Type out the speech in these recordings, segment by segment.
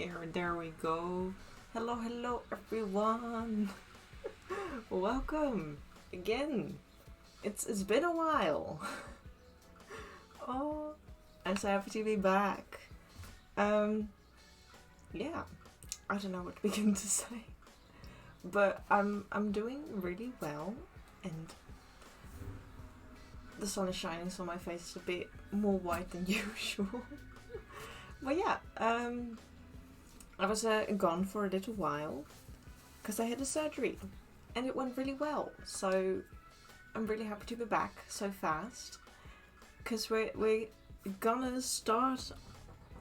There we go. Hello everyone. Welcome again. It's been a while. Oh, I'm so happy to be back. Yeah, I don't know what to begin to say, but I'm doing really well, and the sun is shining, so my face is a bit more white than usual. But yeah, I was gone for a little while because I had a surgery, and it went really well. So I'm really happy to be back so fast, because we're gonna start,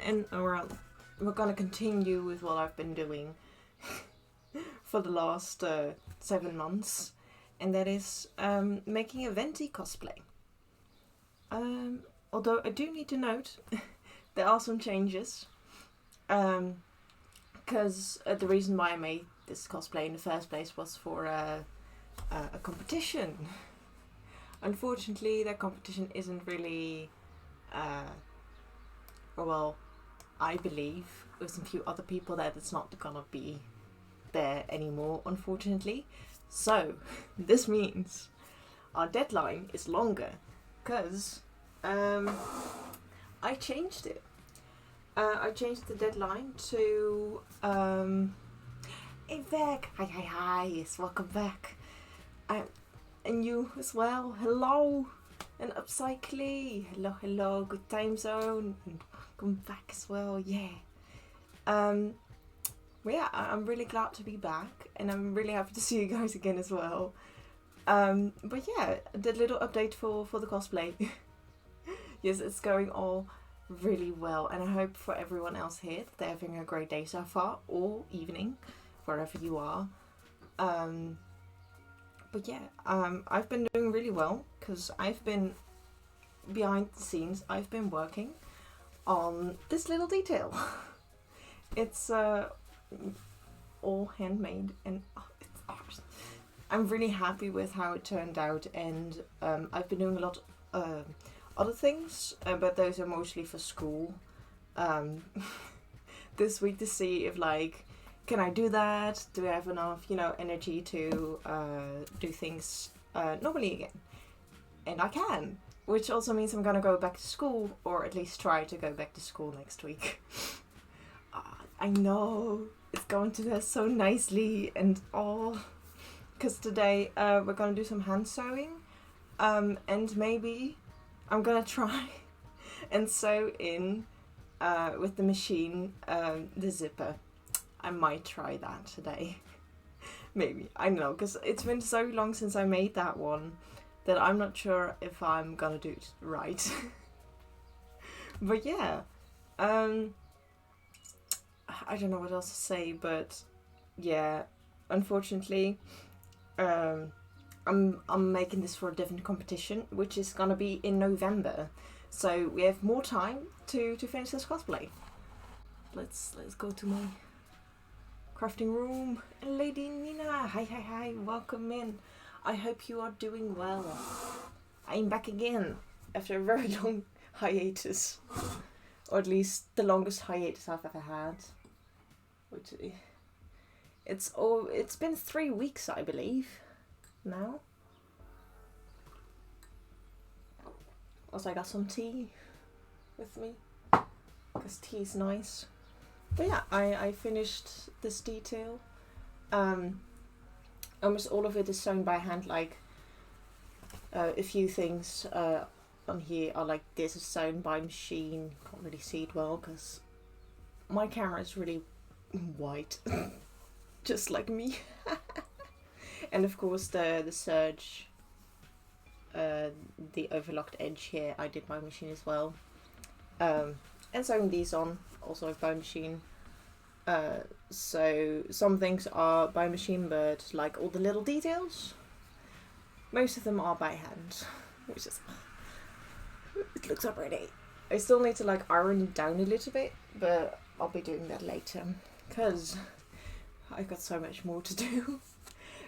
and we're gonna continue with what I've been doing for the last 7 months, and that is making a venti cosplay. Although I do need to note there are some changes, because the reason why I made this cosplay in the first place was for a competition. Unfortunately, that competition isn't really, well, I believe with some few other people that it's not gonna be there anymore, unfortunately. So this means our deadline is longer, because I changed it. I changed the deadline to hey Vec, hi, yes, welcome back. And you as well, hello, and Upcycly, hello, good time zone, and come back as well, yeah. Well, yeah, I'm really glad to be back, and I'm really happy to see you guys again as well. But yeah, the little update for the cosplay. Yes, it's going all really well, and I hope for everyone else here that they're having a great day so far, or evening, wherever you are. But yeah, I've been doing really well, because I've been behind the scenes. I've been working on this little detail. It's all handmade, and it's ours. I'm really happy with how it turned out, and I've been doing a lot other things, but those are mostly for school. This week to see if, like, can I do that? Do I have enough, energy to do things normally again? And I can, which also means I'm gonna go back to school, or at least try to go back to school next week. I know it's going to go so nicely, and all, because today we're gonna do some hand sewing, and maybe I'm gonna try and sew in with the machine the zipper. I might try that today. Maybe. I don't know, because it's been so long since I made that one that I'm not sure if I'm gonna do it right. But yeah, I don't know what else to say, but yeah, unfortunately, I'm making this for a different competition, which is gonna be in November. So we have more time to finish this cosplay. Let's go to my crafting room. And Lady Nina, hi, welcome in. I hope you are doing well. I'm back again after a very long hiatus, or at least the longest hiatus I've ever had. Which it's been 3 weeks, I believe, now. Also, I got some tea with me, because tea is nice. But yeah, I finished this detail. Almost all of it is sewn by hand. Like, a few things on here are like, this is sewn by machine. Can't really see it well because my camera is really white, just like me. And of course the serge, the overlocked edge here, I did by machine as well. And sewing these on also by machine. So some things are by machine, but like all the little details, most of them are by hand, which is, it looks so pretty. I still need to like iron it down a little bit, but I'll be doing that later, because I've got so much more to do.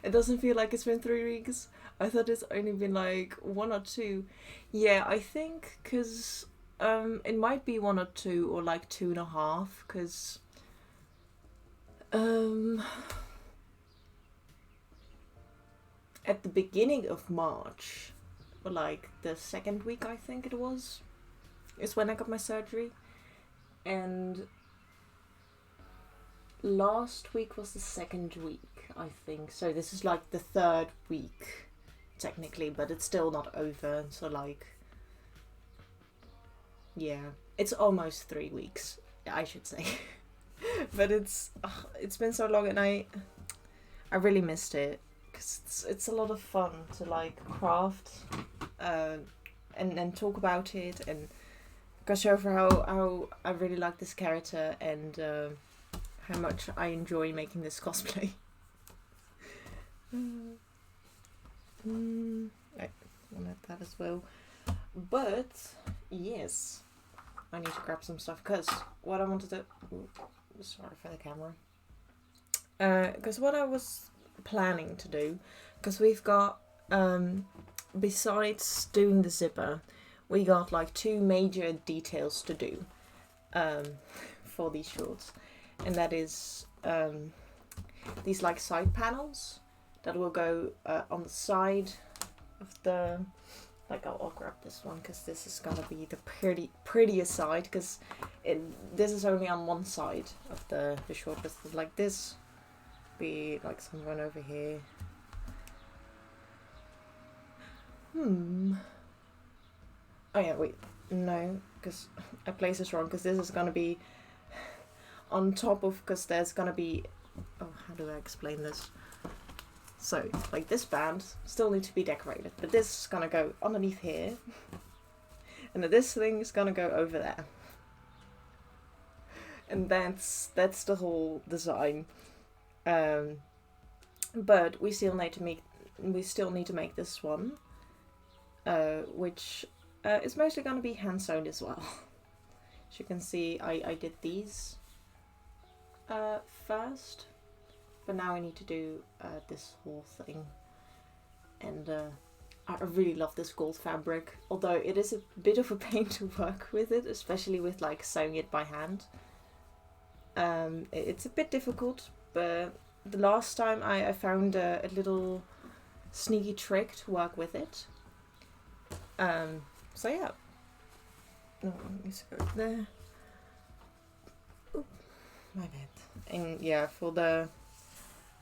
It doesn't feel like it's been 3 weeks. I thought it's only been like 1 or 2. Yeah, I think, because it might be 1 or 2, or like 2.5, because At the beginning of March, like the second week I think it was, is when I got my surgery. And last week was the second week, I think. So this is like the third week, technically, but it's still not over. So like, yeah, it's almost 3 weeks, I should say. But it's been so long, and I really missed it, because it's a lot of fun to like craft and talk about it, and go show for how I really like this character, and how much I enjoy making this cosplay. I wanted that as well. But yes, I need to grab some stuff, because what I wanted to... sorry for the camera. Because what I was planning to do, because we've got, besides doing the zipper, we got like 2 major details to do for these shorts. And that is these like side panels that will go on the side of the... Like, I'll grab this one, because this is gonna be the prettiest side, because this is only on one side of the short. But like this, be like someone over here. Oh yeah, wait, no, because I placed this wrong, because this is gonna be on top of, because there's gonna be... Oh, how do I explain this? So, like, this band still needs to be decorated, but this is gonna go underneath here, and then this thing is gonna go over there, and that's the whole design. But we still need to make this one, which is mostly gonna be hand sewn as well. As you can see, I did these first. But now I need to do this whole thing, and I really love this gold fabric, although it is a bit of a pain to work with it, especially with like sewing it by hand. It's a bit difficult, but the last time I found a little sneaky trick to work with it. So yeah. No, let me go there. Ooh, my bad. And yeah, for the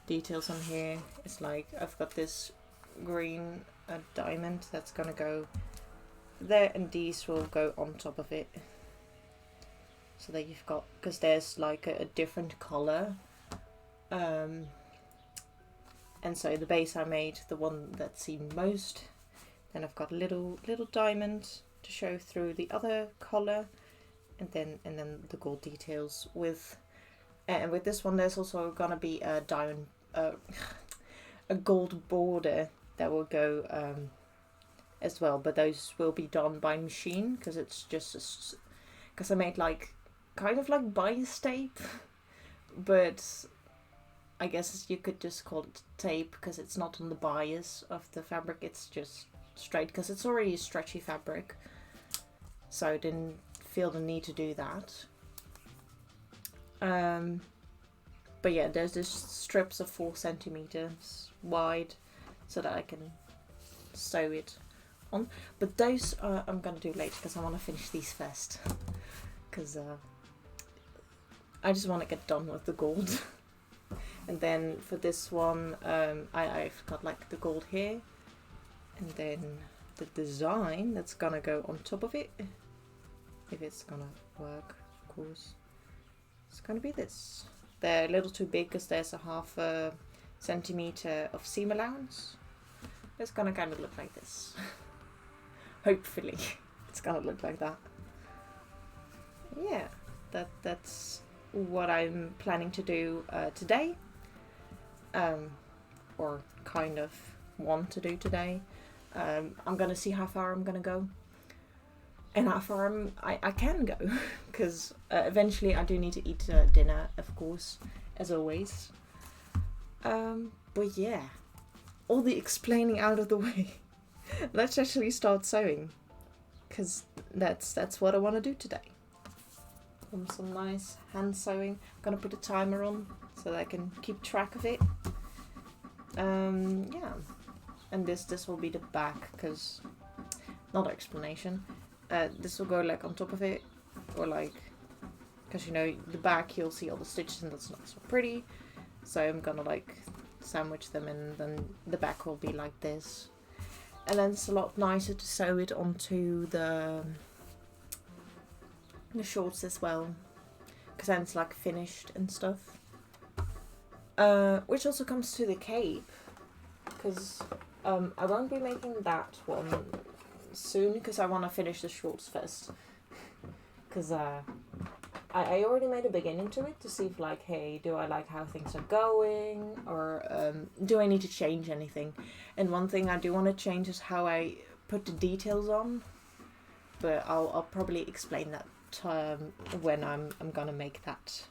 details on here, it's like I've got this green diamond that's gonna go there, and these will go on top of it, so that you've got, because there's like a different color, and so the base I made, the one that's seen most, then I've got a little diamond to show through the other color, and then the gold details with. And with this one, there's also gonna be a diamond, a gold border that will go as well. But those will be done by machine, because it's just because I made like kind of like bias tape, but I guess you could just call it tape, because it's not on the bias of the fabric. It's just straight, because it's already a stretchy fabric, so I didn't feel the need to do that. But yeah, there's this strips of 4 centimeters wide, so that I can sew it on. But those I'm gonna do later, because I want to finish these first, because I just want to get done with the gold. And then for this one, I've got like the gold here, and then the design that's gonna go on top of it, if it's gonna work, of course. It's gonna be this. They're a little too big, because there's a 0.5 centimeter of seam allowance. It's gonna kind of look like this. Hopefully, it's gonna look like that. Yeah, that's what I'm planning to do today, or kind of want to do today. I'm gonna see how far I'm gonna go, and how far I can go, because eventually I do need to eat dinner, of course, as always. But yeah, all the explaining out of the way, let's actually start sewing, because that's what I want to do today. some nice hand sewing. I'm gonna put a timer on so that I can keep track of it. Yeah, and this will be the back, because another explanation. This will go like on top of it, or like, because you know the back you'll see all the stitches and that's not so pretty. So I'm gonna like sandwich them, and then the back will be like this. And then it's a lot nicer to sew it onto the shorts as well, because then it's like finished and stuff. Which also comes to the cape, because I won't be making that one soon, because I want to finish the shorts first. Because I already made a beginning to it to see if like, hey, do I like how things are going, or do I need to change anything? And one thing I do want to change is how I put the details on, but I'll probably explain that when I'm gonna make that.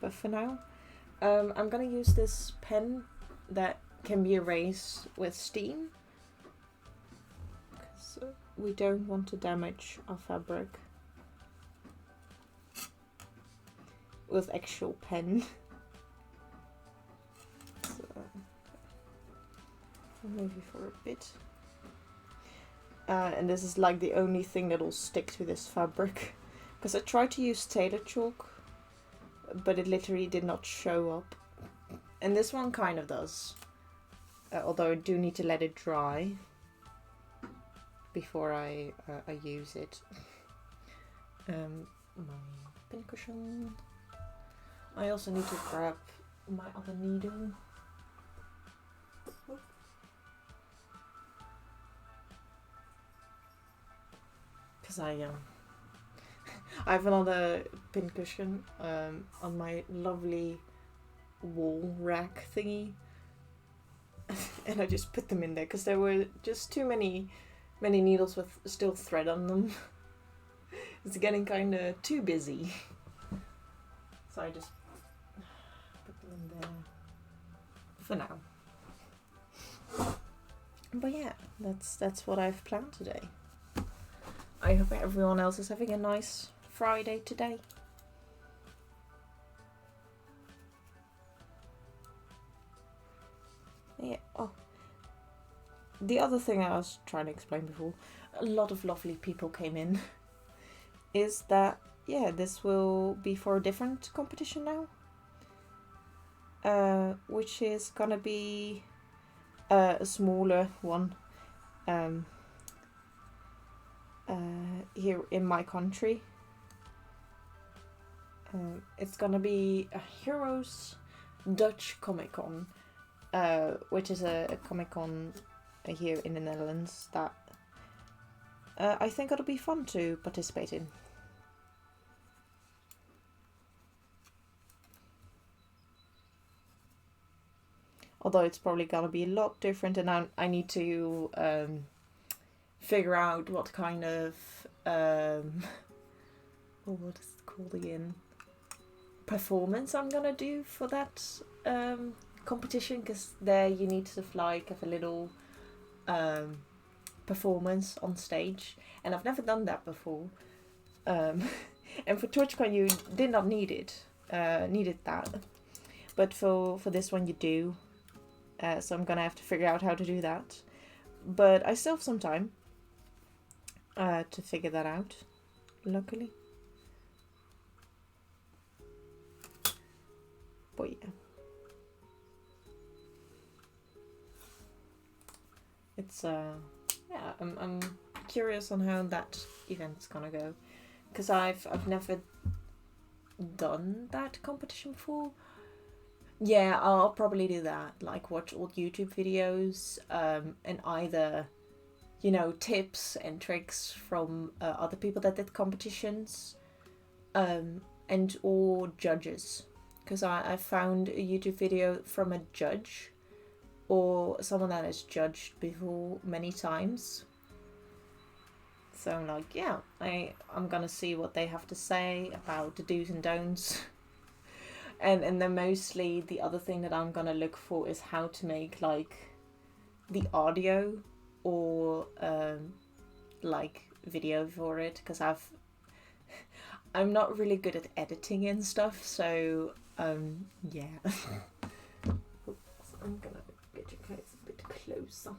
But for now, I'm gonna use this pen that can be erased with steam, because we don't want to damage our fabric with actual pen. So, maybe for a bit. And this is like the only thing that'll stick to this fabric, because I tried to use tailor chalk, but it literally did not show up. And this one kind of does, although I do need to let it dry before I use it. My pincushion. I also need to grab my other needle. Because I have another pincushion on my lovely wall rack thingy, and I just put them in there because there were just too many needles with still thread on them. It's getting kind of too busy, so I just put them in there for now. But yeah, that's what I've planned today. I hope everyone else is having a nice Friday today. Yeah. Oh, the other thing I was trying to explain before, a lot of lovely people came in, is that, yeah, this will be for a different competition now, which is gonna be a smaller one, here in my country. It's gonna be a Heroes Dutch Comic Con, which is a Comic Con here in the Netherlands that I think it'll be fun to participate in. Although it's probably gonna be a lot different, and I need to figure out what kind of what is it called again? Performance I'm gonna do for that competition, because there you need to like have a little performance on stage, and I've never done that before. And for TwitchCon you did not needed that, but for this one you do. So I'm gonna have to figure out how to do that, but I still have some time to figure that out, luckily. But yeah, it's yeah, I'm curious on how that event's gonna go, because I've never done that competition before. Yeah, I'll probably do that, like watch old YouTube videos, and either, you know, tips and tricks from other people that did competitions, and or judges, because I found a YouTube video from a judge, or someone that has judged before many times. So I'm like, yeah, I'm gonna see what they have to say about the do's and don'ts. And then mostly the other thing that I'm gonna look for is how to make like the audio or like video for it, because I'm not really good at editing and stuff, so yeah. So I'm gonna get you guys a bit closer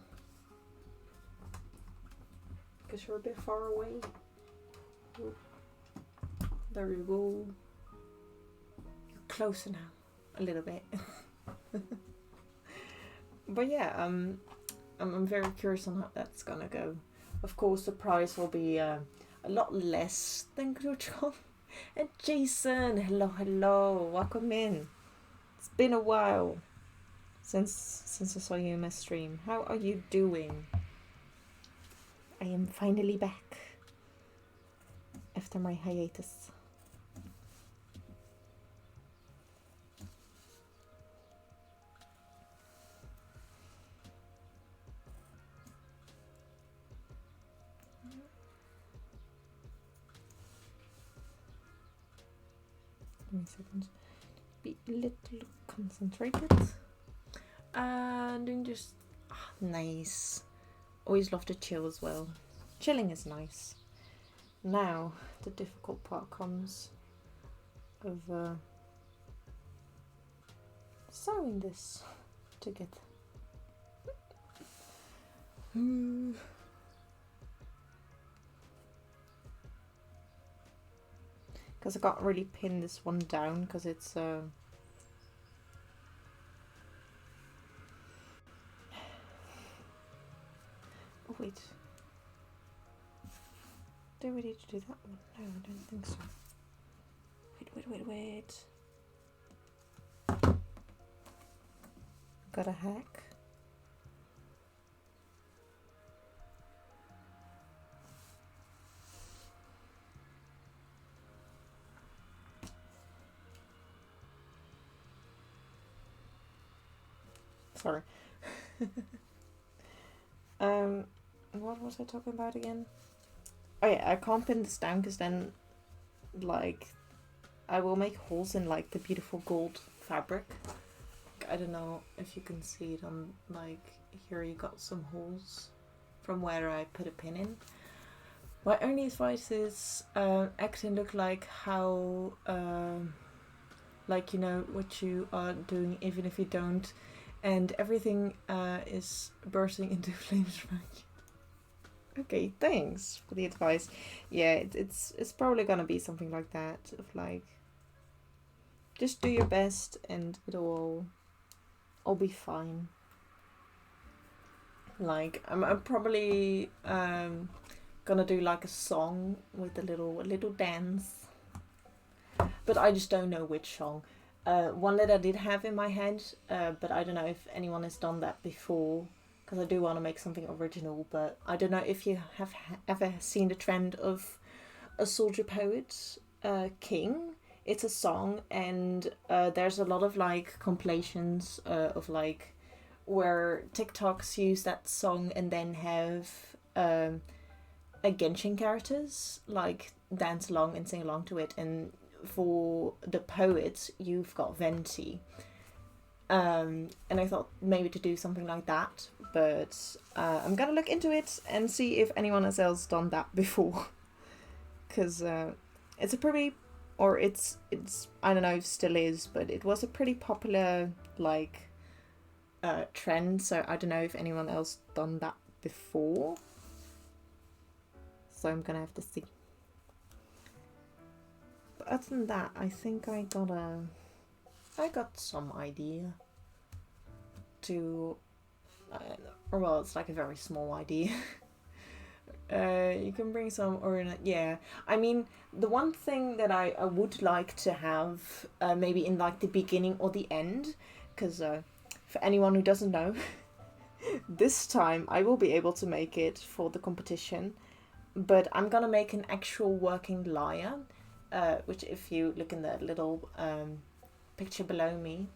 because you're a bit far away. There you go. You're closer now, a little bit. But yeah, I'm very curious on how that's gonna go. Of course, the price will be a lot less than Gruchon. And Jason, hello, welcome in. It's been a while since I saw you in my stream. How are you doing? I am finally back after my hiatus. Give me a second. Be a little concentrated. Doing just nice. Always love to chill as well. Chilling is nice. Now the difficult part comes of sewing this together. Because I can't really pin this one down because it's oh wait. Do we need to do that one? No, I don't think so. Wait. Got a hack. Sorry. What was I talking about again? Oh yeah, I can't pin this down because then, like, I will make holes in, like, the beautiful gold fabric. I don't know if you can see it on, like, here you got some holes from where I put a pin in. My only advice is acting look like how, like, you know, what you are doing even if you don't, and everything is bursting into flames around you. Okay, thanks for the advice. Yeah, it's probably gonna be something like that, of like, just do your best and it'll all be fine. Like, I'm probably gonna do like a song with a little dance, but I just don't know which song. One that I did have in my head, but I don't know if anyone has done that before, because I do want to make something original, but I don't know if you have ever seen the trend of a soldier poet, King. It's a song, and there's a lot of like compilations of like where TikToks use that song and then have a Genshin characters like dance along and sing along to it, and for the poet you've got Venti. And I thought maybe to do something like that, but I'm gonna look into it and see if anyone else done that before, because it's a pretty, or it's I don't know if it still is, but it was a pretty popular like trend, so I don't know if anyone else done that before, so I'm gonna have to see. But other than that, I think I got some idea to, or well, it's like a very small idea. You can bring some, or yeah. I mean, the one thing that I would like to have, maybe in like the beginning or the end, because for anyone who doesn't know, this time I will be able to make it for the competition, but I'm gonna make an actual working lyre, which if you look in the little picture below me,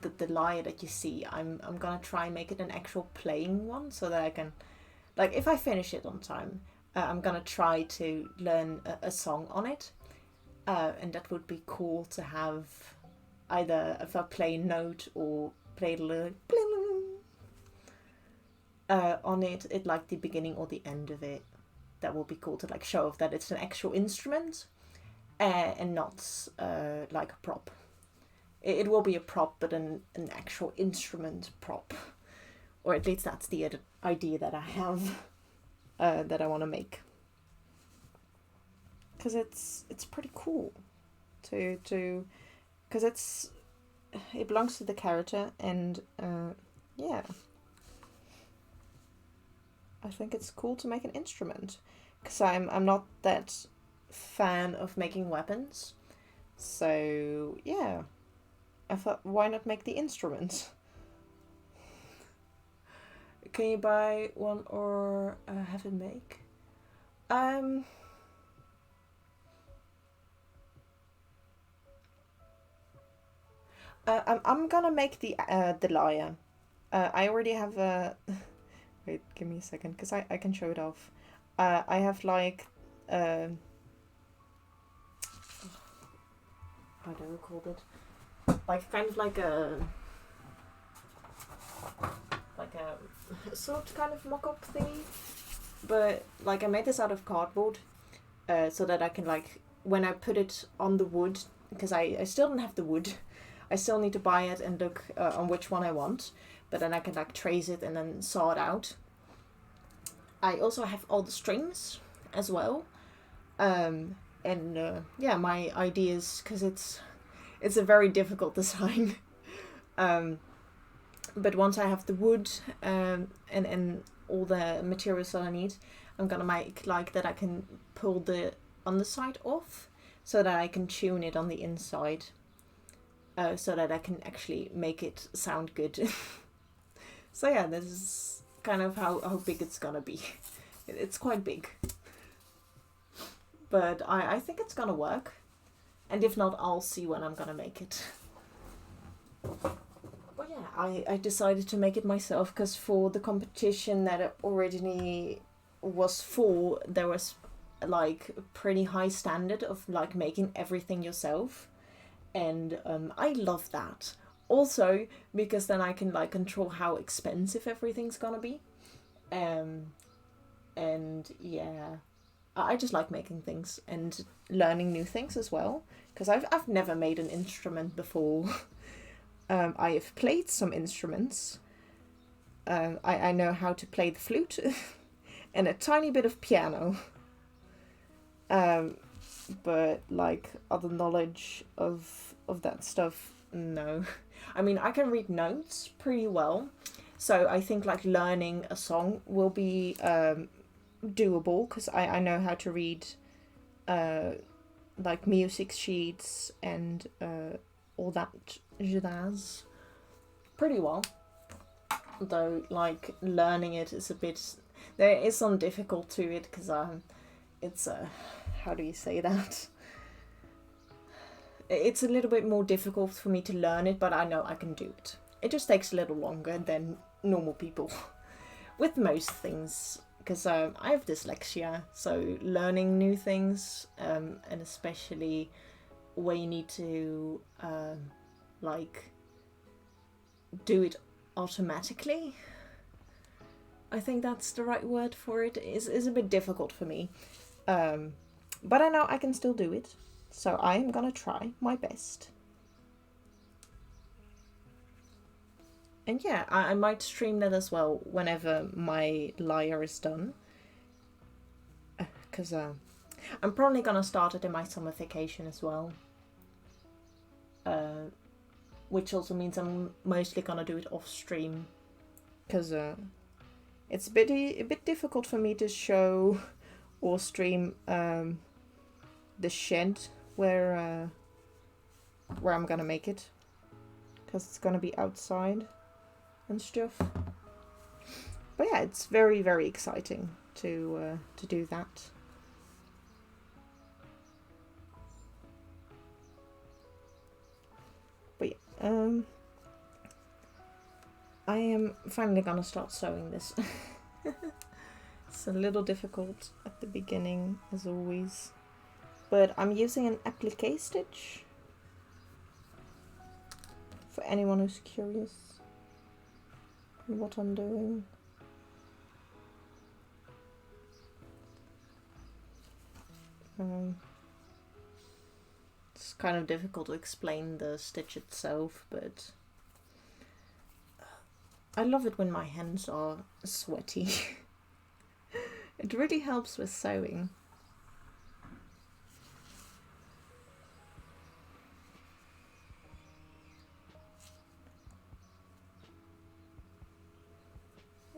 the lyre that you see, I'm gonna try and make it an actual playing one, so that I can, like, if I finish it on time, I'm gonna try to learn a song on it, and that would be cool to have, either if I play a note or play a little on it like the beginning or the end of it. That will be cool to like show off that it's an actual instrument. and not like a prop. It will be a prop, but an actual instrument prop. Or at least that's the idea that I have, that I want to make. Because it's pretty cool to because it belongs to the character, and yeah, I think it's cool to make an instrument, because I'm not that fan of making weapons, so yeah, I thought, why not make the instrument? Can you buy one or have it make? I'm gonna make the lyre. I already have a. Wait, give me a second, because I can show it off. I have like. How do I call it? Like kind of like a sort kind of mock-up thingy, but like I made this out of cardboard, so that I can, like, when I put it on the wood, because I still don't have the wood. I still need to buy it and look on which one I want, but then I can like trace it and then saw it out. I also have all the strings as well, and yeah, my ideas, because it's a very difficult design. But once I have the wood and all the materials that I need, I'm gonna make like that I can pull the underside off, so that I can tune it on the inside. So that I can actually make it sound good. So yeah, this is kind of how big it's gonna be. It's quite big. But I think it's gonna work. And if not, I'll see when I'm gonna make it. But yeah, I decided to make it myself, because for the competition that it originally was for, there was like a pretty high standard of like making everything yourself. And I love that. Also, because then I can like control how expensive everything's gonna be. And yeah, I just like making things and learning new things as well. Because I've never made an instrument before. I have played some instruments. I know how to play the flute and a tiny bit of piano. But like other knowledge of that stuff, no. I mean, I can read notes pretty well, so I think like learning a song will be doable, because I know how to read like music sheets and all that jazz pretty well. Though like learning it is a bit, there is some difficult to it, because it's how do you say that? It's a little bit more difficult for me to learn it, but I know I can do it. It just takes a little longer than normal people with most things, because I have dyslexia, so learning new things, and especially where you need to like do it automatically, I think that's the right word for it, is a bit difficult for me. But I know I can still do it, so I am gonna try my best. And yeah, I might stream that as well whenever my lyre is done. Because I'm probably gonna start it in my summer vacation as well. Which also means I'm mostly gonna do it off stream. Because it's a bit difficult for me to show or stream the shed where I'm gonna make it, because it's gonna be outside and stuff. But yeah, it's very, very exciting to do that. But yeah, I am finally gonna start sewing this. It's a little difficult at the beginning, as always. But I'm using an applique stitch, for anyone who's curious what I'm doing. kind of difficult to explain the stitch itself, but I love it when my hands are sweaty. It really helps with sewing.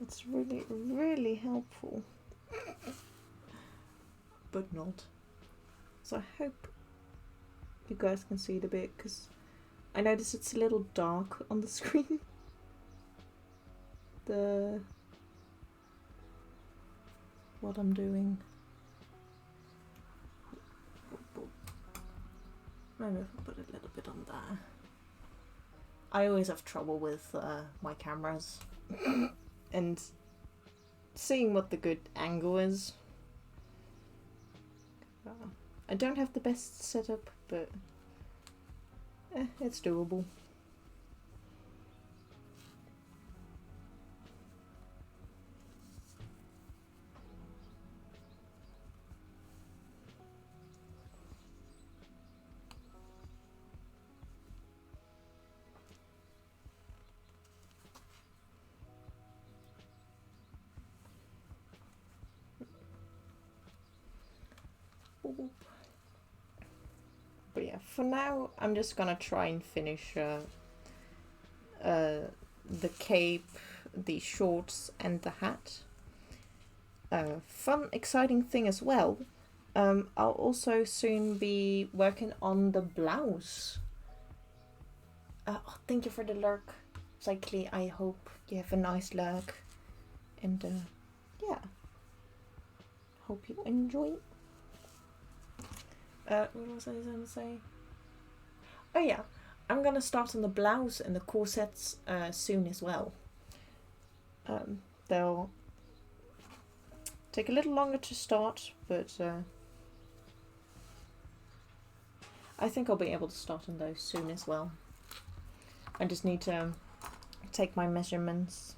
It's really, really helpful. But not. So I hope you guys can see it a bit, because I notice it's a little dark on the screen. What I'm doing. Maybe if I put a little bit on there. I always have trouble with my cameras and seeing what the good angle is. I don't have the best setup, but it's doable. But yeah, for now I'm just gonna try and finish the cape, the shorts and the hat. Fun, exciting thing as well. I'll also soon be working on the blouse. Thank you for the lurk, Cycly. I hope you have a nice lurk. And yeah, hope you enjoy. What was I going to say? Oh yeah, I'm gonna start on the blouse and the corsets soon as well. They'll take a little longer to start, but I think I'll be able to start on those soon as well. I just need to take my measurements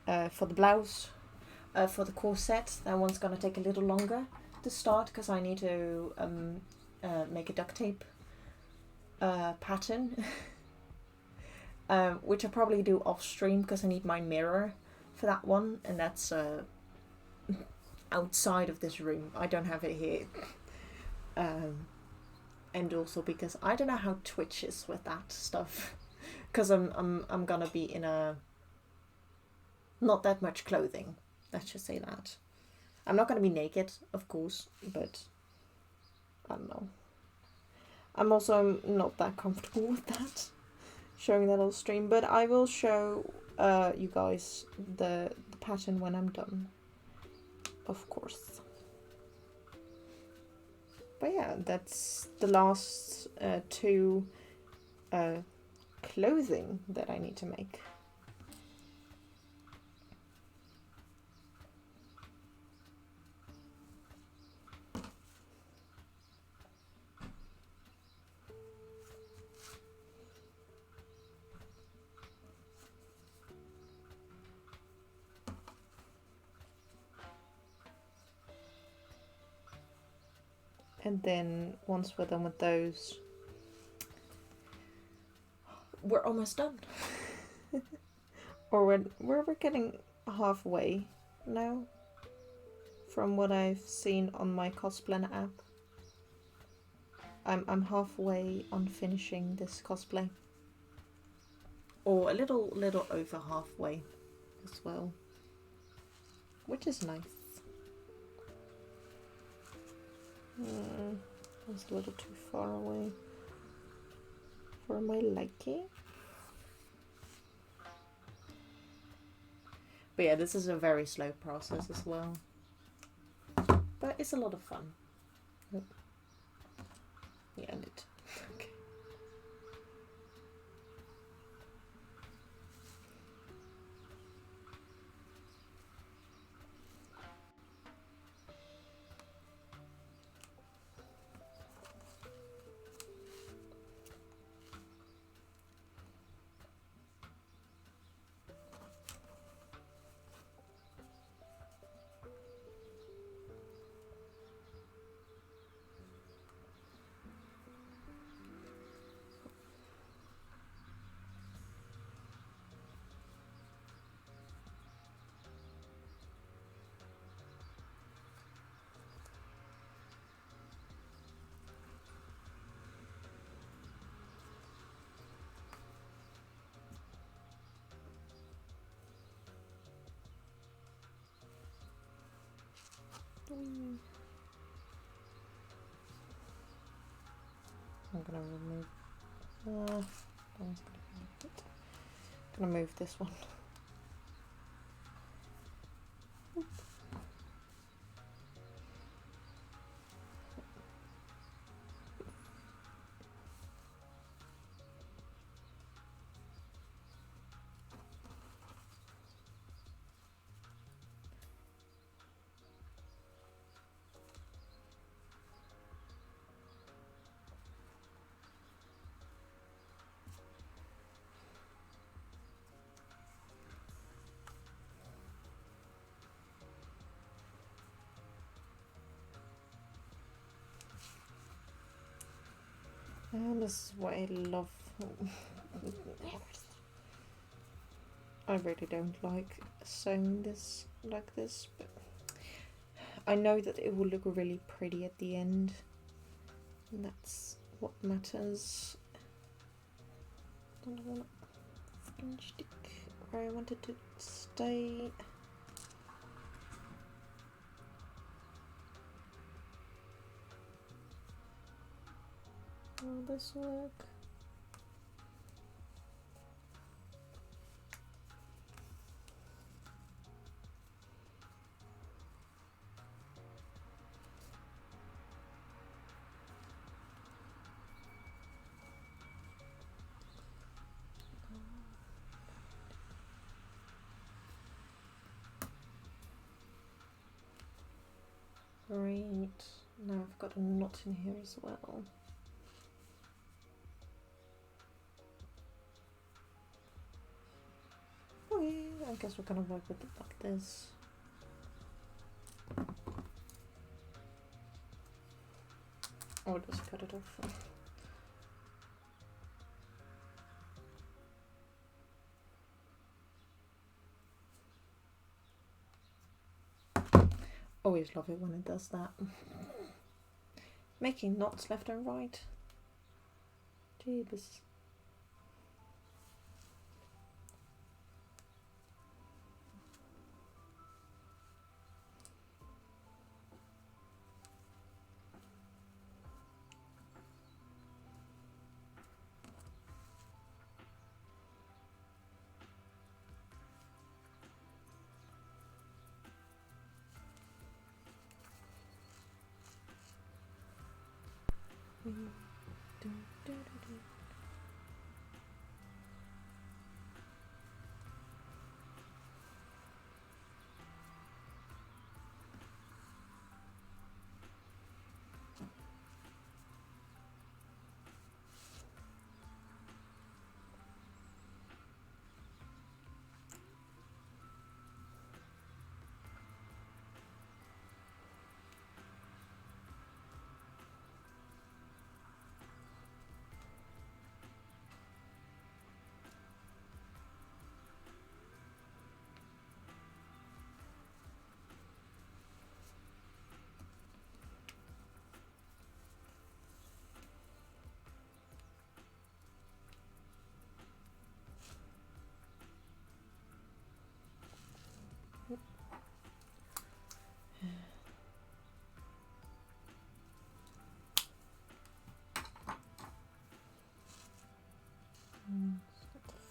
for the blouse. For the corset, that one's gonna take a little longer to start because I need to make a duct tape pattern, which I'll probably do off stream because I need my mirror for that one, and that's outside of this room. I don't have it here. And also because I don't know how Twitch is with that stuff, because I'm gonna be in a not that much clothing. Let's just say that. I'm not gonna be naked, of course, but I don't know. I'm also not that comfortable with that, showing that on stream, but I will show you guys the pattern when I'm done, of course. But yeah, that's the last two clothing that I need to make. And then once we're done with those, we're almost done. Or we're getting halfway now from what I've seen on my cosplay app. I'm halfway on finishing this cosplay. Or a little over halfway as well. Which is nice. That's a little too far away for my liking. But yeah, this is a very slow process as well. But it's a lot of fun. Yeah, and it. Okay. Whee. I'm gonna remove. I'm gonna move this one. And this is what I love. I really don't like sewing this like this, but I know that it will look really pretty at the end, and that's what matters. Don't want to stick where I wanted to stay. Will this work? Great. Now I've got a knot in here as well. Okay, I guess we're gonna work with it like this. Or just cut it off. Always love it when it does that. Making knots left and right. Jeebus.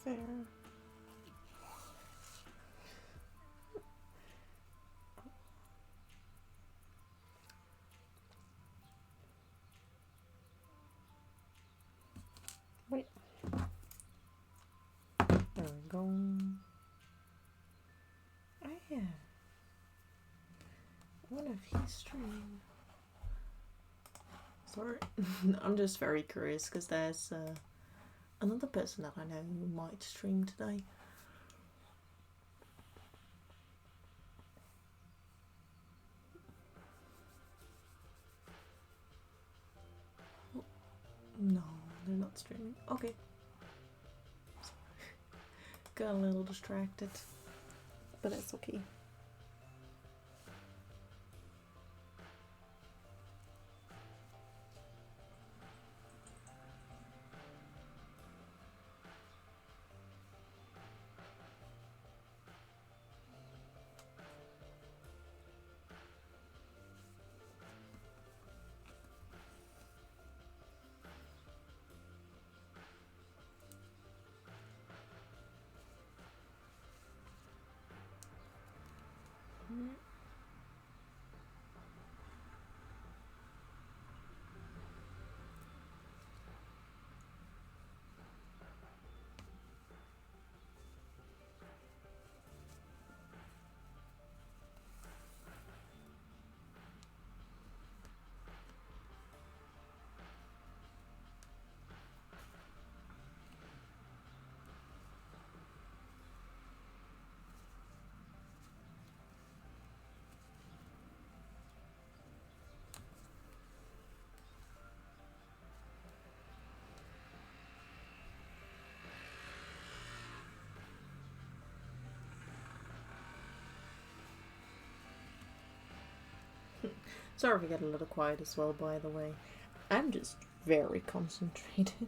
Fair. Wait. There we go. Oh yeah. I wonder if he's streaming. Sorry. I'm just very curious because there's another person that I know who might stream today. Oh, no, they're not streaming. Okay. Got a little distracted, but it's okay. Sorry if I get a little quiet as well, by the way. I'm just very concentrated.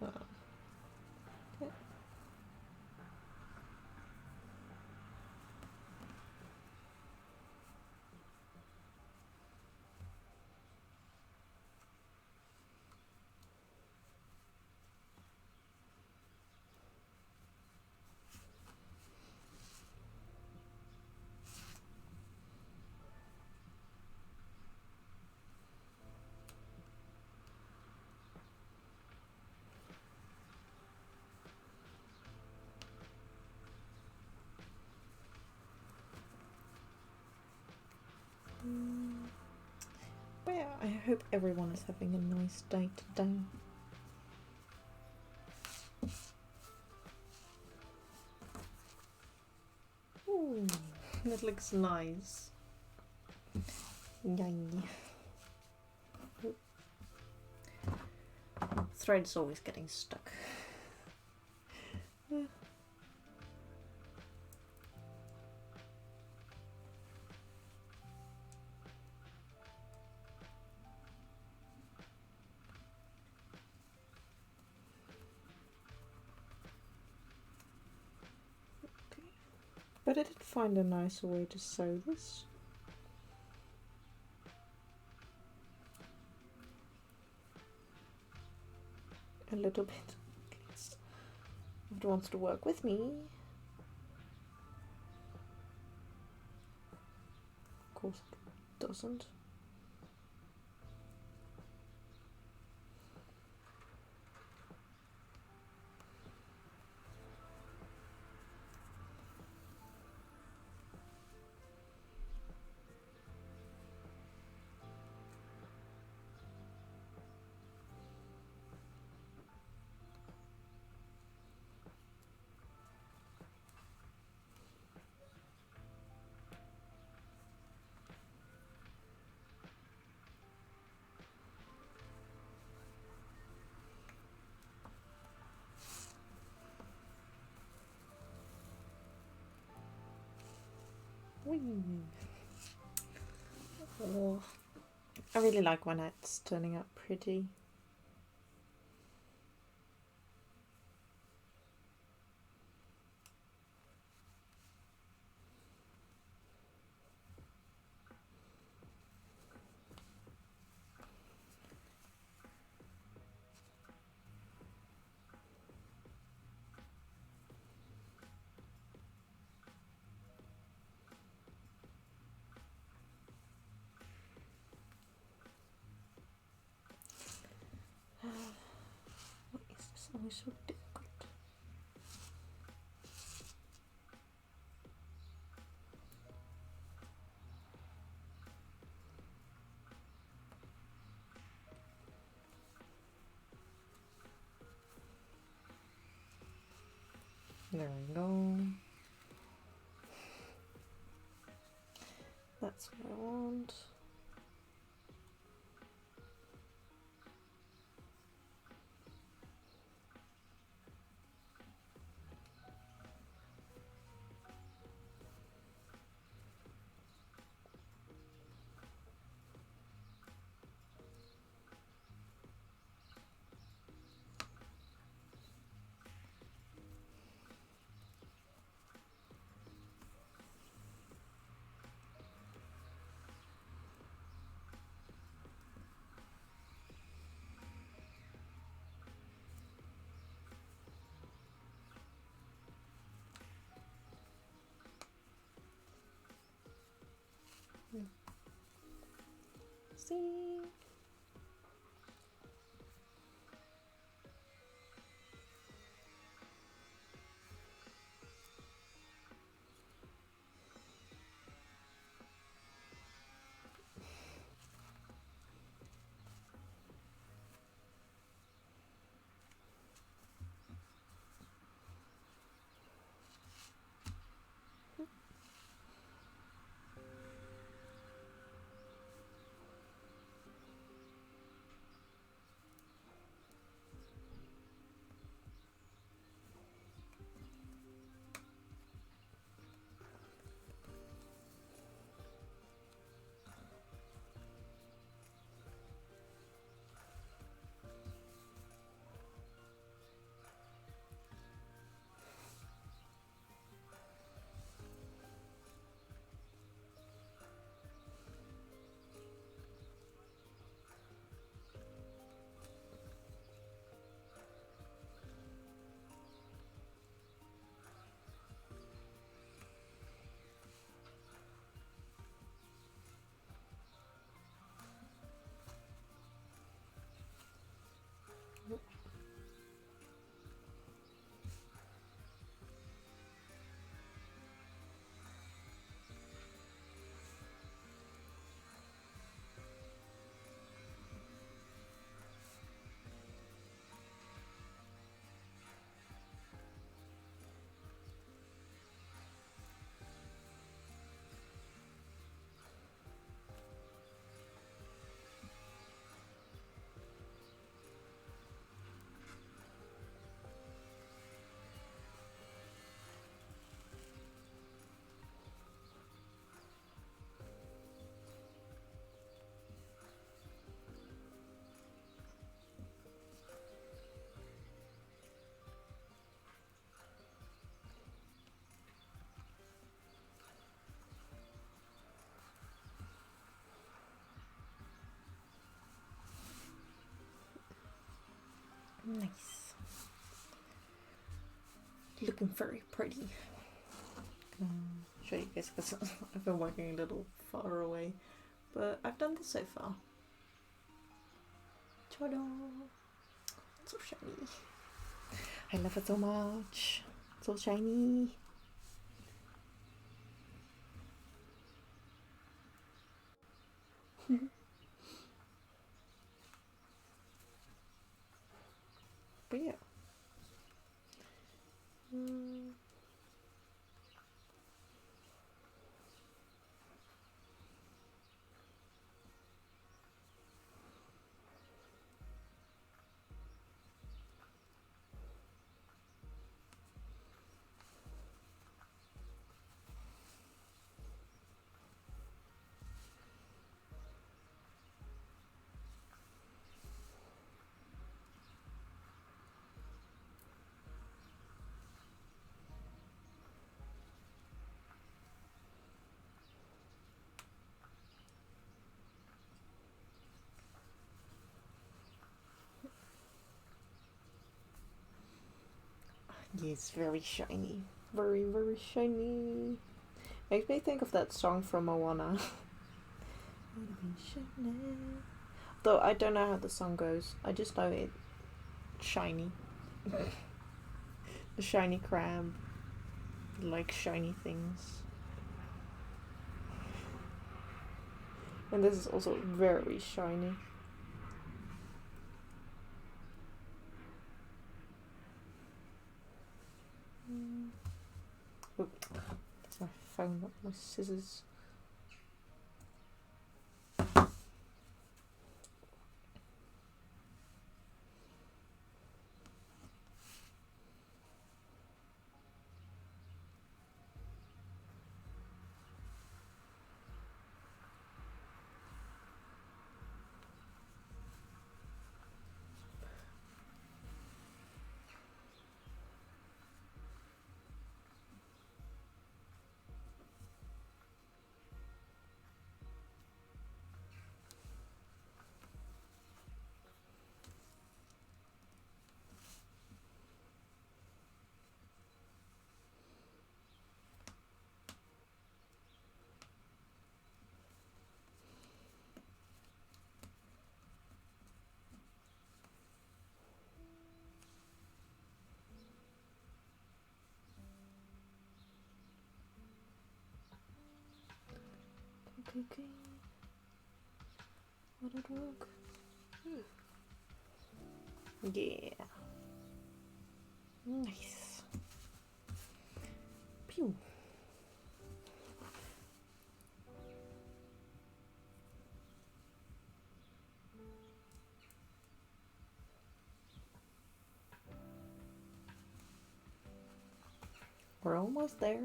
Okay. But yeah, I hope everyone is having a nice day today. Ooh, that looks nice. Yay. Thread is always getting stuck. But I did find a nicer way to sew this. A little bit. If it wants to work with me. Of course it doesn't. Whee. Oh, I really like when it's turning out pretty. Why is this always so difficult? There we go. That's what I want. See? Nice. Looking very pretty. Show you guys because I've been working a little far away, but I've done this so far. Ta-da! It's so shiny. I love it so much. It's so shiny. But yeah. Yeah, it's very shiny. Very, very shiny. Makes me think of that song from Moana. Though I don't know how the song goes. I just know it's shiny. The shiny crab. Like shiny things. And this is also very shiny. Oop. That's my phone, not my scissors. Okay. What a dog. Yeah. Nice. Pew. We're almost there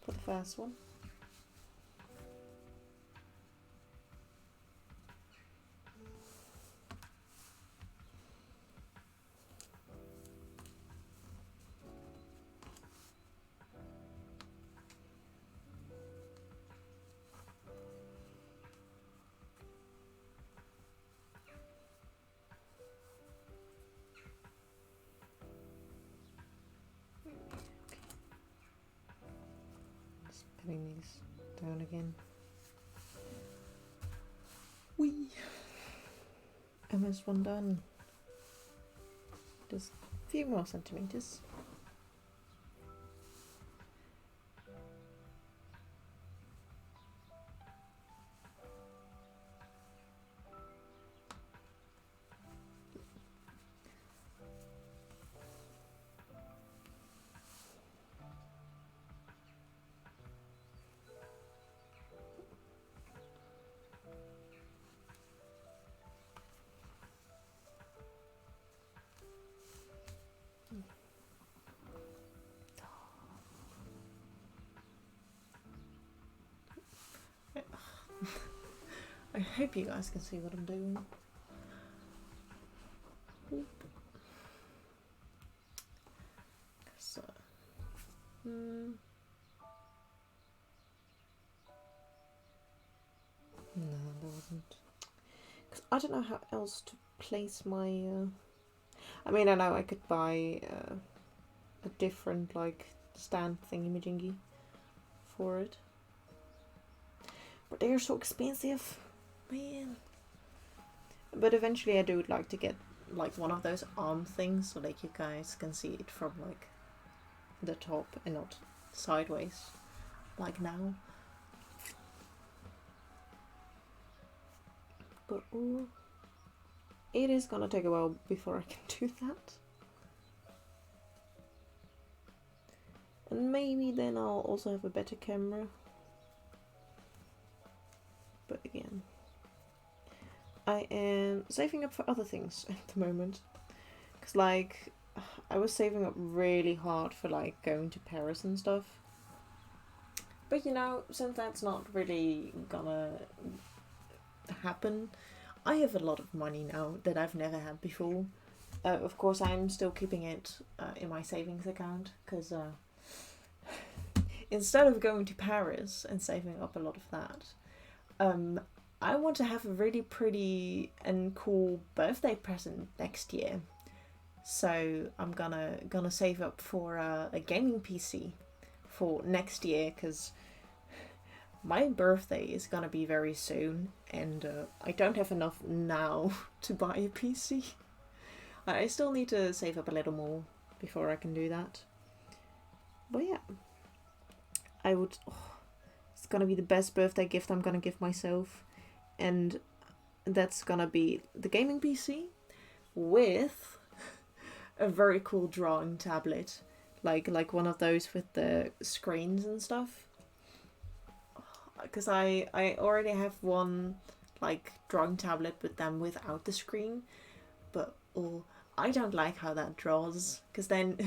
for the fast one. Putting these down again. Whee! Almost one done. Just a few more centimeters. I hope you guys can see what I'm doing. So, no, there wasn't. Because I don't know how else to place my I mean, I know I could buy a different, like, stand thingy-majingy for it. But they are so expensive. Man. But eventually I do like to get, like, one of those arm things so like you guys can see it from, like, the top and not sideways, like now. But it is gonna take a while before I can do that. And maybe then I'll also have a better camera. But again, I am saving up for other things at the moment. Because, like, I was saving up really hard for, like, going to Paris and stuff. But, you know, since that's not really gonna happen, I have a lot of money now that I've never had before. Of course, I'm still keeping it in my savings account, because instead of going to Paris and saving up a lot of that, I want to have a really pretty and cool birthday present next year. So I'm gonna save up for a gaming PC for next year, because my birthday is gonna be very soon, and I don't have enough now to buy a PC. I still need to save up a little more before I can do that. But yeah, it's gonna be the best birthday gift I'm gonna give myself, and that's gonna be the gaming PC with a very cool drawing tablet, like one of those with the screens and stuff. Because I already have one, like, drawing tablet with them without the screen, but I don't like how that draws, because then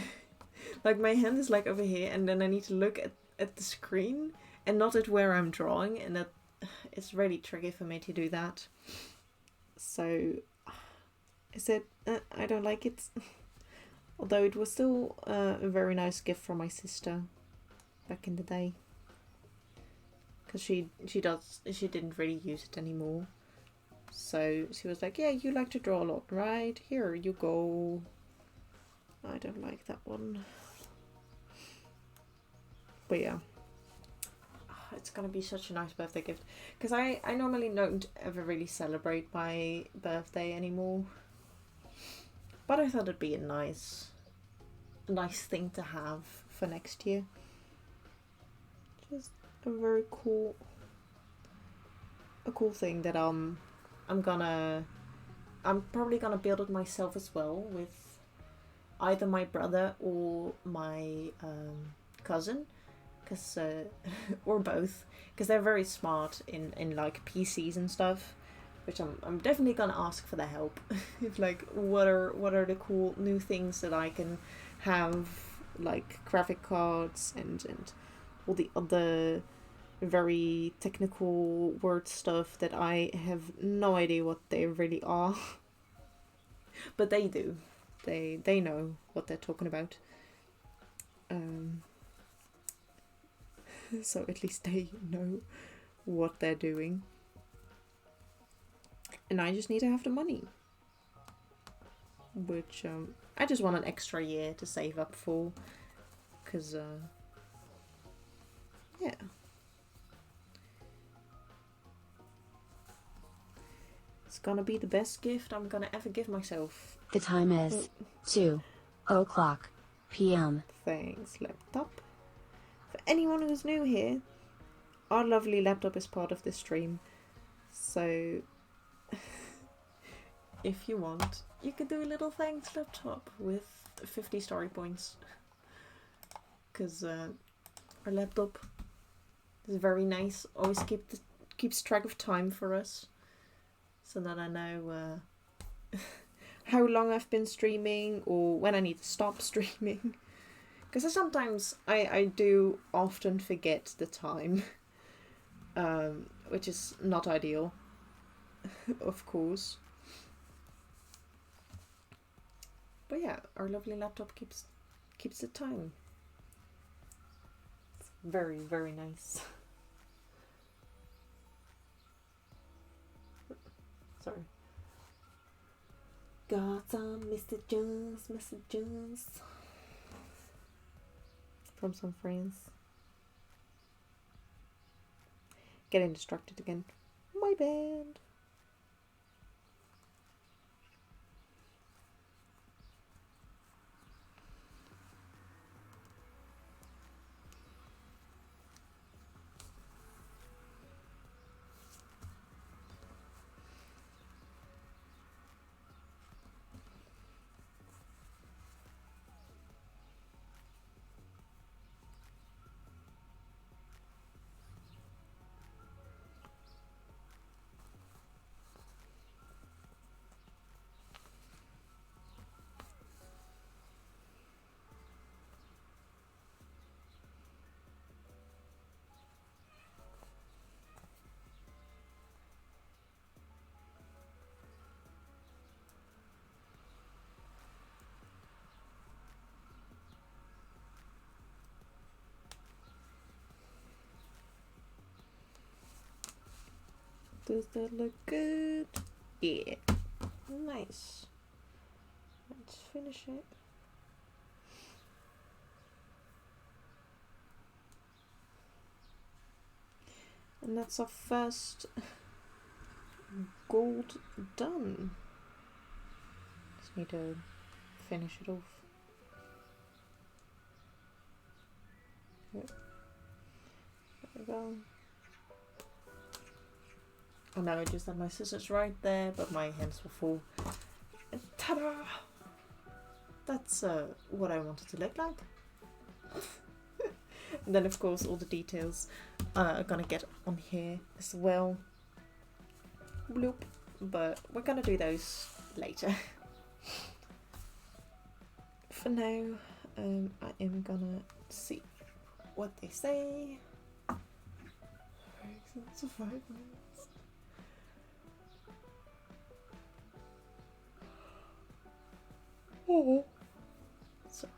like my hand is like over here and then I need to look at the screen and not at where I'm drawing, and that it's really tricky for me to do that. So I said I don't like it. Although it was still a very nice gift from my sister back in the day, because she didn't really use it anymore. So she was like, yeah, you like to draw a lot, right? Here you go. I don't like that one. But yeah, it's gonna be such a nice birthday gift, because I normally don't ever really celebrate my birthday anymore, but I thought it'd be a nice thing to have for next year. Just a very cool thing that I'm probably gonna build it myself as well, with either my brother or my cousin, because or both, because they're very smart in like PCs and stuff, which I'm definitely gonna ask for their help. If, like, what are the cool new things that I can have, like graphic cards and all the other very technical word stuff that I have no idea what they really are. But they do. They know what they're talking about. So at least they know what they're doing. And I just need to have the money. Which I just want an extra year to save up for. Because, yeah. It's gonna be the best gift I'm gonna ever give myself. The time is 2:00 p.m. Thanks, laptop. For anyone who's new here, our lovely laptop is part of this stream. So, if you want, you could do a little thanks laptop with 50 story points. Because our laptop is very nice. Always keeps track of time for us, so that I know how long I've been streaming or when I need to stop streaming. Because sometimes I do often forget the time, which is not ideal, of course. But yeah, our lovely laptop keeps the time. It's very, very nice. Sorry. Got some messages from some friends. Getting distracted again. My bad. Does that look good? Yeah. Nice. Let's finish it. And that's our first gold done. Just need to finish it off. There we go. Oh no, I just had my scissors right there, but my hands were full. And ta-da! That's what I wanted to look like. And then of course all the details are gonna get on here as well. Bloop. But we're gonna do those later. For now, I am gonna see what they say. It's 5 minutes. Oh, sorry.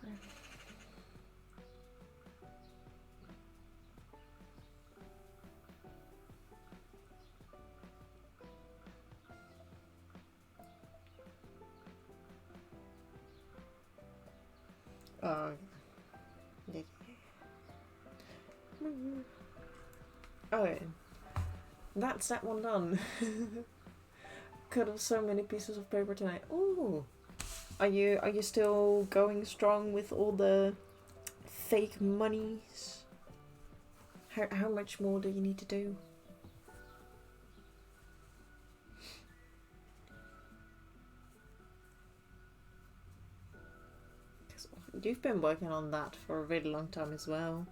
Yeah. Oh, that's that one done. Cut off so many pieces of paper tonight. Ooh. Are you still going strong with all the fake monies? How much more do you need to do? You've been working on that for a really long time as well.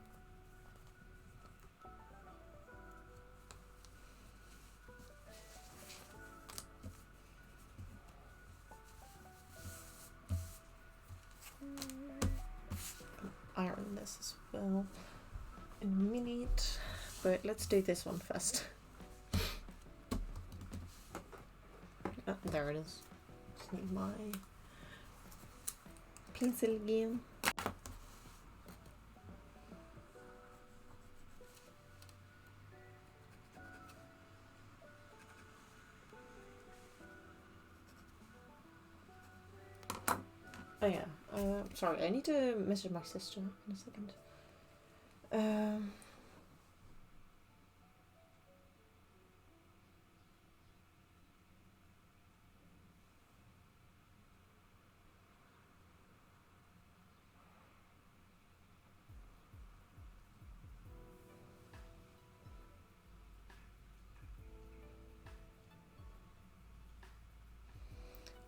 Iron this as well in a minute, but let's do this one first. Oh, there it is. Just need my pencil again. Oh yeah, sorry, I need to message my sister in a second.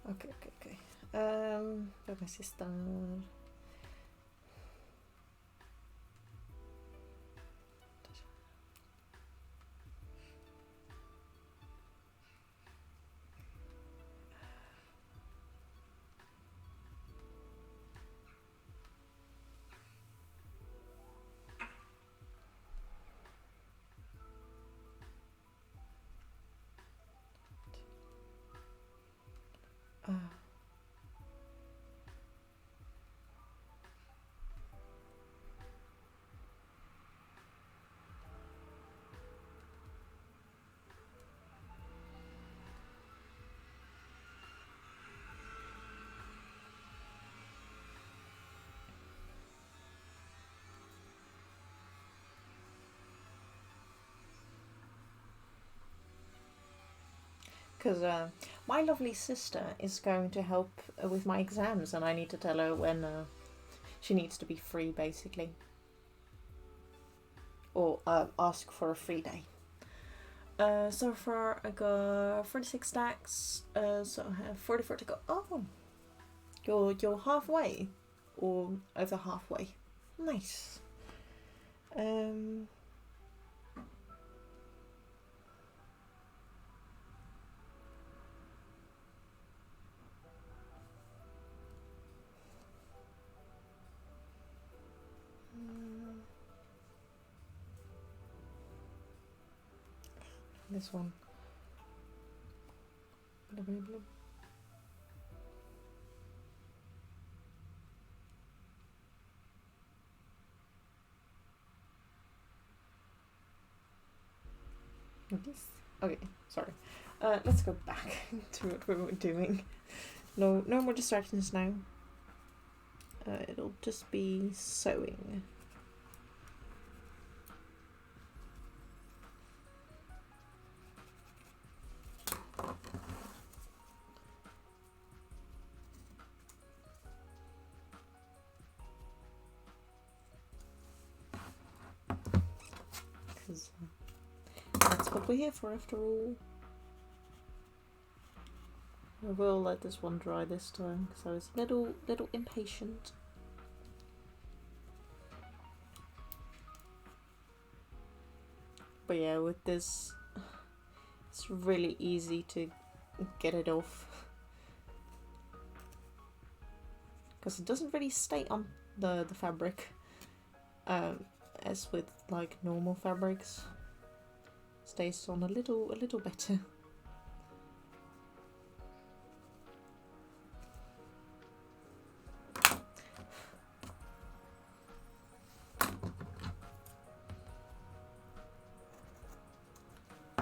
Okay. Let me see star. Because my lovely sister is going to help with my exams, and I need to tell her when she needs to be free, basically. Or ask for a free day. So far I got 46 stacks, so I have 44 to go. Oh, you're halfway, or over halfway. Nice. This one. Blah, blah, blah. This? Okay, sorry. Let's go back to what we were doing. No more distractions now. It'll just be sewing. Because that's what we're here for, after all. I will let this one dry this time, because I was a little impatient. But yeah, with this, it's really easy to get it off. Because it doesn't really stay on the fabric, as with like normal fabrics. Stays on a little better.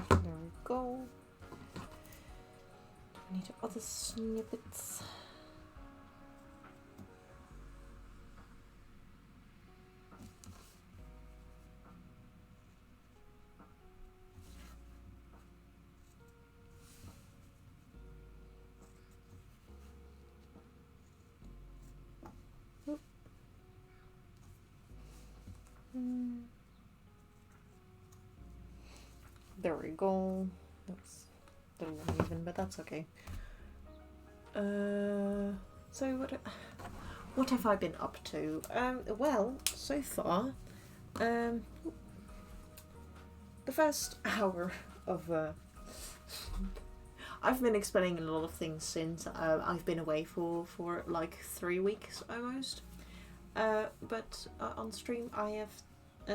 There we go. I need other snippets. There we go. That's a little uneven, but that's okay. So what have I been up to? Well, so far, the first hour of I've been explaining a lot of things since I've been away for like 3 weeks almost. But on stream I have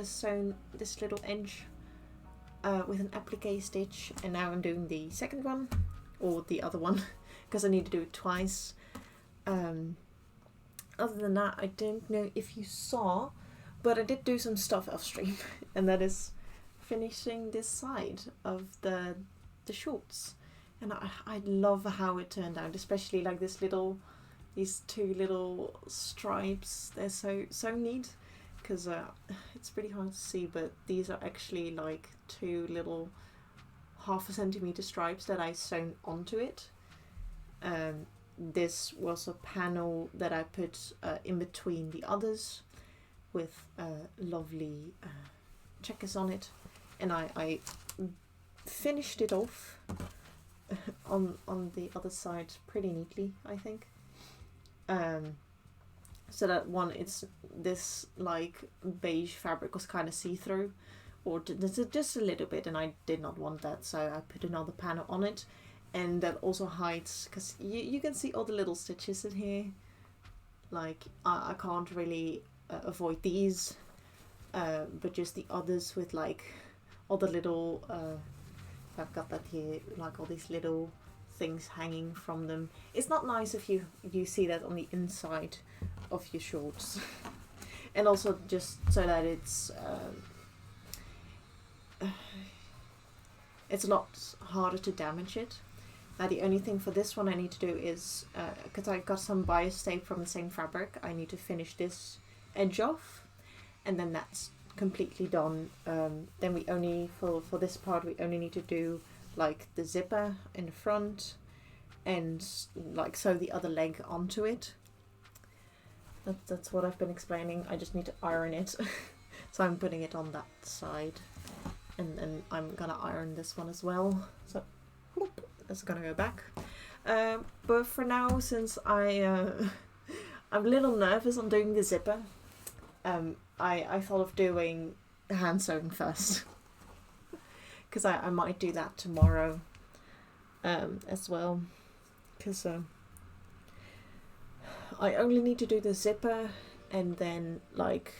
sewn this little edge with an applique stitch, and now I'm doing the second one, or the other one, because I need to do it twice. Other than that, I don't know if you saw, but I did do some stuff off stream, and that is finishing this side of the shorts, and I love how it turned out, especially like these two little stripes. They're so neat, because it's pretty hard to see, but these are actually like two little 1/2 centimeter stripes that I sewn onto it. This was a panel that I put in between the others with lovely checkers on it, and I finished it off on the other side pretty neatly, I think. So that one, it's this like beige fabric was kind of see-through, or just a little bit, and I did not want that, so I put another panel on it, and that also hides, because you can see all the little stitches in here. Like I can't really avoid these, but just the others with like all the little I've got that here, like all these little things hanging from them. It's not nice if you see that on the inside of your shorts. And also just so that it's a lot harder to damage it. Now the only thing for this one I need to do is, because I got some bias tape from the same fabric, I need to finish this edge off, and then that's completely done. Then we only, for this part, we only need to do like the zipper in the front and like sew the other leg onto it. That's what I've been explaining. I just need to iron it. So I'm putting it on that side, and then I'm gonna iron this one as well. So whoop, that's gonna go back. But for now, since I'm a little nervous on doing the zipper, I thought of doing hand sewing first. Because I might do that tomorrow as well. Because I only need to do the zipper and then like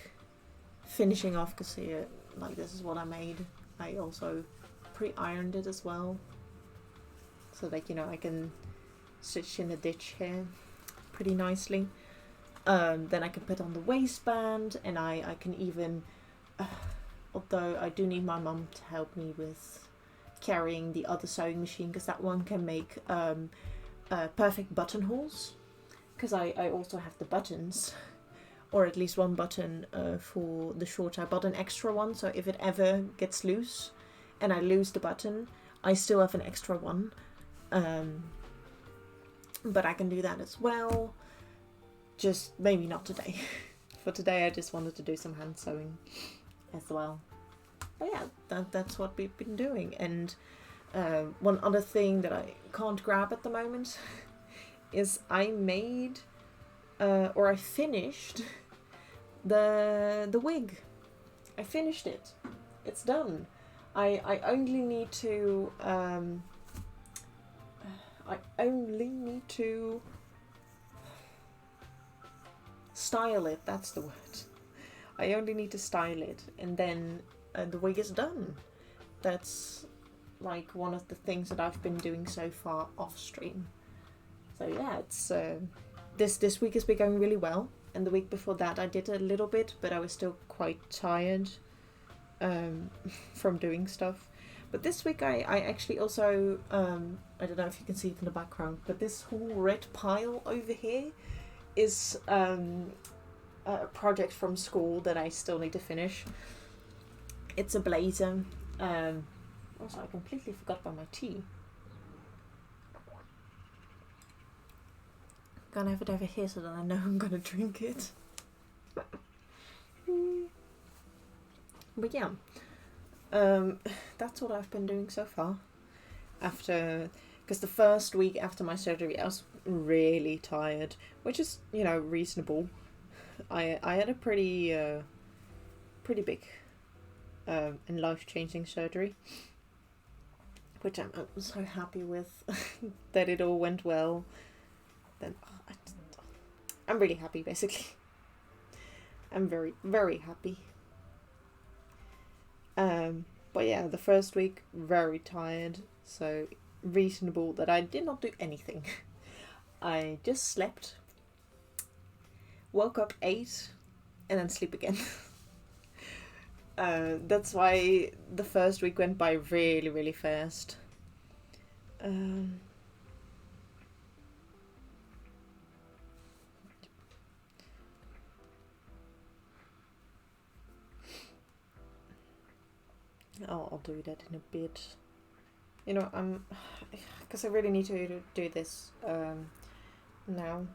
finishing off, because here, like, this is what I made. I also pre-ironed it as well. So that, you know, I can stitch in the ditch here pretty nicely. Then I can put on the waistband, and I can even, although I do need my mum to help me with carrying the other sewing machine, because that one can make perfect buttonholes, because I also have the buttons, or at least one button for the short. I bought an extra one, so if it ever gets loose and I lose the button, I still have an extra one. But I can do that as well. Just maybe not today. For today I just wanted to do some hand sewing as well. But yeah, that's what we've been doing. And one other thing that I can't grab at the moment is I made or I finished the wig. I finished it. It's done. I only need to style it. That's the word. I only need to style it, and then the wig is done. That's like one of the things that I've been doing so far off stream. So yeah, it's this week has been going really well, and the week before that I did a little bit, but I was still quite tired from doing stuff. But this week I actually also, I don't know if you can see it in the background, but this whole red pile over here is a project from school that I still need to finish. It's a blazer. Also, I completely forgot about my tea. I'm gonna have it over here so that I know I'm gonna drink it. But yeah. That's what I've been doing so far. Because the first week after my surgery I was really tired, which is, you know, reasonable. I had a pretty big and life-changing surgery, which I'm so happy with. That it all went well. Then I'm really happy, basically. I'm very, very happy. But yeah, the first week, very tired, so reasonable that I did not do anything. I just slept, woke up, ate, and then sleep again. That's why the first week went by really, really fast. I'll do that in a bit. You know, because I really need to do this now.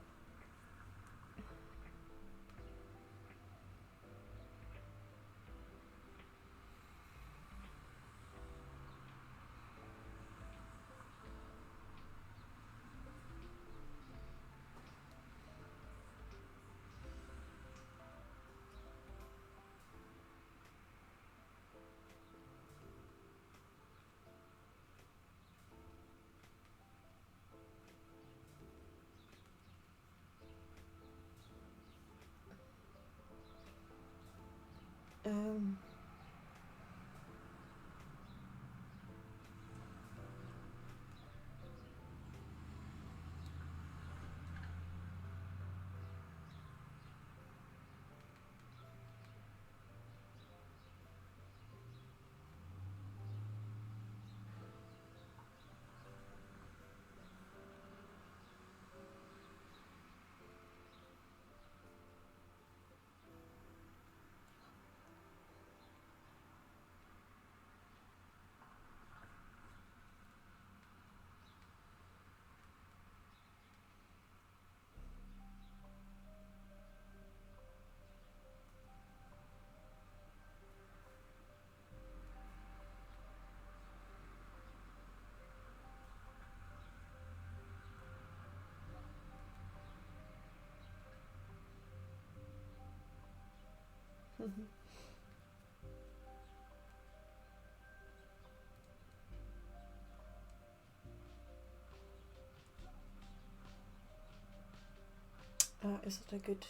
Is it a good...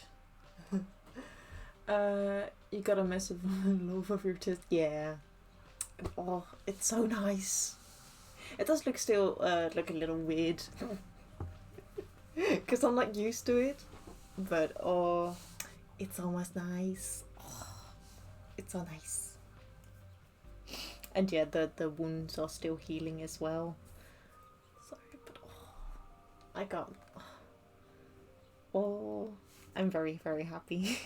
you got a massive loaf of your tooth. Yeah. Oh, it's so nice. It does look still look a little weird. Because I'm not used to it. But, oh, it's almost nice. Oh, it's so nice. And yeah, the wounds are still healing as well. Sorry, but I got... Oh, I'm very, very happy.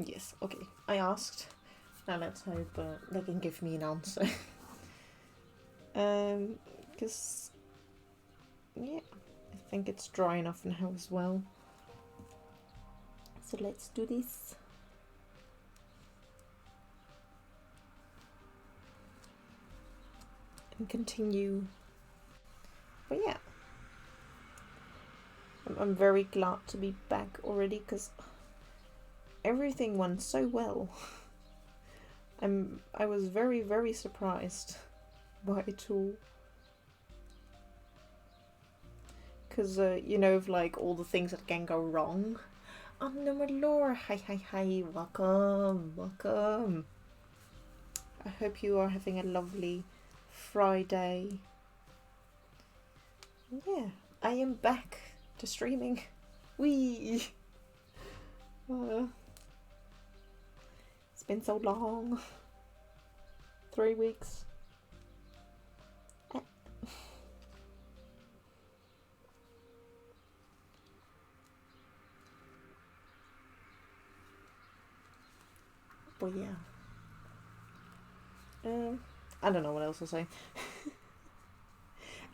Yes, okay. I asked. Now let's hope they can give me an answer. Because... yeah, I think it's dry enough now as well. So let's do this. And continue. But yeah. I'm very glad to be back already because everything went so well. I was very, very surprised by it all. Because, you know, of like all the things that can go wrong. Oh no, my lord. Hi. Welcome. I hope you are having a lovely Friday. Yeah, I am back to streaming. Wee! It's been so long. 3 weeks. But yeah. I don't know what else to say.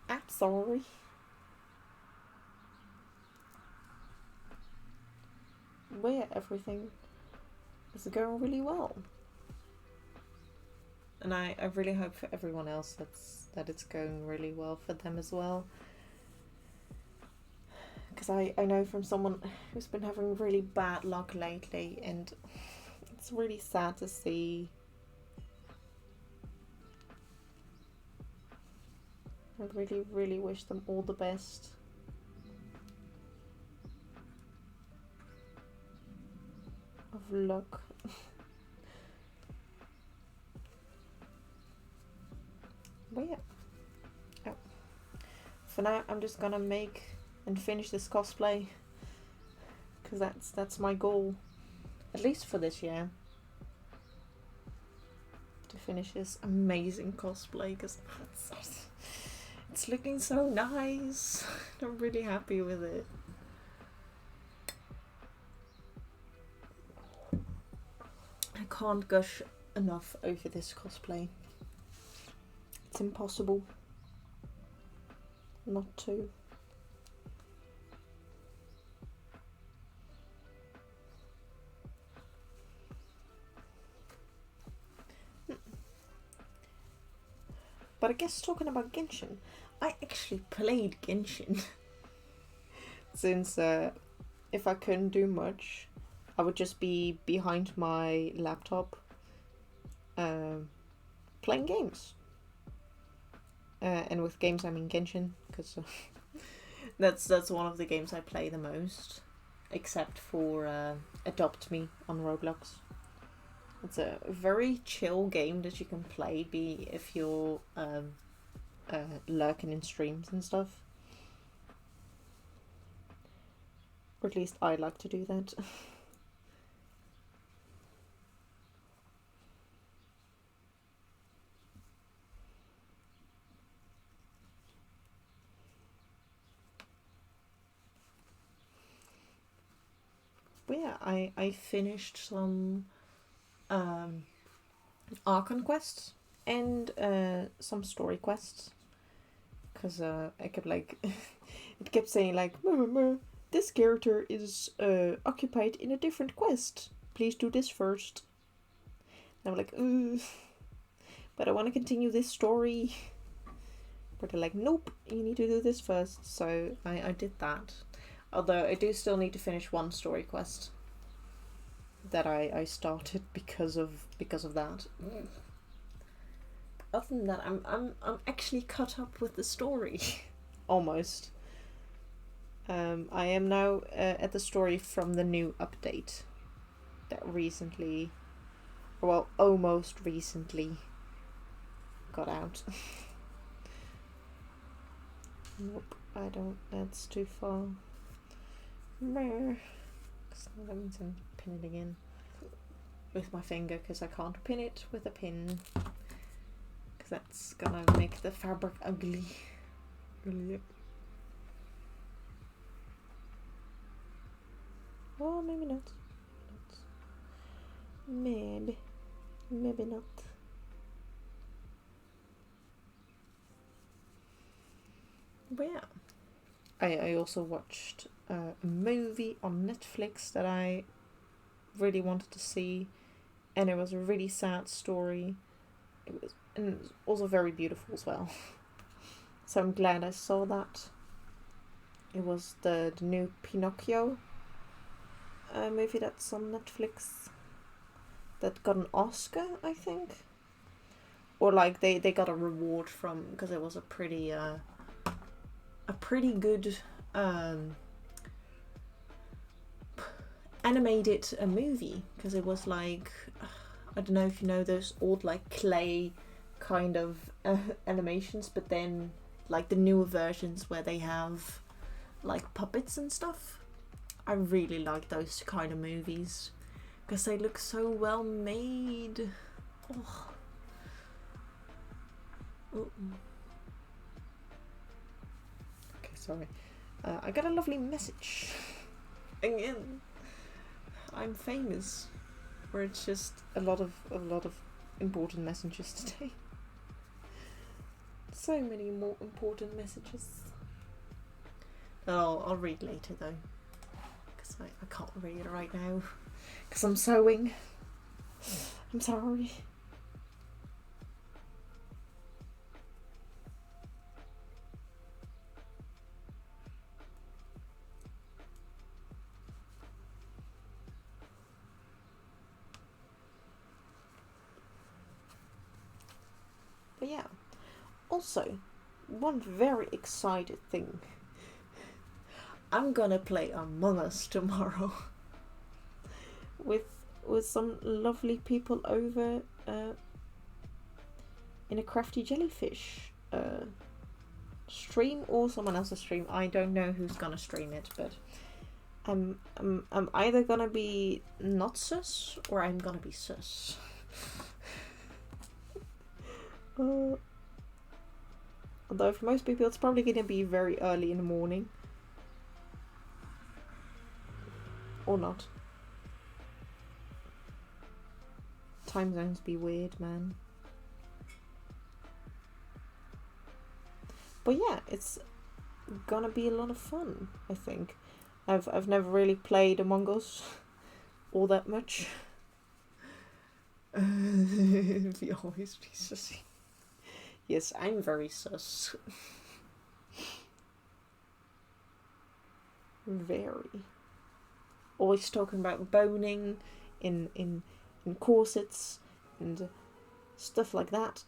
I'm sorry. But yeah, everything is going really well. And I really hope for everyone else that it's going really well for them as well. Because I know from someone who's been having really bad luck lately, and it's really sad to see. I really, really wish them all the best. Of luck. But yeah. Oh. For now, I'm just gonna make and finish this cosplay. Because that's my goal. At least for this year. To finish this amazing cosplay. Because it's looking so nice. I'm really happy with it. I can't gush enough over this cosplay. It's impossible not to. But I guess talking about Genshin, I actually played Genshin. Since if I couldn't do much, I would just be behind my laptop playing games. And with games I mean Genshin, because that's one of the games I play the most, except for Adopt Me on Roblox. It's a very chill game that you can play if you're lurking in streams and stuff. Or at least I like to do that. But yeah, I finished some Archon quests and some story quests, because I kept like it kept saying like this character is occupied in a different quest, please do this first. And I'm like, but I want to continue this story. But they're like, nope, you need to do this first. So I did that. Although I do still need to finish one story quest that I started because of that. Other than that, I'm actually caught up with the story. Almost. I am now at the story from the new update that recently, well, almost recently got out. Nope, I don't. That's too far. That means I'm pinning it again with my finger because I can't pin it with a pin because that's gonna make the fabric ugly. Oh, maybe not. Maybe not. But yeah, I also watched a movie on Netflix that I really wanted to see, and it was a really sad story. It was also very beautiful as well. So I'm glad I saw that. It was the new Pinocchio movie that's on Netflix that got an Oscar, I think, or like they got a reward from, because it was a pretty good animated movie, because it was like, I don't know if you know those old like clay kind of animations, but then like the newer versions where they have like puppets and stuff. I really like those kind of movies because they look so well made. Oh. Okay, sorry. I got a lovely message. Again, I'm famous. Where it's just a lot of important messages today. So many more important messages. I'll read later though, because I can't read it right now because I'm sewing. I'm sorry. But yeah, also, one very excited thing. I'm gonna play Among Us tomorrow with some lovely people over in a Crafty Jellyfish stream, or someone else's stream. I don't know who's gonna stream it, but I'm either gonna be not sus or I'm gonna be sus. Although for most people it's probably gonna be very early in the morning. Or not. Time zones be weird, man. But yeah, it's gonna be a lot of fun, I think. I've never really played Among Us all that much. We always be sussy. Yes, I'm very sus. Very. Always talking about boning in corsets and stuff like that.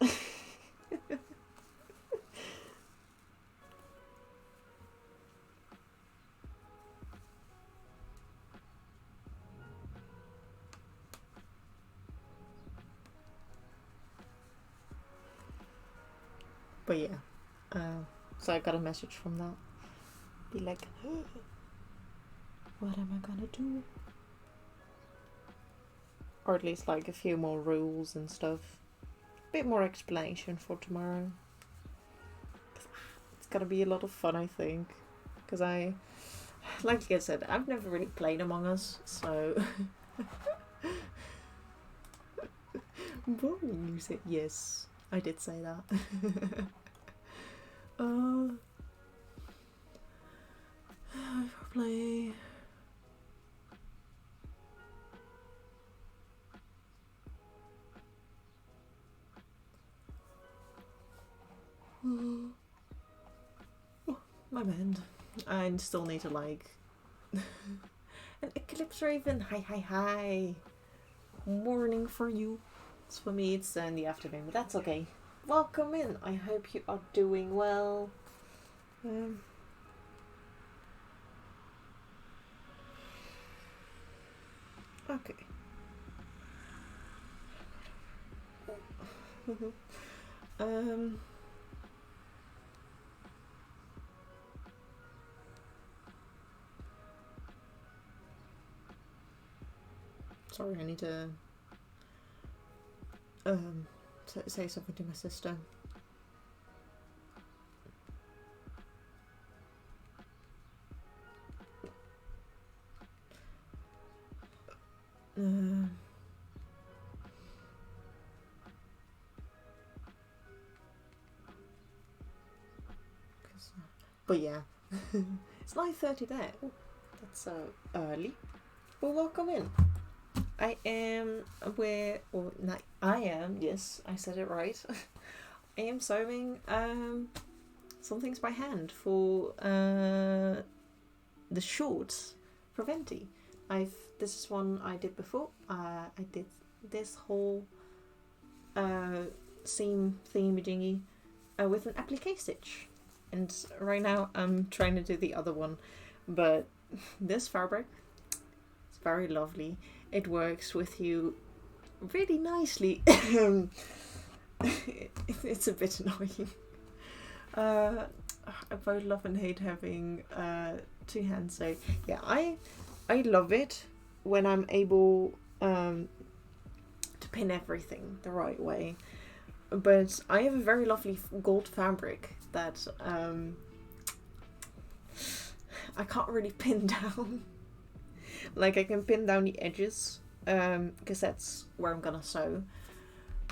But yeah, so I got a message from that. Be like, what am I gonna do? Or at least like a few more rules and stuff. A bit more explanation for tomorrow. It's gonna be a lot of fun, I think. Because like I said, I've never really played Among Us, so... Boring, you said. Yes, I did say that. If I play... my bad. I still need to like... An eclipse raven. Hi. Morning for you. So for me it's in the afternoon, but that's okay. Welcome in. I hope you are doing well. Okay. Sorry, I need to say something to my sister. But yeah, it's 9:30 there. Ooh, that's early. Well, welcome in. I am yes, I said it right. I am sewing some things by hand for the shorts for Venti. This is one I did before. I did this whole seam thingy with an applique stitch, and right now I'm trying to do the other one, but this fabric is very lovely. It works with you really nicely. It's a bit annoying. I both love and hate having two hands, so yeah, I love it when I'm able to pin everything the right way. But I have a very lovely gold fabric that I can't really pin down. Like, I can pin down the edges, because that's where I'm gonna sew.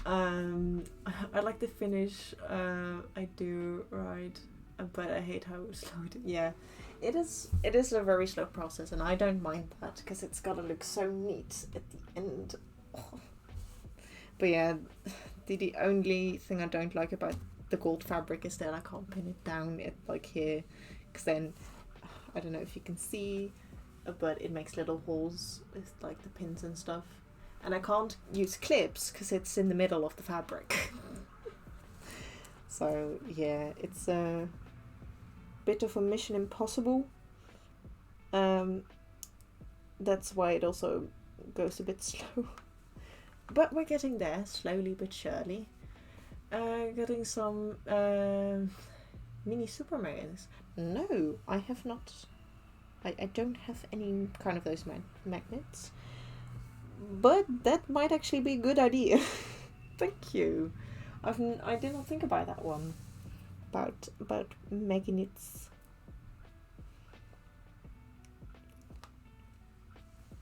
I like the finish, I do, right, but I hate how slow it is. Yeah, it is a very slow process, and I don't mind that, because it's gotta look so neat at the end. Oh. But yeah, the only thing I don't like about the gold fabric is that I can't pin it down at, like, here, because then, I don't know if you can see, but it makes little holes with like the pins and stuff, and I can't use clips because it's in the middle of the fabric. So yeah, it's a bit of a mission impossible. That's why it also goes a bit slow, but we're getting there slowly but surely. Getting some mini Supermans. No, I have not. I don't have any kind of those magnets, but that might actually be a good idea. Thank you. I did not think about that one. About magnets,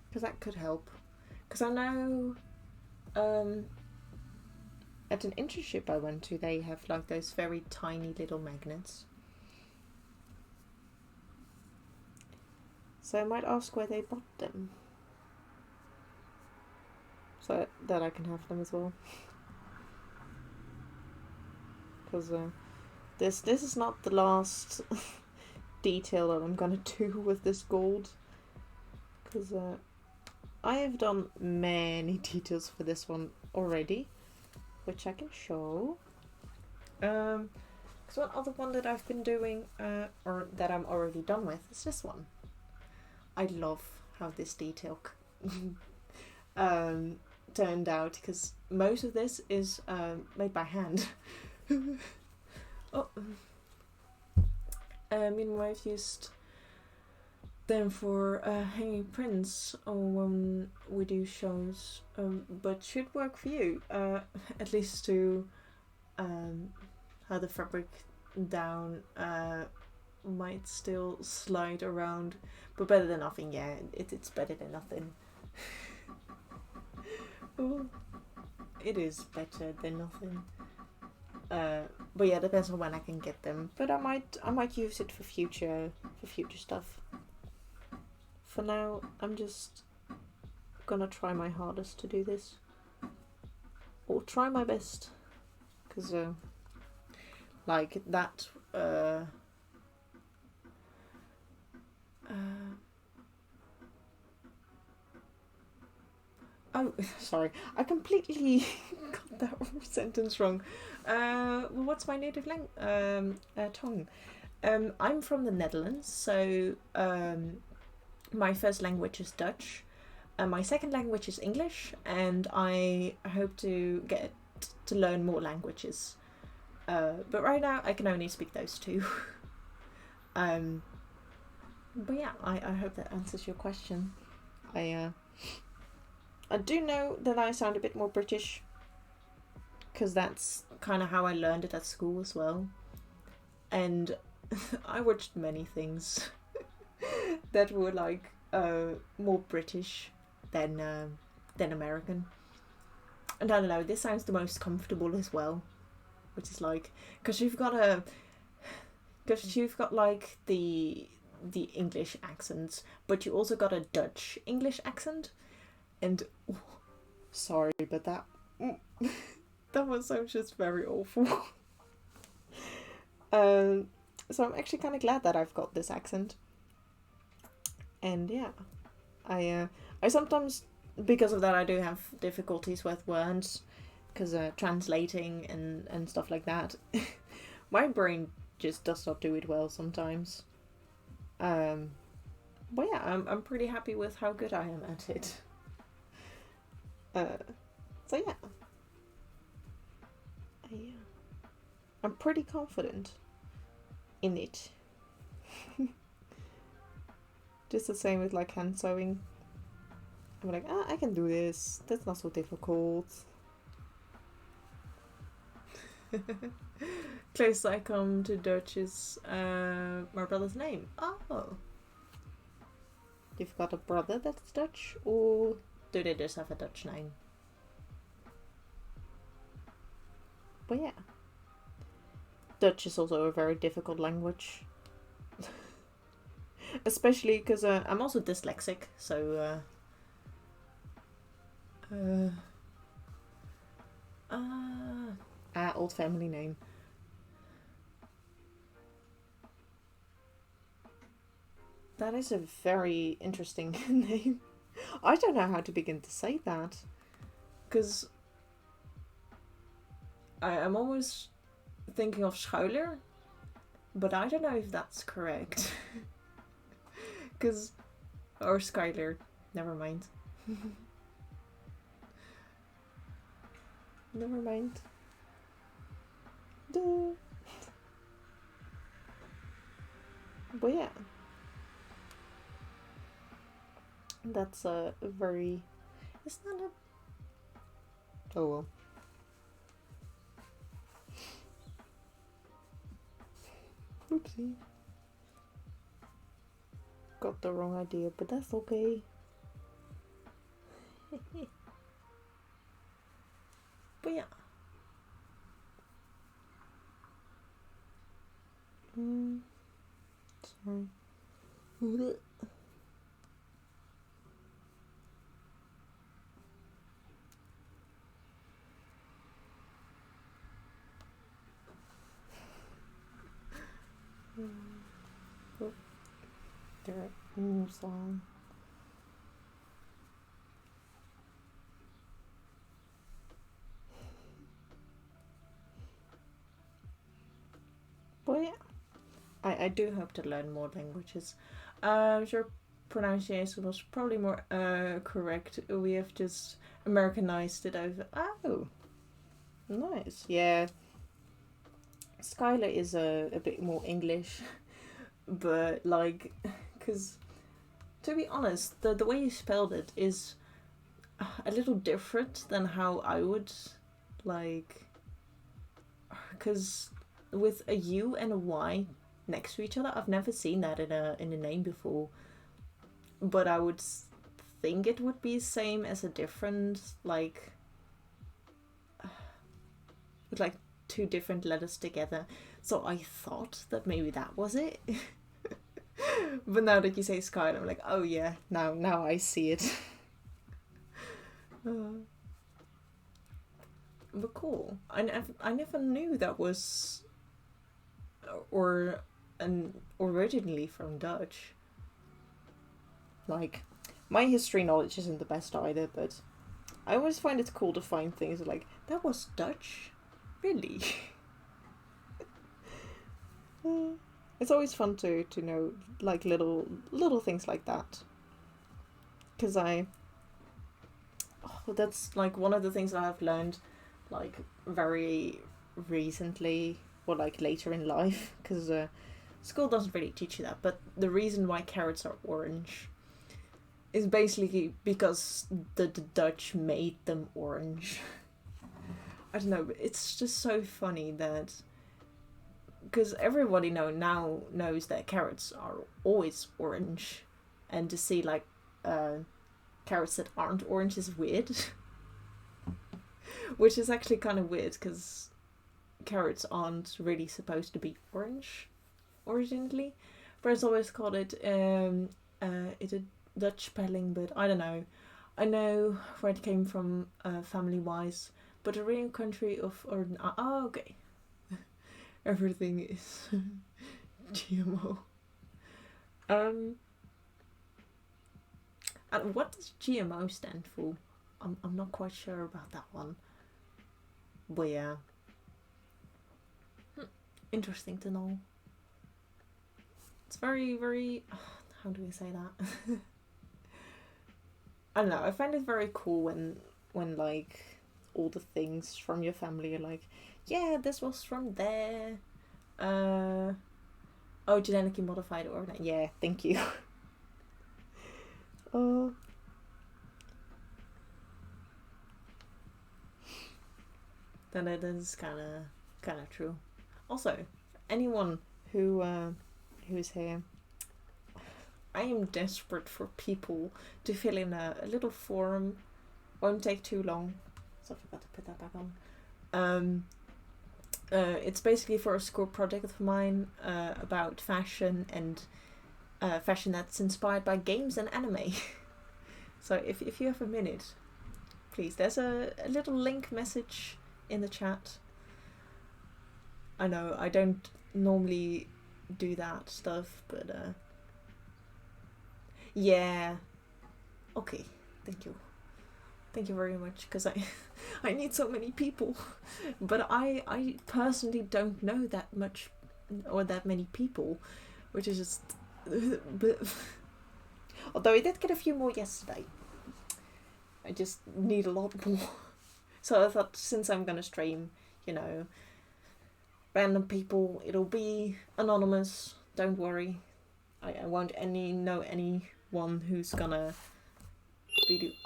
because that could help. Because I know, at an internship I went to, they have like those very tiny little magnets. So I might ask where they bought them, so that I can have them as well. Because this is not the last detail that I'm gonna do with this gold. Because I have done many details for this one already, which I can show. Because one other one that I've been doing, or that I'm already done with, is this one. I love how this detail turned out, because most of this is made by hand. Oh. Meanwhile, I've used them for hanging prints when we do shows, but should work for you, at least to have the fabric down. Might still slide around, but better than nothing. Yeah, it's better than nothing. Oh, it is better than nothing. But yeah, depends on when I can get them. But I might use it for future stuff. For now, I'm just gonna try my hardest to do this, or try my best, because like that Uh, oh, sorry. I completely got that sentence wrong. Well, what's my native tongue? I'm from the Netherlands, so my first language is Dutch. My second language is English, and I hope to get to learn more languages. But right now, I can only speak those two. But yeah, I hope that answers your question. I do know that I sound a bit more British, because that's kind of how I learned it at school as well. And I watched many things that were like more British than American. And I don't know, this sounds the most comfortable as well, which is like, because you've got like the English accents, but you also got a Dutch English accent, and sorry, but that that was so just very awful. So I'm actually kind of glad that I've got this accent, and yeah, I sometimes, because of that, I do have difficulties with words, because translating and stuff like that. My brain just does not do it well sometimes. But yeah, I'm pretty happy with how good I am at it. So yeah, I'm pretty confident in it. Just the same with like hand sewing. I'm like, I can do this. That's not so difficult. Closest I come to Dutch is my brother's name. Oh. You've got a brother that's Dutch, or do they just have a Dutch name? But yeah. Dutch is also a very difficult language. Especially because I'm also dyslexic, so old family name. That is a very interesting name. I don't know how to begin to say that, because I'm always thinking of Schuiler, but I don't know if that's correct. Or Skyler, never mind. Never mind. Duh. But yeah, that's a very. It's not a. Oh well. Oopsie. Got the wrong idea, but that's okay. But yeah. Sorry. Oh, there. Song. But yeah, I do hope to learn more languages. Your pronunciation was probably more correct. We have just Americanized it over. Oh, nice. Yeah. Skylar is a bit more English, but like, because to be honest, the way you spelled it is a little different than how I would like, because with a U and a Y next to each other, I've never seen that in a name before. But I would think it would be same as a different, like, with like two different letters together. So I thought that maybe that was it. But now that you say Sky, I'm like, oh yeah, now I see it. But cool. I never knew that was originally from Dutch. Like, my history knowledge isn't the best either, but I always find it cool to find things like, that was Dutch? Really? It's always fun to know, like, little things like that. Because that's, like, one of the things that I've learned, like, very recently, or, like, later in life, because school doesn't really teach you that, but the reason why carrots are orange is basically because the Dutch made them orange. I don't know, but it's just so funny that, because everybody now knows that carrots are always orange, and to see like carrots that aren't orange is weird. Which is actually kind of weird, because carrots aren't really supposed to be orange originally. But it's always called it it's a Dutch spelling, but I don't know. I know where it came from family wise, but the real country of okay. Everything is GMO. And what does GMO stand for? I'm not quite sure about that one. But yeah. Interesting to know. It's very, very... How do we say that? I don't know, I find it very cool when like, all the things from your family are like, yeah, this was from there. Genetically modified organ. Yeah, thank you. Then it is kind of true. Also, anyone who's here, I am desperate for people to fill in a little form. Won't take too long. So I forgot to put that back on. It's basically for a school project of mine about fashion and fashion that's inspired by games and anime. So if you have a minute, please, there's a little link message in the chat. I know I don't normally do that stuff, but yeah. Okay, thank you. Thank you very much, because I need so many people. But I personally don't know that much or that many people, which is just... Although I did get a few more yesterday. I just need a lot more. So I thought, since I'm gonna stream, random people, it'll be anonymous, don't worry. I won't know anyone who's gonna be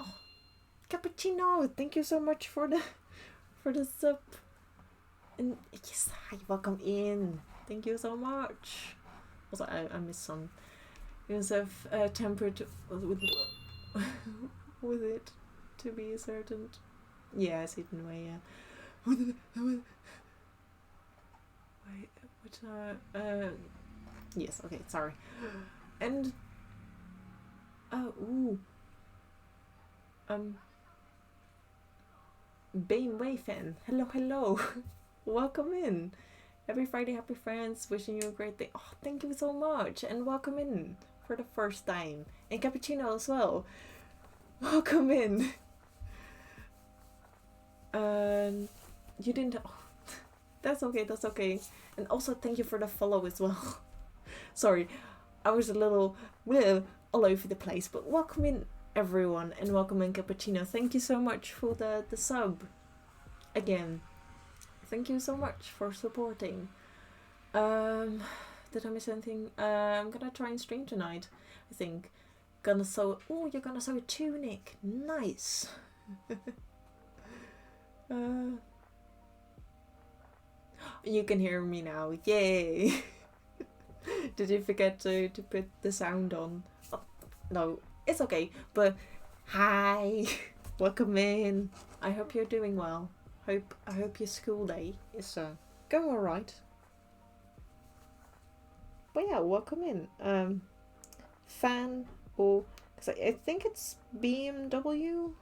Cappuccino, thank you so much for the sub. And yes, hi, welcome in. Thank you so much. Also, I missed some. You must have tempered with it to be a certain. Yeah, it's eaten away. Yeah. Wait, which yes. Okay, sorry. And Bane Wayfan, hello. Welcome in. Happy Friday, happy friends, wishing you a great day. Oh, thank you so much, and welcome in for the first time. And Cappuccino as well. Welcome in. You didn't... Oh, that's okay. And also thank you for the follow as well. Sorry, I was a little all over the place, but welcome in everyone, and welcome in Cappuccino. Thank you so much for the sub. Again, thank you so much for supporting. Did I miss anything? I'm gonna try and stream tonight, I think. You're gonna sew a tunic. Nice. You can hear me now. Yay. Did you forget to put the sound on? Oh, no, it's okay. But hi, welcome in. I hope you're doing well. I hope your school day is going alright. But yeah, welcome in. Fan or because I think it's BMW.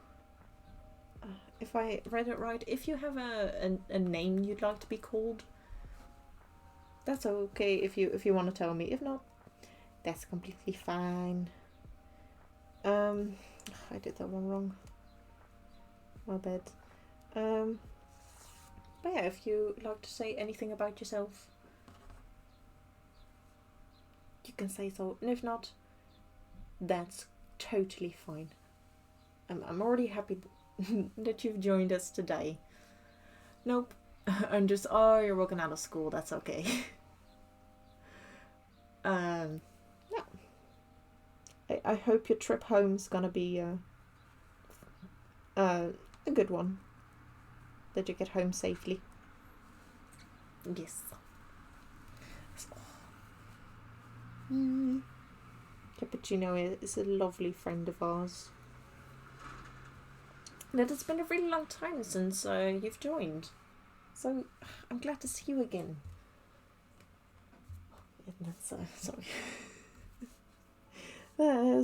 If I read it right, if you have a name you'd like to be called, that's okay. If you want to tell me. If not, that's completely fine. I did that one wrong. My bad. But yeah, if you like to say anything about yourself, you can say so. And if not, that's totally fine. I'm already happy that you've joined us today. Nope. I'm just, oh, you're walking out of school, that's okay. Yeah. I hope your trip home's gonna be a good one. That you get home safely. Yes. Cappuccino is a lovely friend of ours. And it's been a really long time since you've joined. So I'm glad to see you again. And that's sorry.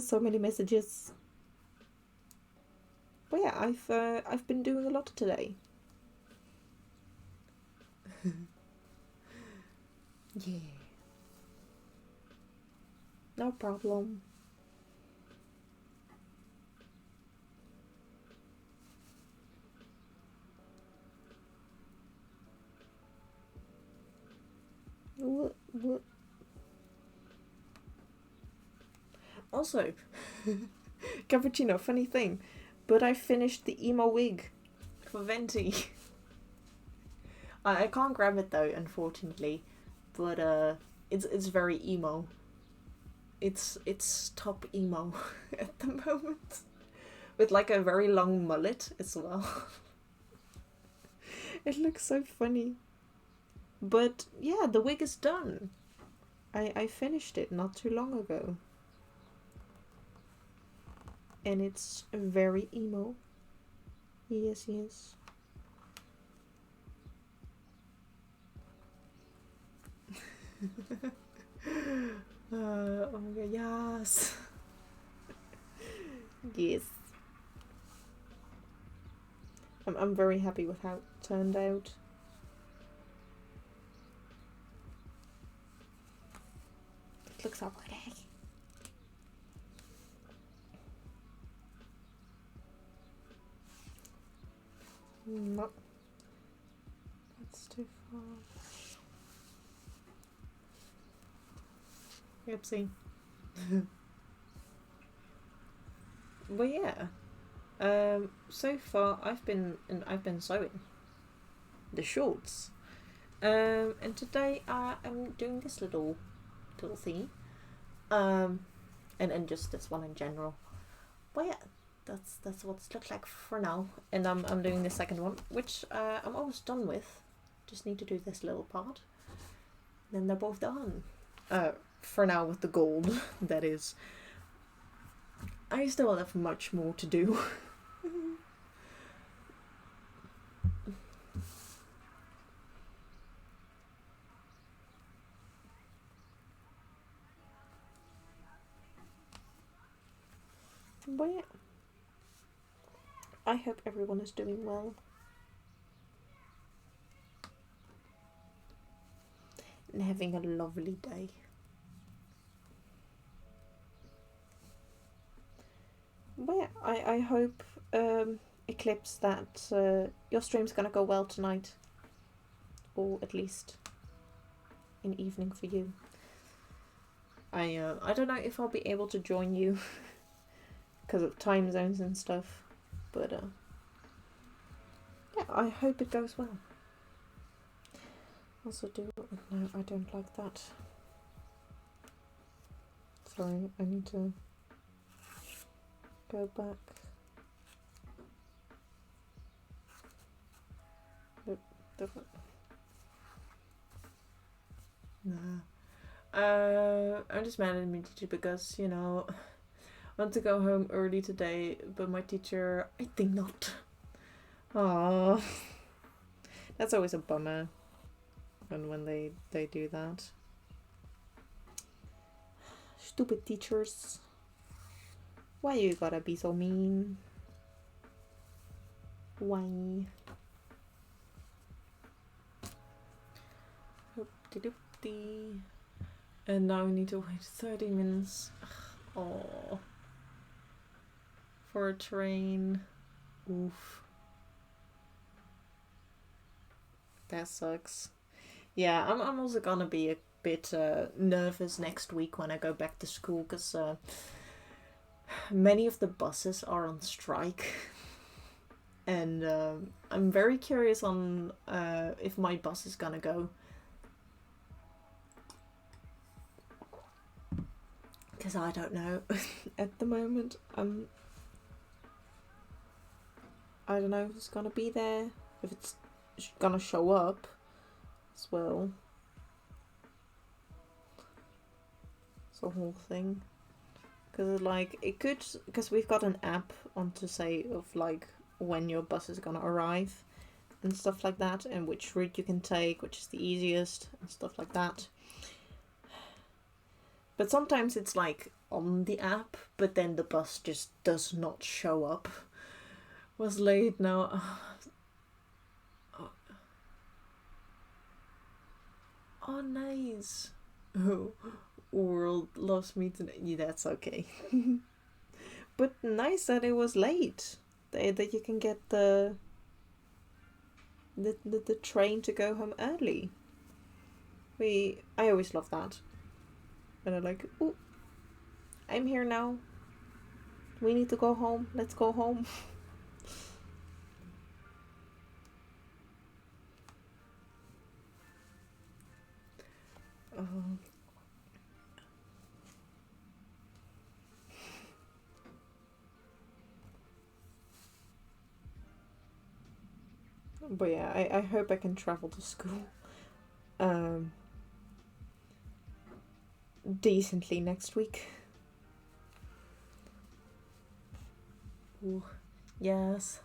So many messages. But yeah, I've been doing a lot today. Yeah. No problem. What? Also, cappuccino, funny thing, but I finished the emo wig for Venti. I can't grab it though, unfortunately, but it's very emo. It's top emo at the moment, with like a very long mullet as well. It looks so funny. But yeah, the wig is done. I finished it not too long ago. And it's very emo. Yes, yes. Oh my god, yes. Yes. I'm very happy with how it turned out. It looks so pretty. No. That's too far. Oopsie. But yeah. So far I've been sewing the shorts. And today I'm doing this little thingy. And just this one in general. But yeah, that's what it looks like for now. And I'm doing the second one, which I'm almost done with. Just need to do this little part. Then they're both done. For now with the gold, that is. I still have much more to do. But yeah, I hope everyone is doing well. And having a lovely day. But yeah, I hope, Eclipse, that your stream's gonna go well tonight. Or at least an evening for you. I don't know if I'll be able to join you because of time zones and stuff, but yeah, I hope it goes well. Also no, I don't like that. Sorry, I need to go back. I'm just mad at my teacher because, you know, I want to go home early today, but my teacher, I think not. Aww. That's always a bummer when they do that. Stupid teachers. Why you gotta be so mean? Why? Oop-de-doop-dee. And now we need to wait 30 minutes. Oh. for a train. Oof. That sucks. Yeah, I'm also gonna be a bit nervous next week when I go back to school, because many of the buses are on strike. And I'm very curious on if my bus is gonna go. Because I don't know at the moment. I don't know if it's gonna be there, if it's gonna show up as well. It's a whole thing. Because like it could, because we've got an app on to say of like when your bus is gonna arrive and stuff like that, and which route you can take, which is the easiest and stuff like that. But sometimes it's like on the app, but then the bus just does not show up. Was late now. Oh, nice. Oh, world loves me today. Yeah, that's okay. But nice that it was late. That you can get the train to go home early. I always love that. And I'm like, ooh, I'm here now. We need to go home. Let's go home. But yeah, I hope I can travel to school decently next week. Ooh, yes.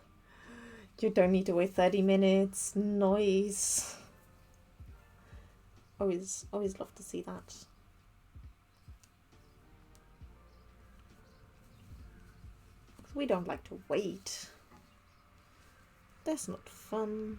You don't need to wait 30 minutes. Nice. Always love to see that. We don't like to wait. That's not fun.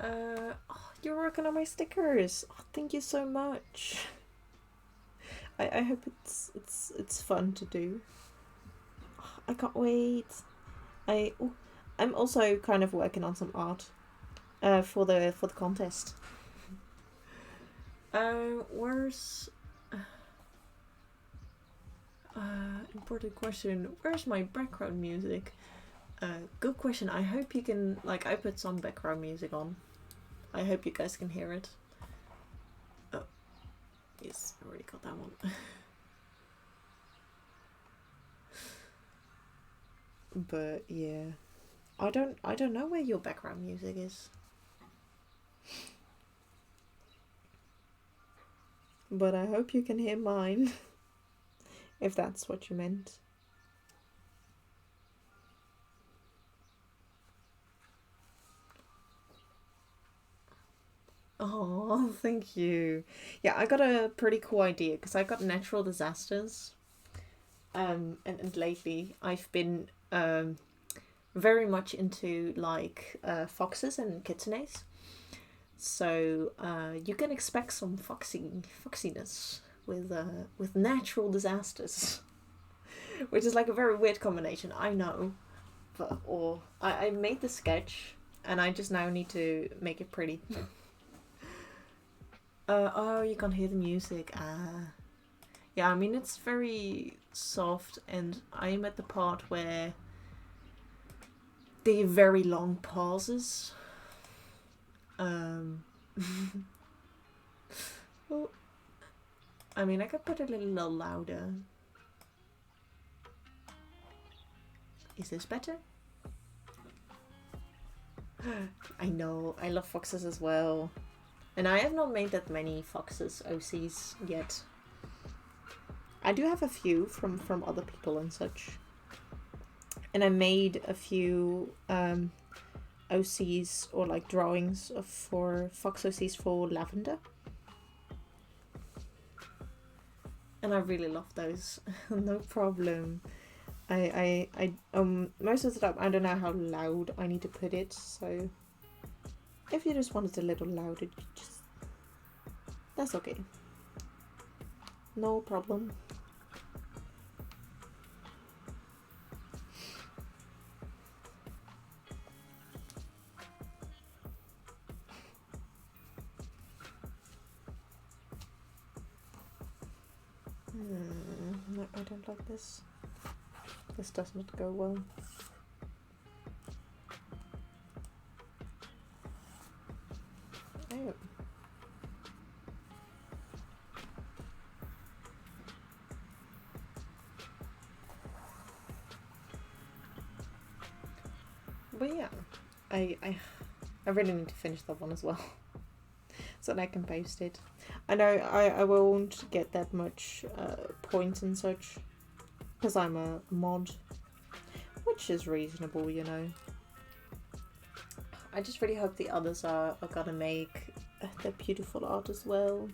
Oh, you're working on my stickers. Oh, thank you so much. I hope it's fun to do. Oh, I can't wait. I'm also kind of working on some art for the contest. Where's important question. Where's my background music? Good question. I hope you can, like, I put some background music on. I hope you guys can hear it. Oh, yes, I already got that one. But yeah, I don't know where your background music is. But I hope you can hear mine. If that's what you meant. Oh, thank you. Yeah, I got a pretty cool idea because I got natural disasters. And lately I've been very much into like foxes and kitsunes. So you can expect some foxiness with natural disasters, which is like a very weird combination. I know, but I made the sketch and I just now need to make it pretty. Oh, you can't hear the music. Yeah, I mean, it's very soft, and I'm at the part where they have very long pauses. Oh, I mean, I could put it a little louder. Is this better? I know, I love foxes as well. And I have not made that many foxes OCs yet. I do have a few from other people and such. And I made a few OCs or like drawings for fox OCs for lavender. And I really love those. No problem. Most of the time I don't know how loud I need to put it, so if you just want it a little louder, just that's okay. No problem. No, I don't like this. This does not go well. Oh. But yeah, I really need to finish that one as well, so that I can post it. I know I won't get that much points and such, because I'm a mod, which is reasonable, you know. I just really hope the others are gonna make their beautiful art as well.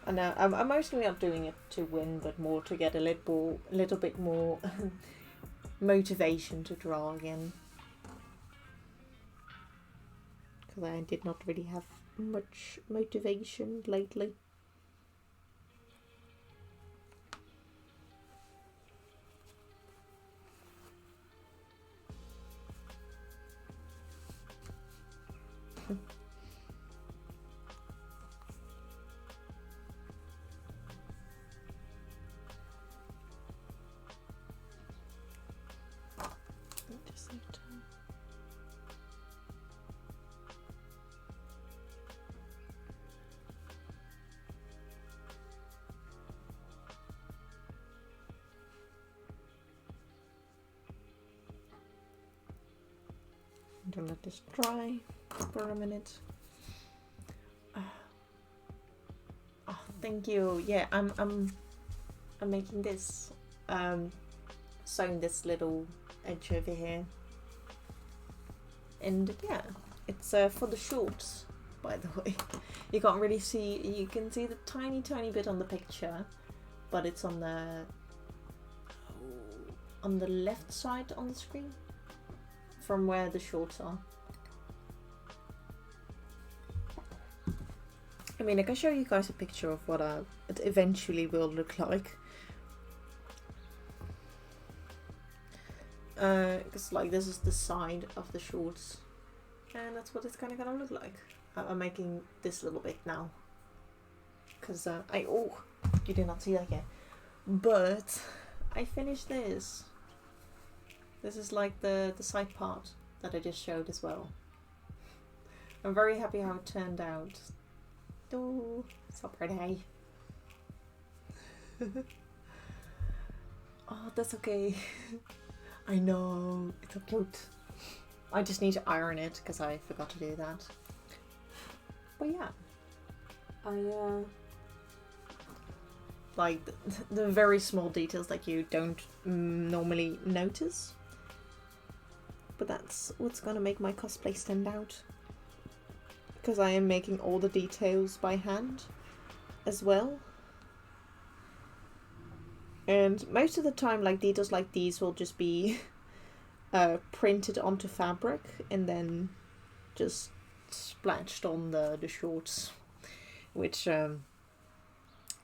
I know I'm mostly not doing it to win, but more to get a little bit more motivation to draw again, because I did not really have much motivation lately. Just need to... Don't let this dry for a minute. Oh, thank you. Yeah, I'm making this, sewing this little edge over here, and yeah, it's for the shorts. By the way, you can't really see. You can see the tiny bit on the picture, but it's on the left side on the screen, from where the shorts are. I mean, I can show you guys a picture of what it eventually will look like. Because like this is the side of the shorts, and that's what it's kind of gonna look like. I'm making this little bit now, because oh, you did not see that yet, but I finished this. This is like the side part that I just showed as well. I'm very happy how it turned out. Oh, so pretty. Oh, that's okay. I know, it's so cute. I just need to iron it because I forgot to do that. But yeah, I like the very small details that you don't normally notice. But that's what's gonna make my cosplay stand out. Because I am making all the details by hand as well. And most of the time, like, details like these will just be printed onto fabric and then just splashed on the shorts, which I'm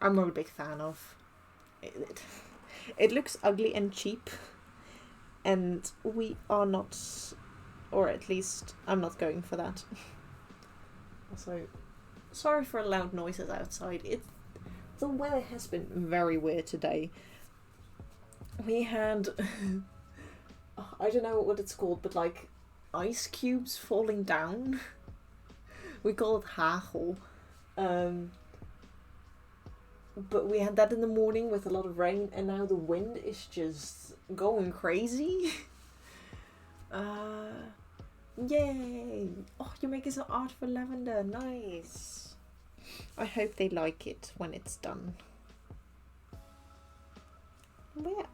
not a big fan of. It looks ugly and cheap, and we are not, or at least I'm not going for that. Also, sorry for loud noises outside. The weather has been very weird today. We had, I don't know what it's called, but like ice cubes falling down. We call it hagel. But we had that in the morning with a lot of rain, and now the wind is just going crazy. Yay! Oh, you're making some art for Lavender. Nice. I hope they like it when it's done. But yeah,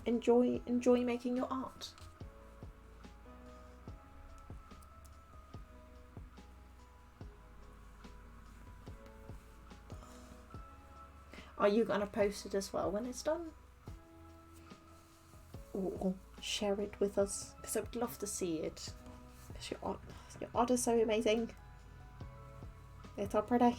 enjoy making your art. Are you gonna post it as well when it's done? Or share it with us? Because I would love to see it. Because your art is so amazing. It's all pretty.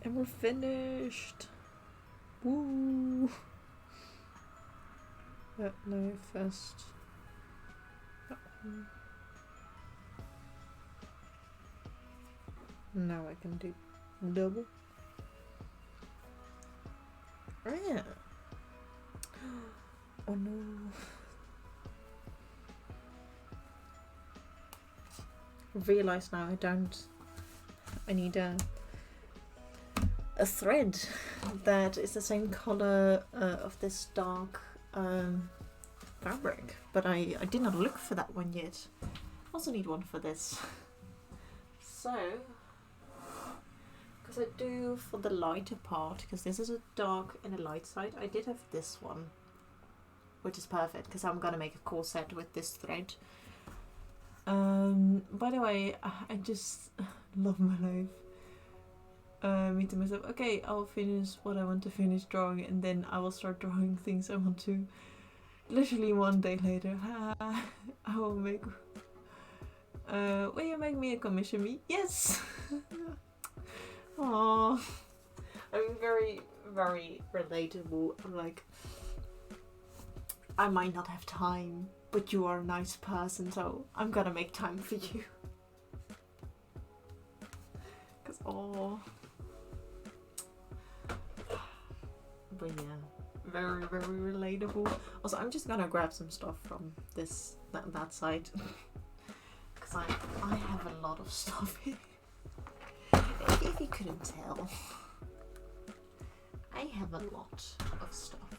And we're finished. Woo! No, first. Now I can do double. Oh yeah. Oh no. Realize now I need a thread that is the same color of this dark fabric, but I did not look for that one yet. Also need one for this. So, because I do for the lighter part, because this is a dark and a light side, I did have this one, which is perfect because I'm gonna make a corset with this thread. By the way, I just love my life. Me to myself, okay, I'll finish what I want to finish drawing, and then I will start drawing things I want to. Literally one day later, I will make. Will you make me a commission me? Yes. Aww. I mean, very, very relatable. Like, I might not have time, but you are a nice person, so I'm gonna make time for you. Cause oh. But yeah, very, very relatable. Also, I'm just gonna grab some stuff from that side. Because I have a lot of stuff here. If you couldn't tell, I have a lot of stuff.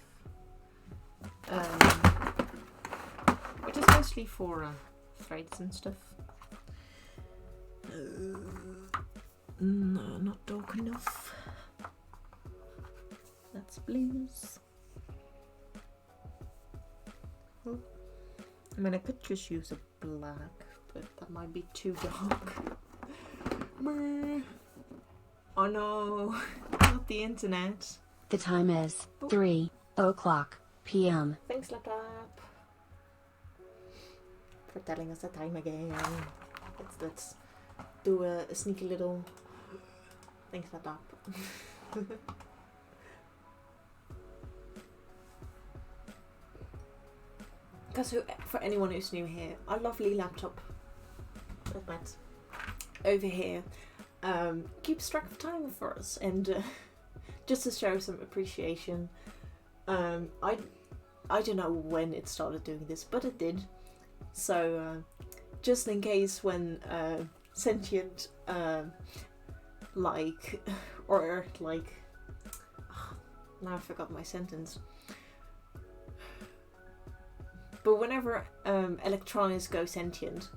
Which is mostly for threads and stuff. No, not dark enough. That's blues. Oh. I mean, I could just use a black, but that might be too dark. Oh no, not the internet. The time is 3:00 p.m. Thanks, laptop, for telling us the time again. Let's do a sneaky little. Thanks, laptop. Because for anyone who's new here, our lovely laptop over here keeps track of time for us, and just to show some appreciation, I don't know when it started doing this, but it did. So just in case when sentient now I forgot my sentence. But whenever electronics go sentient,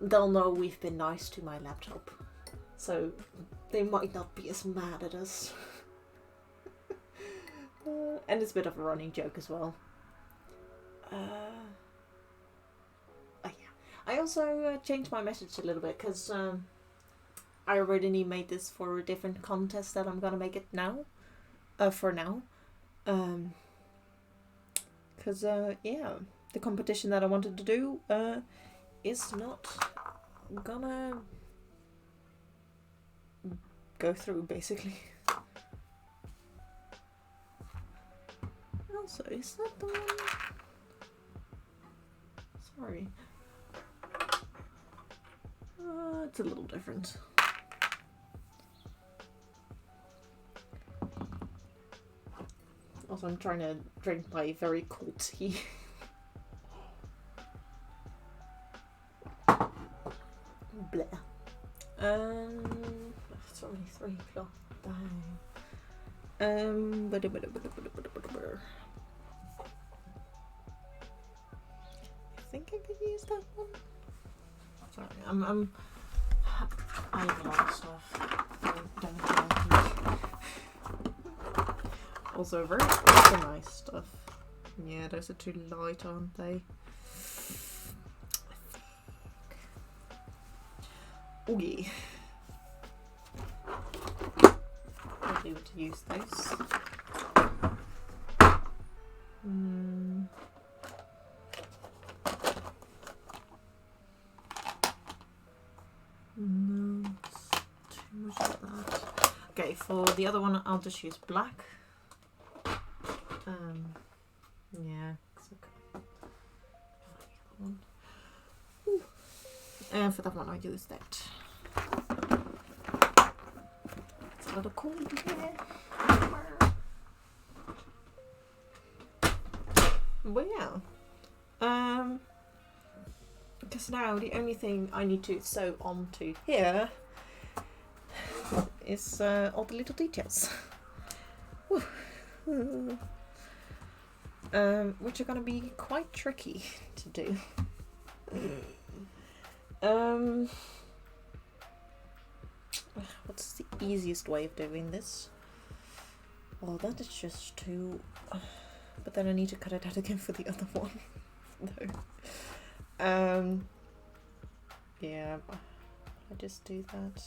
they'll know we've been nice to my laptop. So they might not be as mad at us. And it's a bit of a running joke as well. Oh yeah. I also changed my message a little bit because I originally made this for a different contest that I'm gonna make it now. For now. Because yeah. The competition that I wanted to do is not gonna go through, basically. Also, is that the one? Sorry. It's a little different. Also, I'm trying to drink my very cold tea. Bleh. It's only 3 o'clock. Dang. I think I could use that one. Sorry, I have a lot of stuff. I don't have much. Also, very nice stuff. Yeah, those are too light, aren't they? Oh yeah. I'll be able to use those. No, it's too much of that. Okay, for the other one, I'll just use black. Yeah. And for that one, I'll use that. It's a little cold here. But yeah. Because now the only thing I need to sew onto here is all the little details. Which are going to be quite tricky to do. What's the easiest way of doing this? Well, that is just to... But then I need to cut it out again for the other one. No. Yeah, I just do that.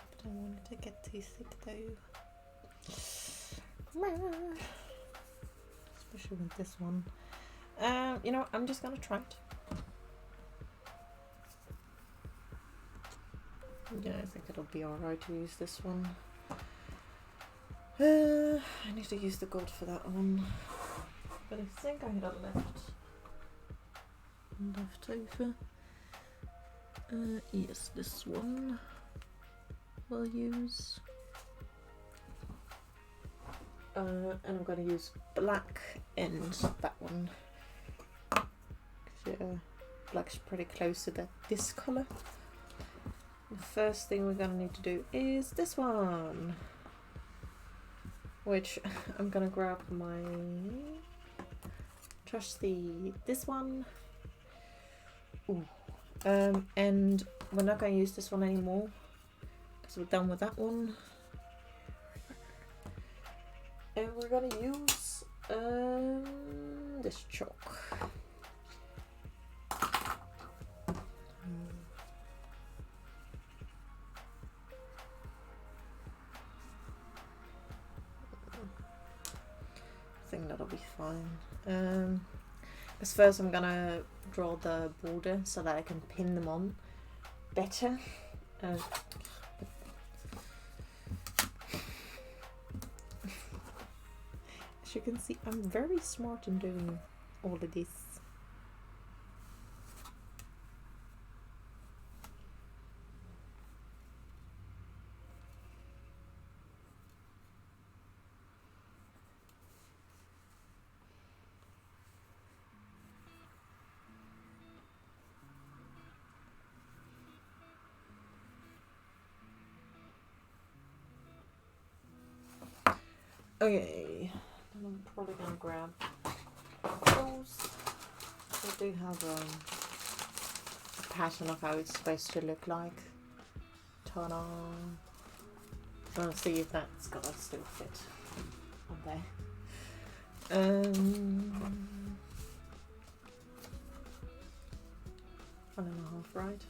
But I don't want it to get too thick though. Especially with this one. You know, I'm just gonna try it. Yeah, I think it'll be alright to use this one. I need to use the gold for that one. But I think I had a left over. Yes, this one we'll use. And I'm going to use black and that one. Yeah, black's pretty close to this colour. The first thing we're going to need to do is this one, which I'm going to grab my this one. Ooh. And we're not going to use this one anymore because we're done with that one. And we're going to use this chalk. I think that'll be fine. Because first I'm gonna draw the border so that I can pin them on better. As you can see, I'm very smart in doing all of this. Okay, I'm probably gonna grab those. They do have a pattern of how it's supposed to look like. Ta-da! So let's see if that's gonna still fit on there. 1.5, right?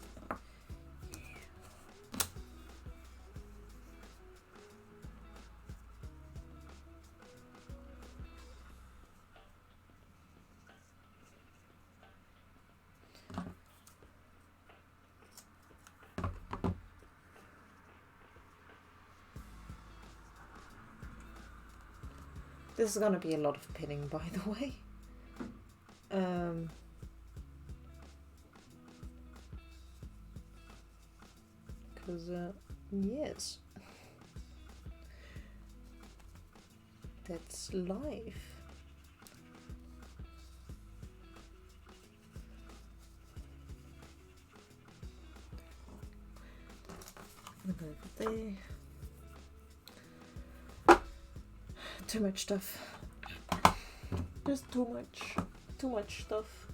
This is gonna be a lot of pinning, by the way. Because, yes. That's life. I'm gonna go over there. Too much stuff. Just too much stuff.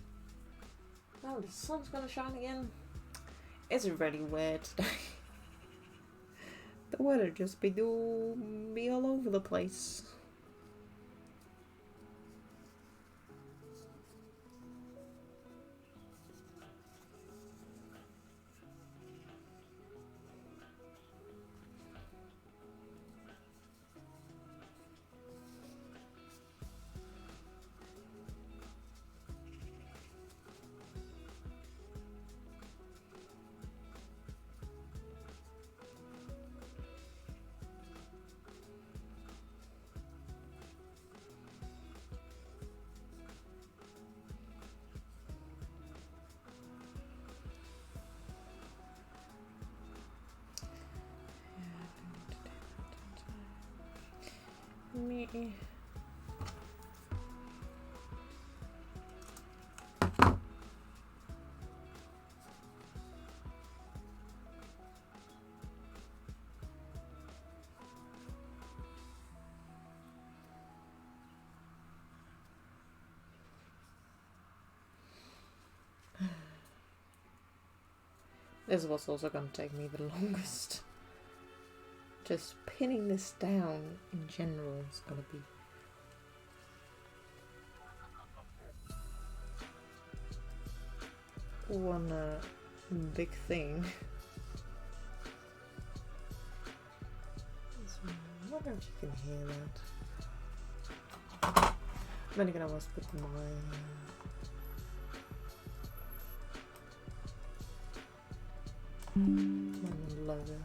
Oh, the sun's gonna shine again. It's really weird today. The weather just be all over the place. Me. This was also going to take me the longest. Just pinning this down in general is going to be one big thing. So, I wonder if you can hear that. Then again, I must put my logo.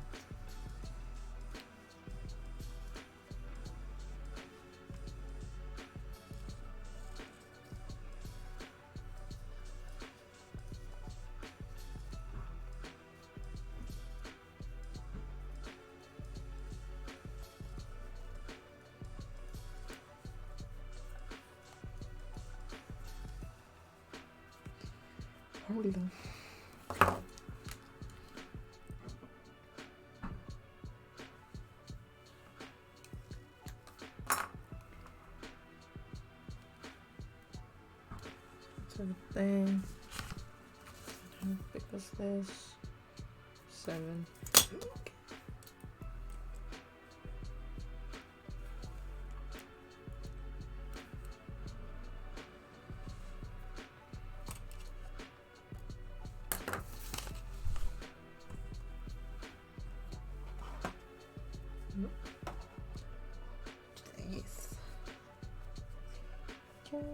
Hold on. So there. How big was this? 7. Yes. Okay.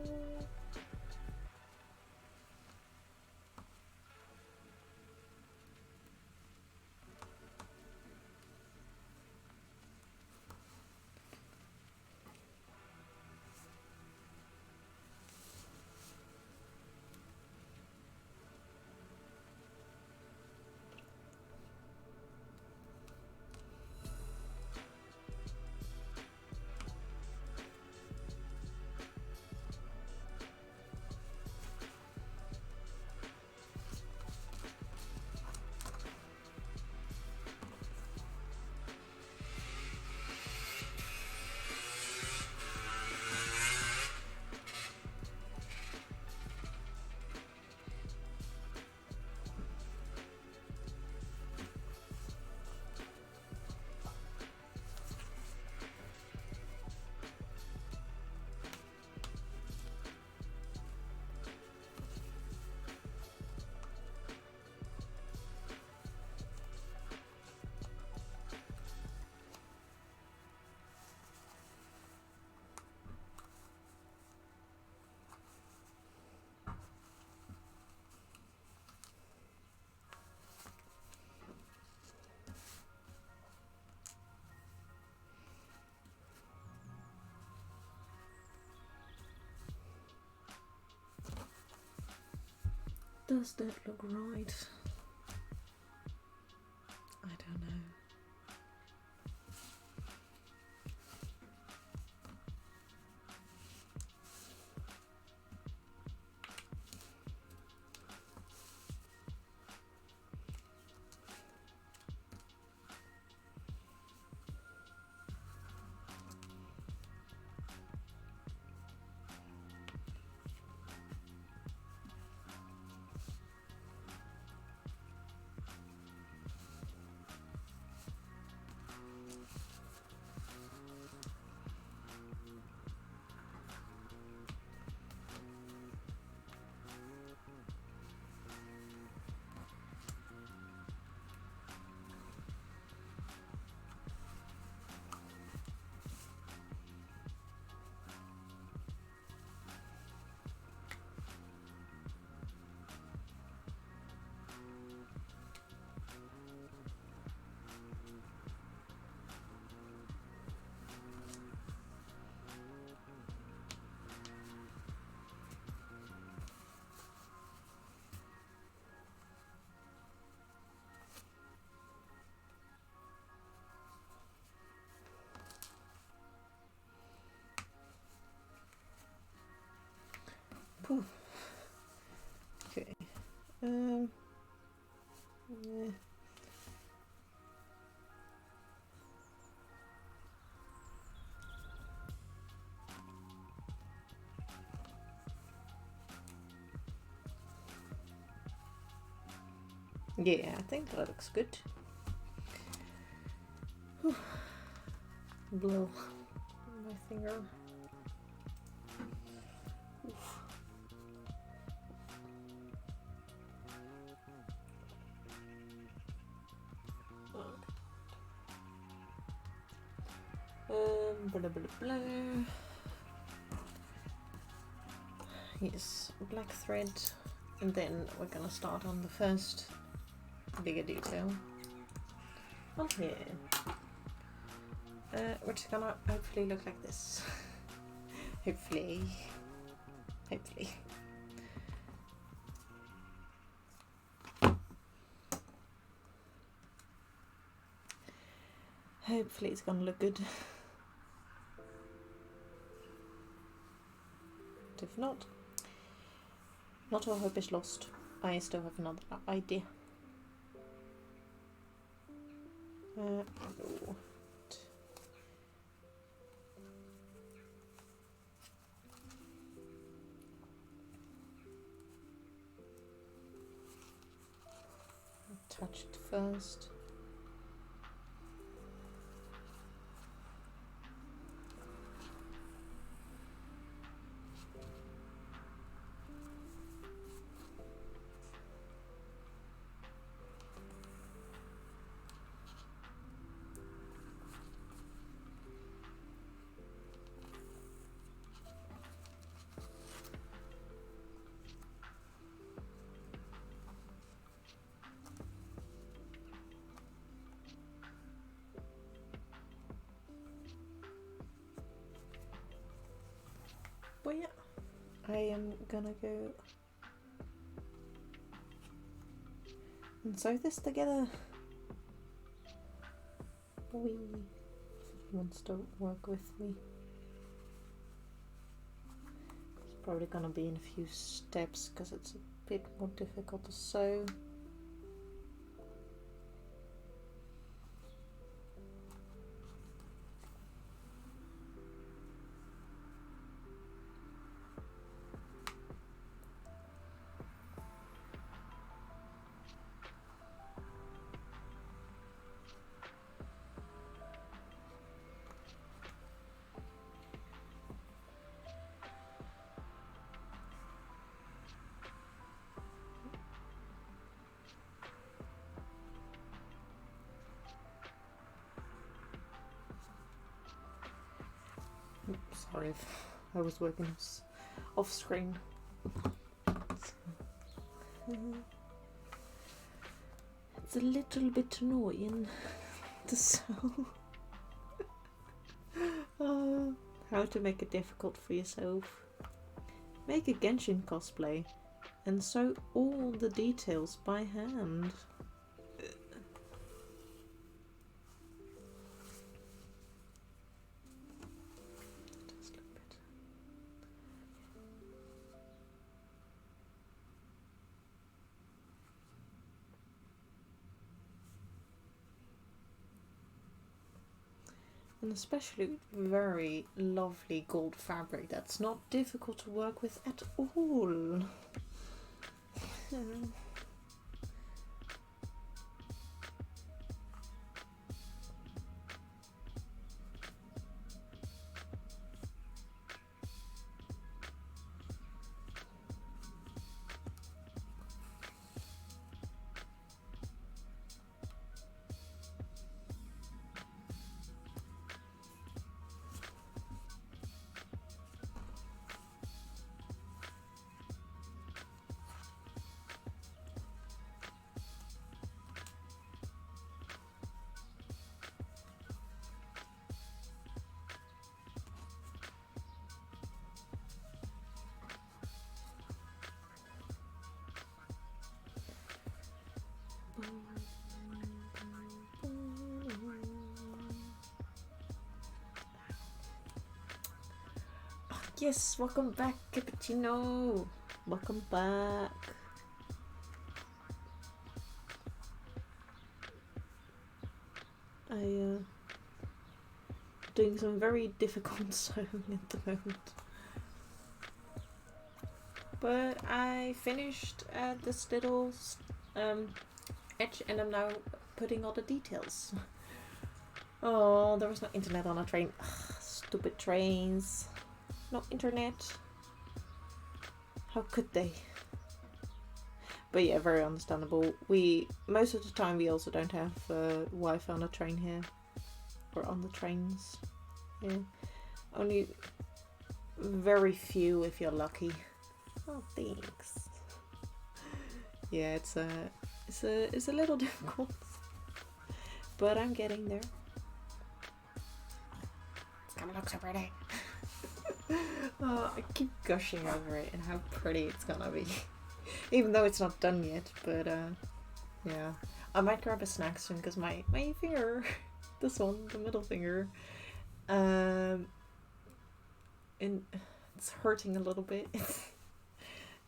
does that look right? I don't know. Poof. Okay. Yeah. Yeah, I think that looks good. Whew. Blow my finger. Oof. Blah, blah, blah. Yes, black thread, and then we're gonna start on the first bigger detail on here, which is gonna hopefully look like this. hopefully. Hopefully it's gonna look good. But if not all hope is lost. I still have another idea. Oh. Touch it first. But yeah, I am gonna go and sew this together. Wee wants to work with me. It's probably gonna be in a few steps because it's a bit more difficult to sew. Sorry if I was working off screen. It's a little bit annoying to sew. How to make it difficult for yourself. Make a Genshin cosplay. and sew all the details by hand. And especially very lovely gold fabric that's not difficult to work with at all. Yes, welcome back, Cappuccino. Welcome back. Doing some very difficult sewing at the moment. But I finished this little edge and I'm now putting all the details. Oh, there was no internet on a train. Ugh, stupid trains. No internet. How could they? But yeah, very understandable. Most of the time we also don't have Wi-Fi on a train here. Or on the trains. Yeah. Only very few if you're lucky. Oh, thanks. Yeah, it's a little difficult. But I'm getting there. It's gonna look so pretty. Oh, I keep gushing over it and how pretty it's gonna be. Even though it's not done yet, but yeah. I might grab a snack soon because my finger, this one, the middle finger, and it's hurting a little bit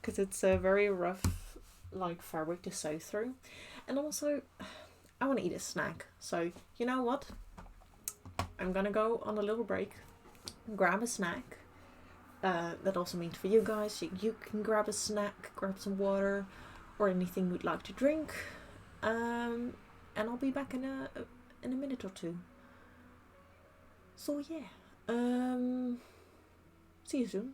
because it's a very rough like fabric to sew through. And also I want to eat a snack, so you know what, I'm gonna go on a little break, grab a snack. That also means for you guys, you can grab a snack, grab some water or anything you'd like to drink, and I'll be back in a minute or two. So yeah, see you soon.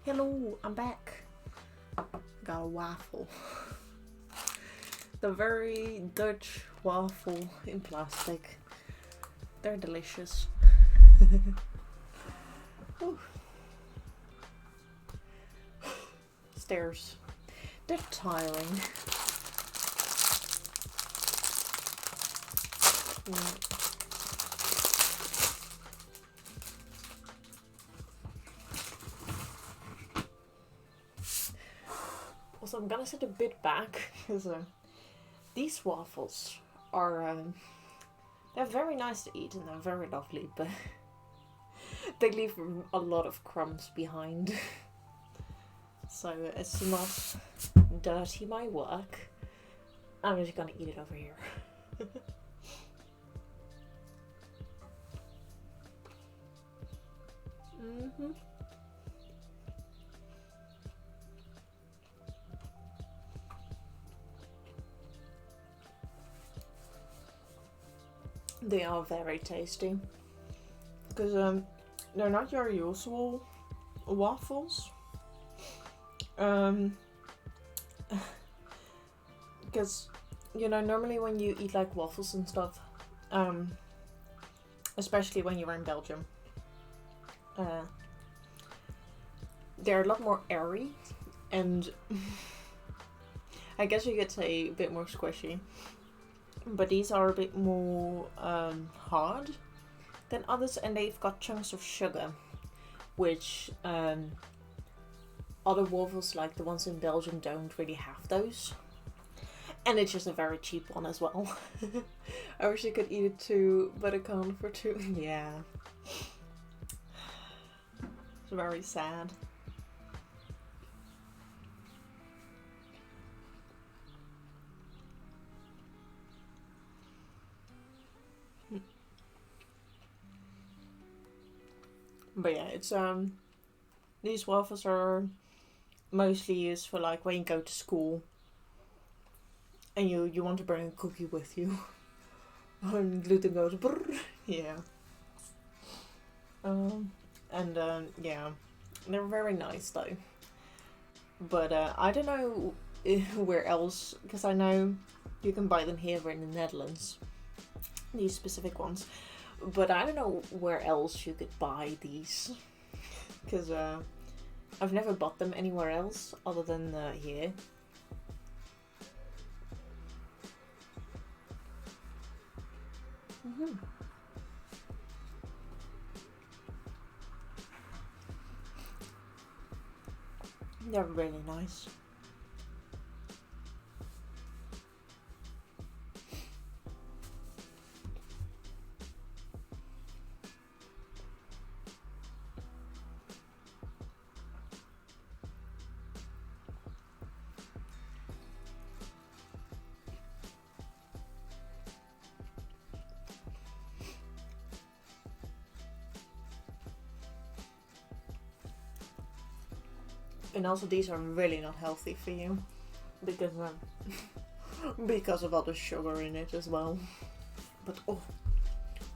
Hello, I'm back. Got a waffle. The very Dutch waffle in plastic. They're delicious. Stairs. They're tiring. Also, I'm gonna sit a bit back because these waffles are they're very nice to eat and they're very lovely, but they leave a lot of crumbs behind. So it's not dirty my work. I'm just gonna eat it over here. They are very tasty because they're not your usual waffles. Because you know, normally when you eat like waffles and stuff, especially when you're in Belgium, they're a lot more airy and I guess you could say a bit more squishy. But these are a bit more hard than others, and they've got chunks of sugar, which other waffles like the ones in Belgium don't really have those. And it's just a very cheap one as well. I wish I could eat it too, but I can't for two. Yeah. It's very sad. But yeah, it's these waffles are mostly used for like when you go to school and you want to bring a cookie with you. And gluten goes brrr. Yeah. Yeah, they're very nice though. But I don't know where else, because I know you can buy them here in the Netherlands, these specific ones. But I don't know where else you could buy these, because I've never bought them anywhere else other than here. They're really nice. And also these are really not healthy for you because of all the sugar in it as well. But oh,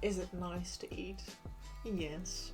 is it nice to eat? Yes.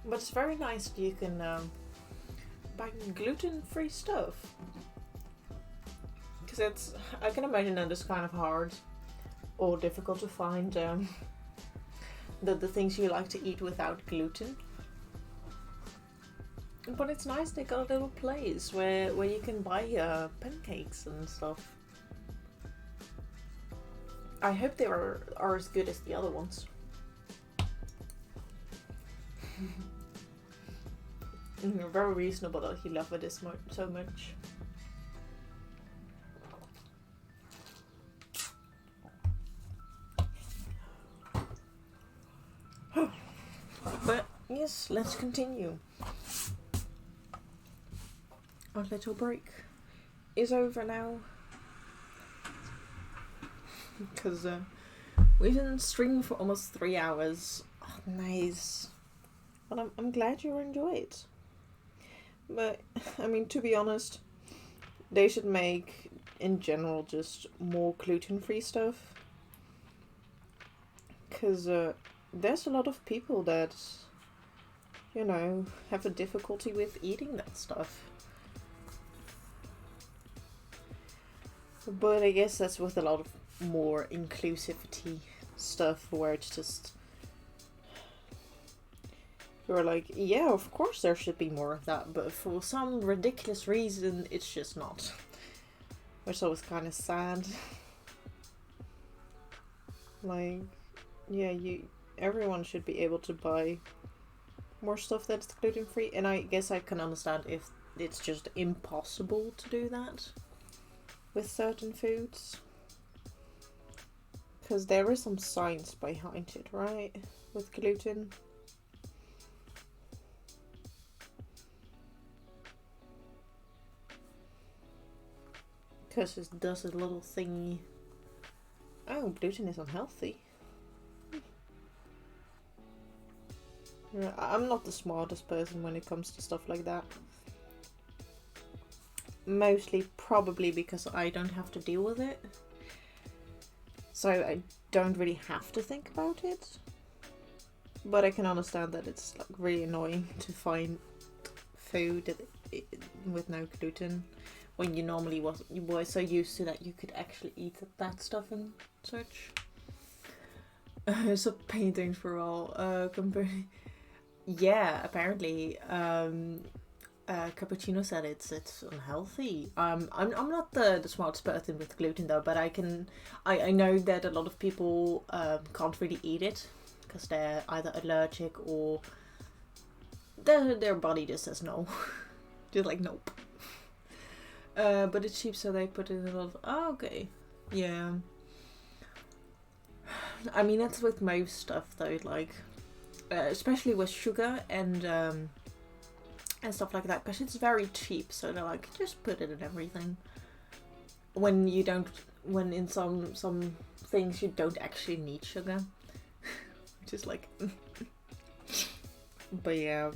But it's very nice that you can buy gluten-free stuff. Because I can imagine that it's kind of hard or difficult to find the things you like to eat without gluten. But it's nice they got a little place where you can buy pancakes and stuff. I hope they are as good as the other ones. Very reasonable that he loved it so much. But yes, let's continue. Our little break is over now. Because we've been streaming for almost 3 hours. Oh, nice. Well, I'm glad you enjoyed. But, I mean, to be honest, they should make, in general, just more gluten-free stuff. Because there's a lot of people that, you know, have a difficulty with eating that stuff. But I guess that's with a lot of more inclusivity stuff where it's just... You're like, yeah, of course there should be more of that, but for some ridiculous reason, it's just not. Which always kind of sad. Like, yeah, everyone should be able to buy more stuff that's gluten-free, and I guess I can understand if it's just impossible to do that with certain foods. Because there is some science behind it, right? With gluten. Because it does a little thingy. Oh, gluten is unhealthy. I'm not the smartest person when it comes to stuff like that. Mostly probably because I don't have to deal with it. So I don't really have to think about it. But I can understand that it's like really annoying to find food with no gluten. When you normally you were so used to that you could actually eat that stuff and such. So painting for all. Yeah, apparently. Cappuccino said it's unhealthy. I'm not the smartest person with gluten though, but I know that a lot of people can't really eat it because they're either allergic or their body just says no. Just like nope. But it's cheap, so they put in a lot of... Oh, okay. Yeah. I mean, that's with most stuff, though, like... especially with sugar and stuff like that, because it's very cheap, so they're like, just put it in everything. When you don't... When in some things you don't actually need sugar. Which is like... But yeah.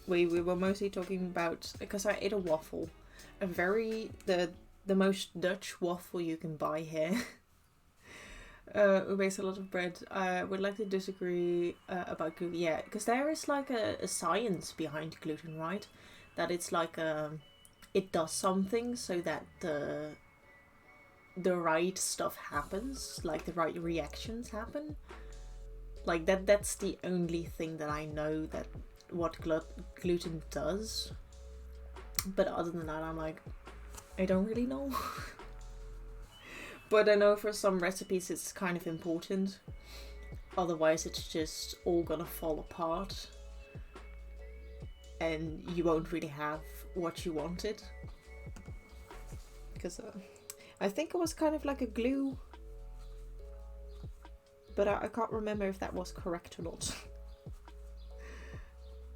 We were mostly talking about... Because I ate a waffle. The most Dutch waffle you can buy here. We makes a lot of bread. I would like to disagree about gluten. Yeah, because there is like a science behind gluten, right? That it's like it does something so that the right stuff happens, like the right reactions happen. Like that's the only thing that I know that what gluten does. But other than that, I'm like, I don't really know. But I know for some recipes it's kind of important. Otherwise it's just all gonna fall apart. And you won't really have what you wanted. Because I think it was kind of like a glue. But I can't remember if that was correct or not.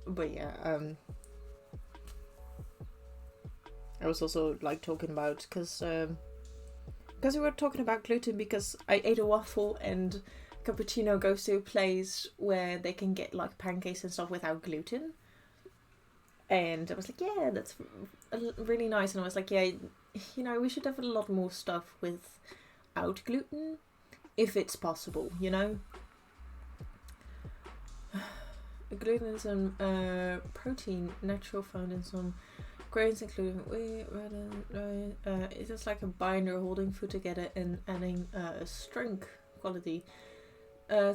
But yeah, I was also like talking about because we were talking about gluten because I ate a waffle and Cappuccino goes to a place where they can get like pancakes and stuff without gluten, and I was like, yeah, that's really nice. And I was like, yeah, you know, we should have a lot more stuff without gluten if it's possible, you know. Gluten is a protein natural found in some grains, including it's just like a binder holding food together and adding a strength quality.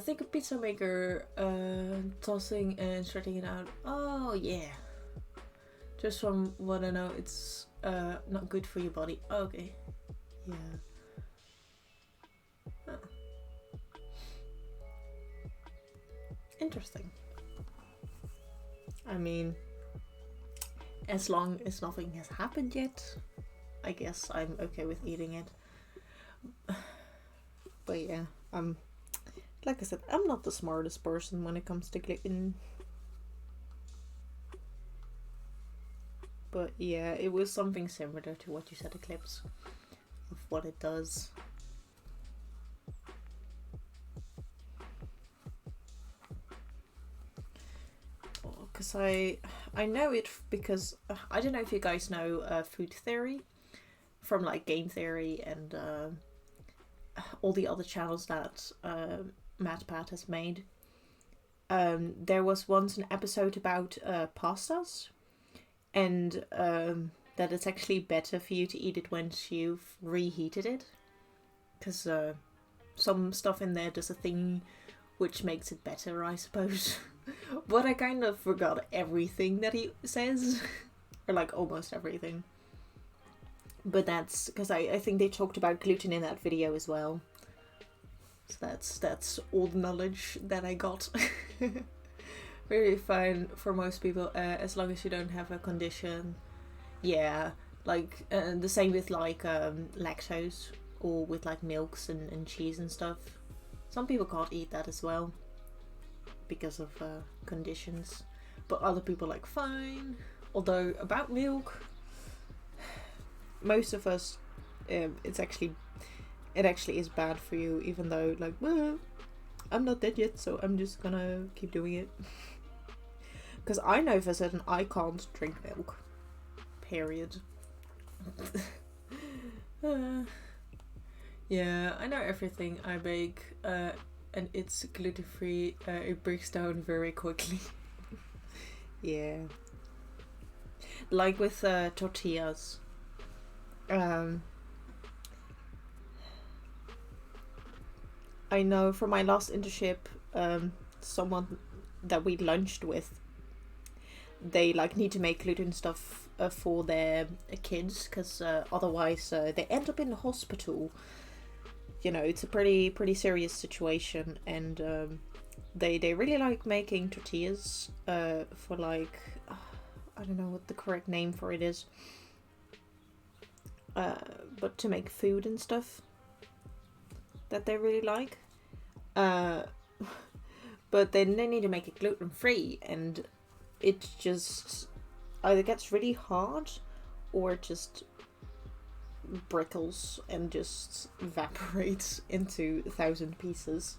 Think of pizza maker tossing and stretching it out. Oh yeah. Just from what I know, it's not good for your body. Okay. Yeah. interesting. I mean, as long as nothing has happened yet, I guess I'm okay with eating it. But yeah, like I said, I'm not the smartest person when it comes to gluten. But yeah, it was something similar to what you said, Eclipse, of what it does. Because I know it because I don't know if you guys know food theory from like game theory and all the other channels that MatPat has made. There was once an episode about pastas, and that it's actually better for you to eat it once you've reheated it, because some stuff in there does a thing which makes it better, I suppose. But I kind of forgot everything that he says, or like almost everything. But that's because I think they talked about gluten in that video as well. So that's all the knowledge that I got. Very fine for most people, as long as you don't have a condition. Yeah, like the same with like lactose, or with like milks and cheese and stuff. Some people can't eat that as well because of conditions, but other people like fine. Although about milk, most of us, it actually is bad for you, even though like, well, I'm not dead yet, so I'm just gonna keep doing it. Because I know for certain I can't drink milk. Period. Yeah, I know everything I bake, and it's gluten-free. It breaks down very quickly. Yeah. Like with tortillas. I know from my last internship, someone that we lunched with, they like need to make gluten stuff for their kids, because otherwise they end up in the hospital. You know, it's a pretty serious situation, and they really like making tortillas for like, I don't know what the correct name for it is, but to make food and stuff that they really like. But then they need to make it gluten free, and it just either gets really hard or just brickles and just evaporates into 1,000 pieces,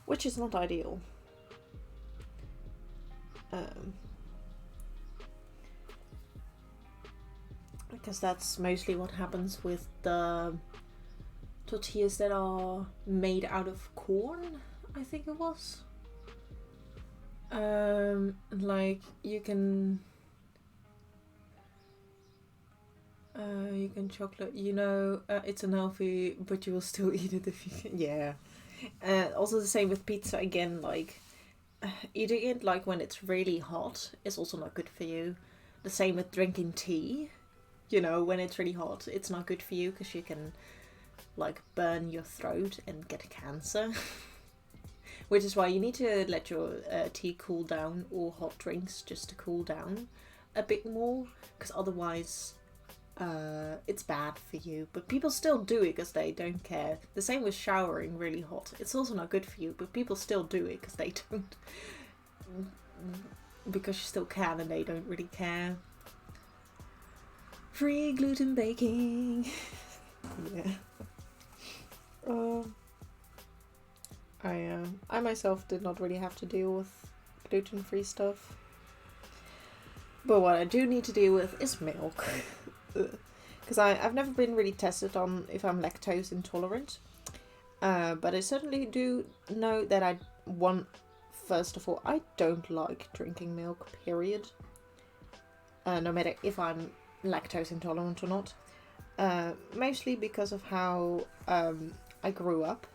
which is not ideal. Because that's mostly what happens with the tortillas that are made out of corn, I think it was. Like you can chocolate, it's unhealthy, but you will still eat it if you can. Yeah. Also the same with pizza again, like eating it like when it's really hot is also not good for you. The same with drinking tea. When it's really hot, it's not good for you because you can like burn your throat and get cancer. Which is why you need to let your tea cool down, or hot drinks just to cool down a bit more, because otherwise it's bad for you. But people still do it because they don't care. The same with showering really hot. It's also not good for you, but people still do it because they don't, because you still can and they don't really care. Free gluten baking. Yeah. I myself did not really have to deal with gluten-free stuff. But what I do need to deal with is milk. Because I've never been really tested on if I'm lactose intolerant. But I certainly do know that first of all, I don't like drinking milk, period. No matter if I'm lactose intolerant or not. Mostly because of how I grew up.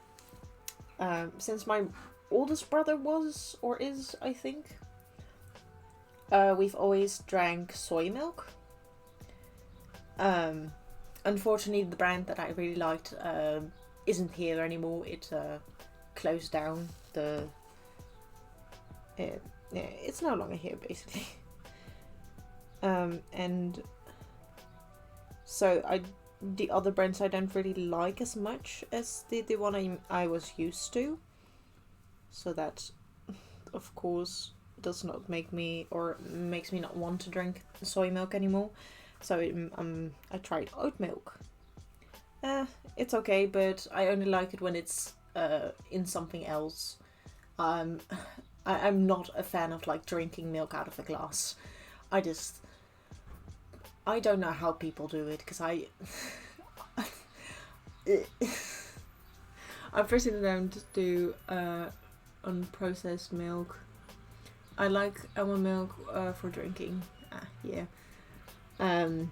Since my oldest brother was, or is, I think, we've always drank soy milk. Unfortunately, the brand that I really liked isn't here anymore. It closed down the. It's no longer here basically. And so the other brands I don't really like as much as the one I was used to. So that, of course, does not make me, or makes me not want to drink soy milk anymore. So I tried oat milk. It's okay, but I only like it when it's in something else. I'm not a fan of like drinking milk out of a glass. I don't know how people do it, because I personally don't do unprocessed milk. I like almond milk for drinking. Yeah. And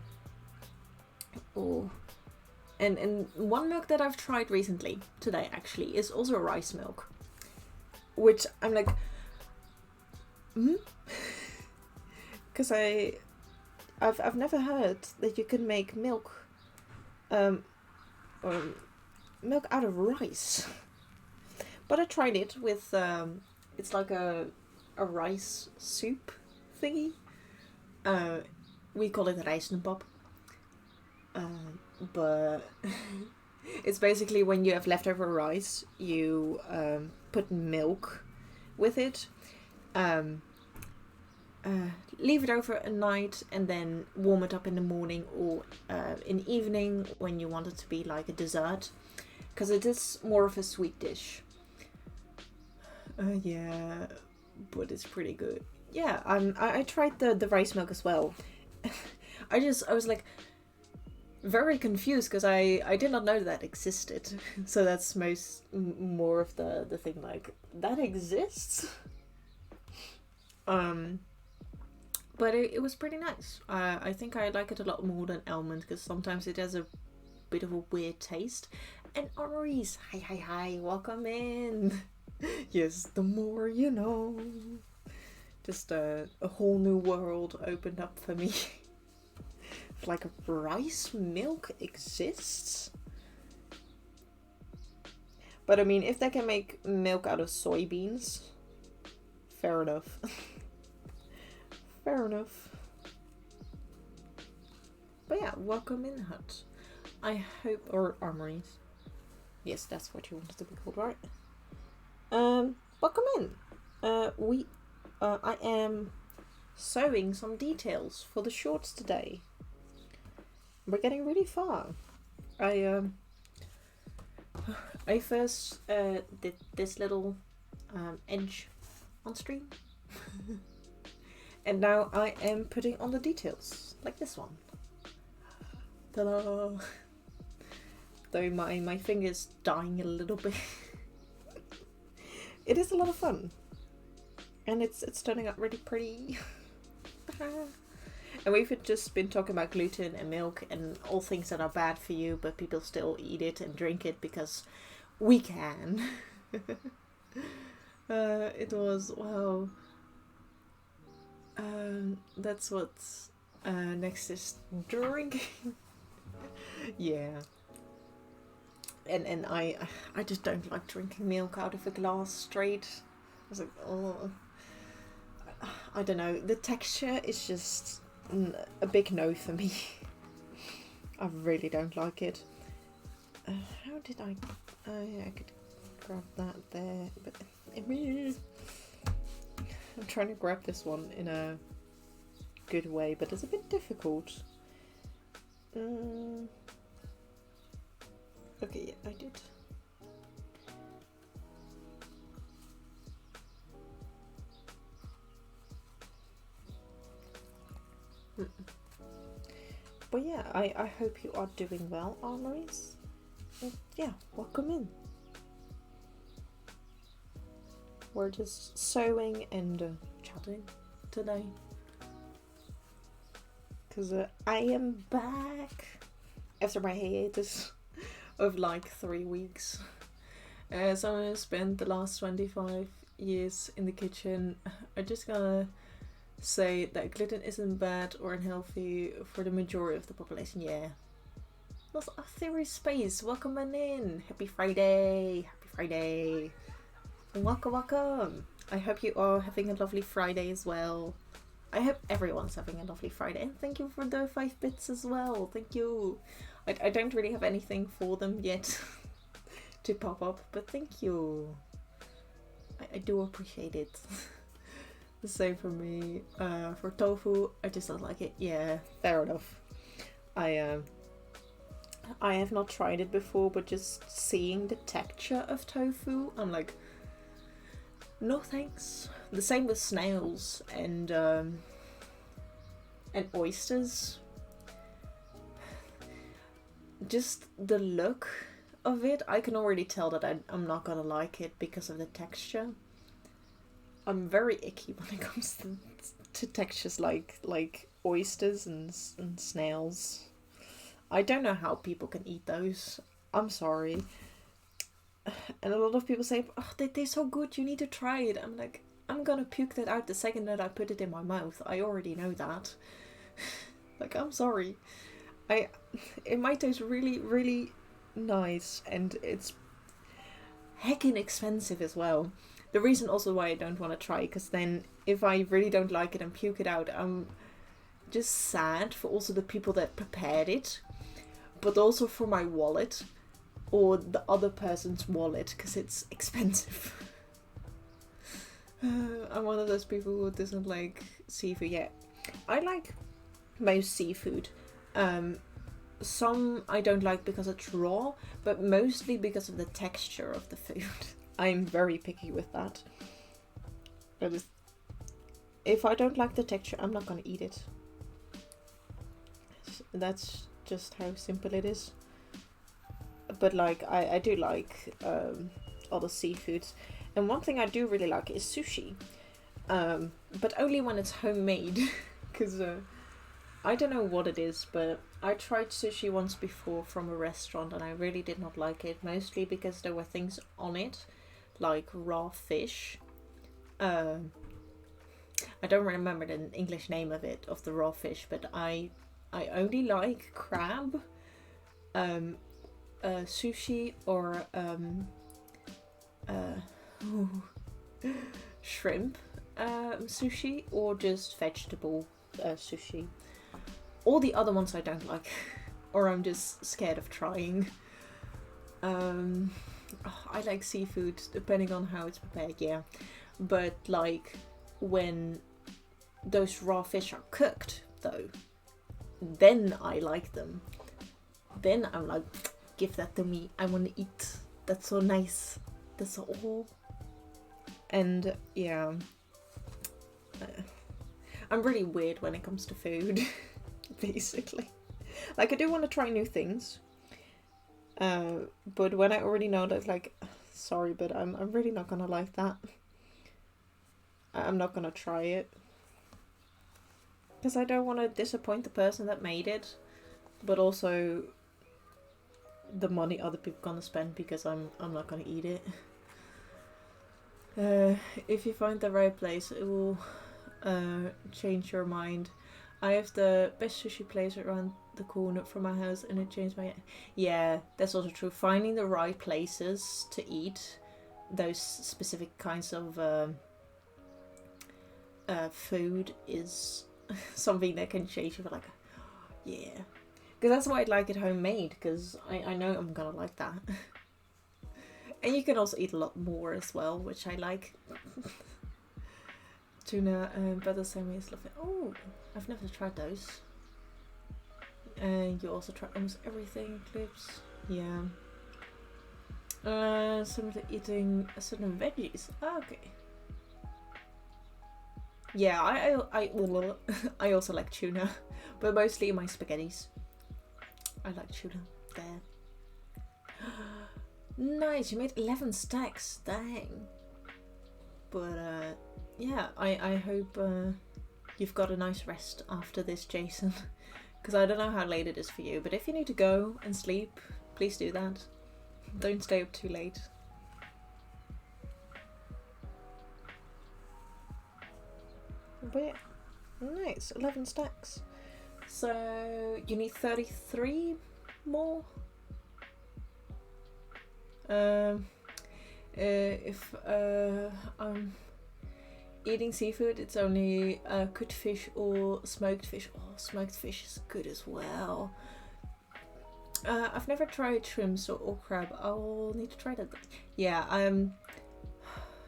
one milk that I've tried recently, today actually, is also rice milk. Which I'm like, because I've never heard that you can make milk, or milk out of rice. But I tried it with it's like a rice soup thingy. We call it rijstenpap. But it's basically when you have leftover rice, you put milk with it, leave it over a night, and then warm it up in the morning or in the evening when you want it to be like a dessert, because it is more of a sweet dish. Yeah, but it's pretty good. Yeah, I tried the rice milk as well. I was like very confused because I did not know that existed. So that's more of the thing, like, that exists. But it was pretty nice. I think I like it a lot more than almond, because sometimes it has a bit of a weird taste. And Oris, hi, welcome in. Yes, the more you know. Just a whole new world opened up for me. Like, rice milk exists? But I mean, if they can make milk out of soybeans, fair enough. Fair enough. But yeah, welcome in, Hut. I hope, or armories. Yes, that's what you wanted to be called, right? Welcome in. I am sewing some details for the shorts today. We're getting really far. I first did this little edge on stream. And now I am putting on the details, like this one. Ta-da! Though my finger's dying a little bit. It is a lot of fun. And it's turning out really pretty. And we've just been talking about gluten and milk and all things that are bad for you, but people still eat it and drink it because we can. It was, wow. That's what next is drinking. Yeah. And I just don't like drinking milk out of a glass straight. I was like, oh. I don't know. The texture is just a big no for me. I really don't like it. How did I... yeah, I could grab that there. But I'm trying to grab this one in a good way, but it's a bit difficult. Okay, yeah, I did. But yeah, I hope you are doing well, Armories. Yeah, welcome in. We're just sewing and chatting today. Because I am back after my hiatus of like 3 weeks. So I spent the last 25 years in the kitchen. I just gotta say that gluten isn't bad or unhealthy for the majority of the population. Yeah. That's a theory space. Welcome on in. Happy Friday. Happy Friday. Welcome. I hope you are having a lovely Friday as well. I hope everyone's having a lovely Friday. And thank you for the 5 bits as well. Thank you. I don't really have anything for them yet to pop up, but thank you. I do appreciate it. The same for me. For tofu, I just don't like it. Yeah, fair enough. I have not tried it before, but just seeing the texture of tofu, I'm like, no thanks. The same with snails and oysters. Just the look of it, I can already tell that I'm not gonna like it because of the texture. I'm very icky when it comes to textures like oysters and snails. I don't know how people can eat those. I'm sorry. And a lot of people say, oh, they taste so good, you need to try it. I'm like, I'm gonna puke that out the second that I put it in my mouth. I already know that. Like, I'm sorry. It might taste really, really nice, and it's heckin' expensive as well. The reason also why I don't want to try, because then if I really don't like it and puke it out, I'm just sad for also the people that prepared it, but also for my wallet, or the other person's wallet, because it's expensive. I'm one of those people who doesn't like seafood yet. I like most seafood. Some I don't like because it's raw, but mostly because of the texture of the food. I'm very picky with that. If I don't like the texture, I'm not gonna eat it. That's just how simple it is. But like, I do like other seafoods. And one thing I do really like is sushi. But only when it's homemade. Because I don't know what it is, but I tried sushi once before from a restaurant and I really did not like it. Mostly because there were things on it, like raw fish. I don't remember the English name of it, of the raw fish, but I only like crab, sushi, or shrimp sushi, or just vegetable sushi. All the other ones I don't like, or I'm just scared of trying. I like seafood depending on how it's prepared, yeah. But like when those raw fish are cooked, though, then I like them. Then I'm like, give that to me. I want to eat. That's so nice. That's all. And yeah, I'm really weird when it comes to food. Basically, like I do want to try new things, but when I already know that, like, sorry, but I'm really not gonna like that. I'm not gonna try it because I don't want to disappoint the person that made it, but also the money other people gonna spend because I'm not gonna eat it. If you find the right place, it will change your mind. I have the best sushi place around the corner from my house and it changed my... Yeah, that's also true. Finding the right places to eat those specific kinds of food is something that can change you for like, yeah. Because that's why I like it homemade, because I know I'm gonna like that. And you can also eat a lot more as well, which I like. Tuna and butter sesame is lovely. Oh, I've never tried those. And you also try almost everything, clips. Yeah. Similar to eating certain veggies. Ah, okay. Yeah, I also like tuna, but mostly in my spaghettis. I like tuna. There. Nice, you made 11 stacks. Dang. But yeah, I hope you've got a nice rest after this, Jason. Because I don't know how late it is for you, but if you need to go and sleep, please do that. Don't stay up too late. But yeah, nice, 11 stacks. So you need 33 more. If I'm eating seafood, it's only cooked fish or smoked fish. Oh, smoked fish is good as well. I've never tried shrimps or crab. I'll need to try that. Yeah,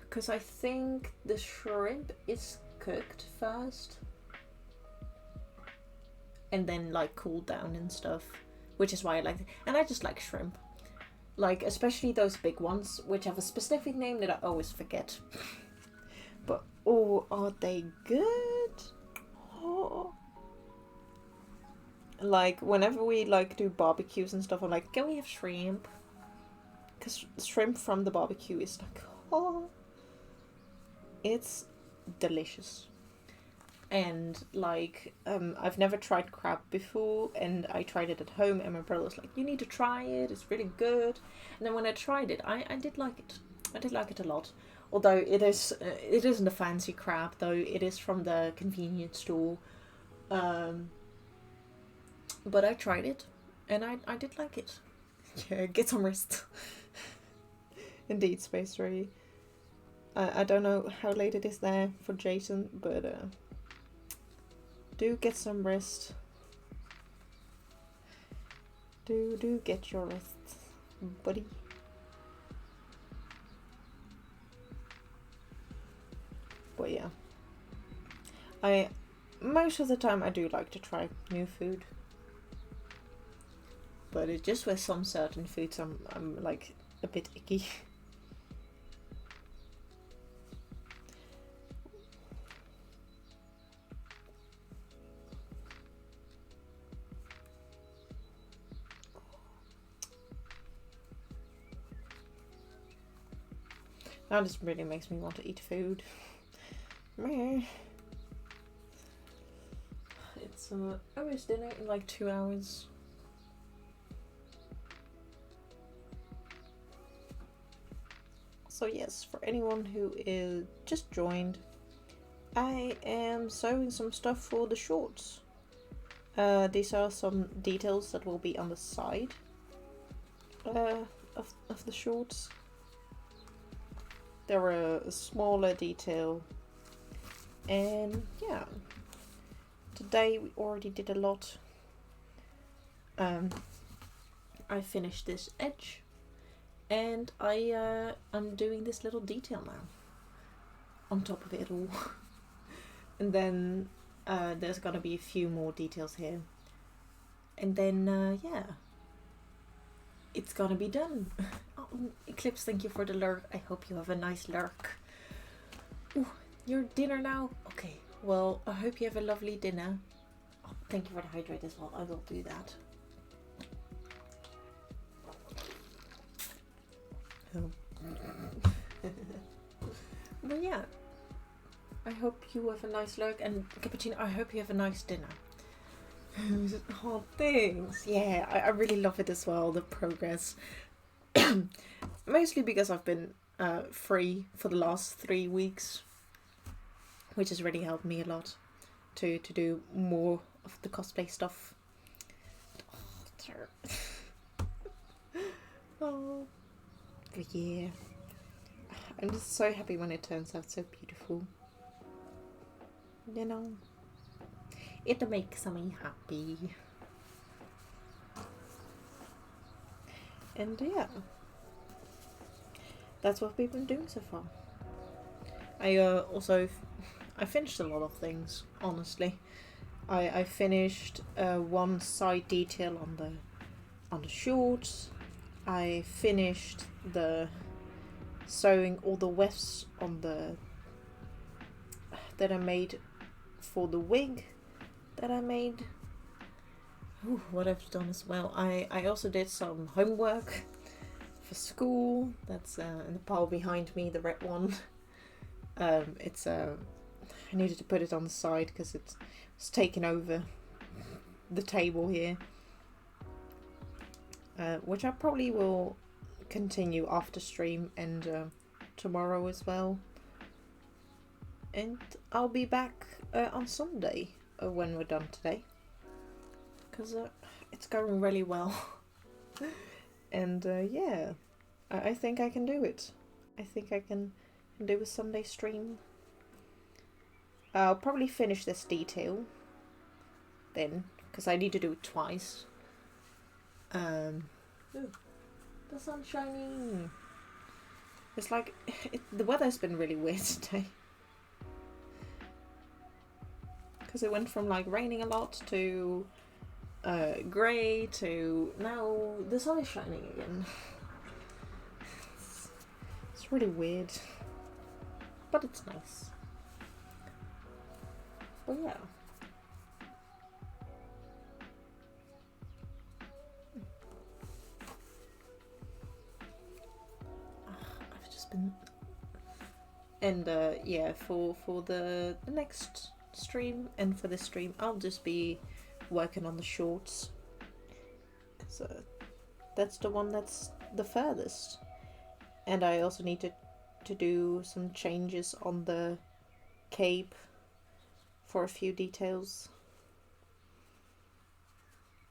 because I think the shrimp is cooked first and then like cooled down and stuff, which is why I like it. And I just like shrimp, like especially those big ones, which have a specific name that I always forget. But oh, are they good? Oh. Like whenever we like do barbecues and stuff, I'm like, can we have shrimp? Because shrimp from the barbecue is like, oh, it's delicious. And like I've never tried crab before, and I tried it at home, and my brother was like, you need to try it, it's really good. And then when I tried it, I did like it. I did like it a lot. Although it isn't a fancy crab, though. It is from the convenience store. But I tried it, and I did like it. Yeah, get some rest. Indeed, Space Ray. I don't know how late it is there for Jason, but do get some rest. Do get your rest, buddy. But yeah, most of the time I do like to try new food, but it just with some certain foods I'm like a bit icky. Now this really makes me want to eat food. Meh. It's almost dinner in like 2 hours. So yes, for anyone who is just joined, I am sewing some stuff for the shorts. These are some details that will be on the side of the shorts. They're a smaller detail, and yeah, today we already did a lot. I finished this edge, and I'm doing this little detail now on top of it all. And then there's gonna be a few more details here, and then yeah, it's gonna be done. Oh, Eclipse, thank you for the lurk. I hope you have a nice lurk. Ooh, your dinner now? Okay, well, I hope you have a lovely dinner. Oh, thank you for the hydrate as well. I will do that. Oh. But yeah, I hope you have a nice lurk, and Cappuccino, I hope you have a nice dinner. Oh, thanks. Yeah, I really love it as well, the progress. Mostly because I've been free for the last 3 weeks, which has really helped me a lot to do more of the cosplay stuff. Oh, but yeah, I'm just so happy when it turns out so beautiful. You know, it makes me happy. And yeah, that's what we've been doing so far. I finished a lot of things, honestly. I finished one side detail on the shorts. I finished the sewing all the wefts on that I made for the wig that I made. Ooh, what I've done as well. I also did some homework for school. That's in the pile behind me, the red one. I needed to put it on the side because it's taken over the table here. Which I probably will continue after stream and tomorrow as well. And I'll be back on Sunday when we're done today. Because it's going really well. And yeah, I think I can do it. I think I can do a Sunday stream. I'll probably finish this detail then, because I need to do it twice. Ooh, the sun's shining. It's like the weather's been really weird today, because it went from like raining a lot to grey to now the sun is shining again. It's really weird, but it's nice. But yeah. I've just been... And yeah, for the next stream and for this stream, I'll just be working on the shorts. So that's the one that's the furthest. And I also need to do some changes on the cape for a few details.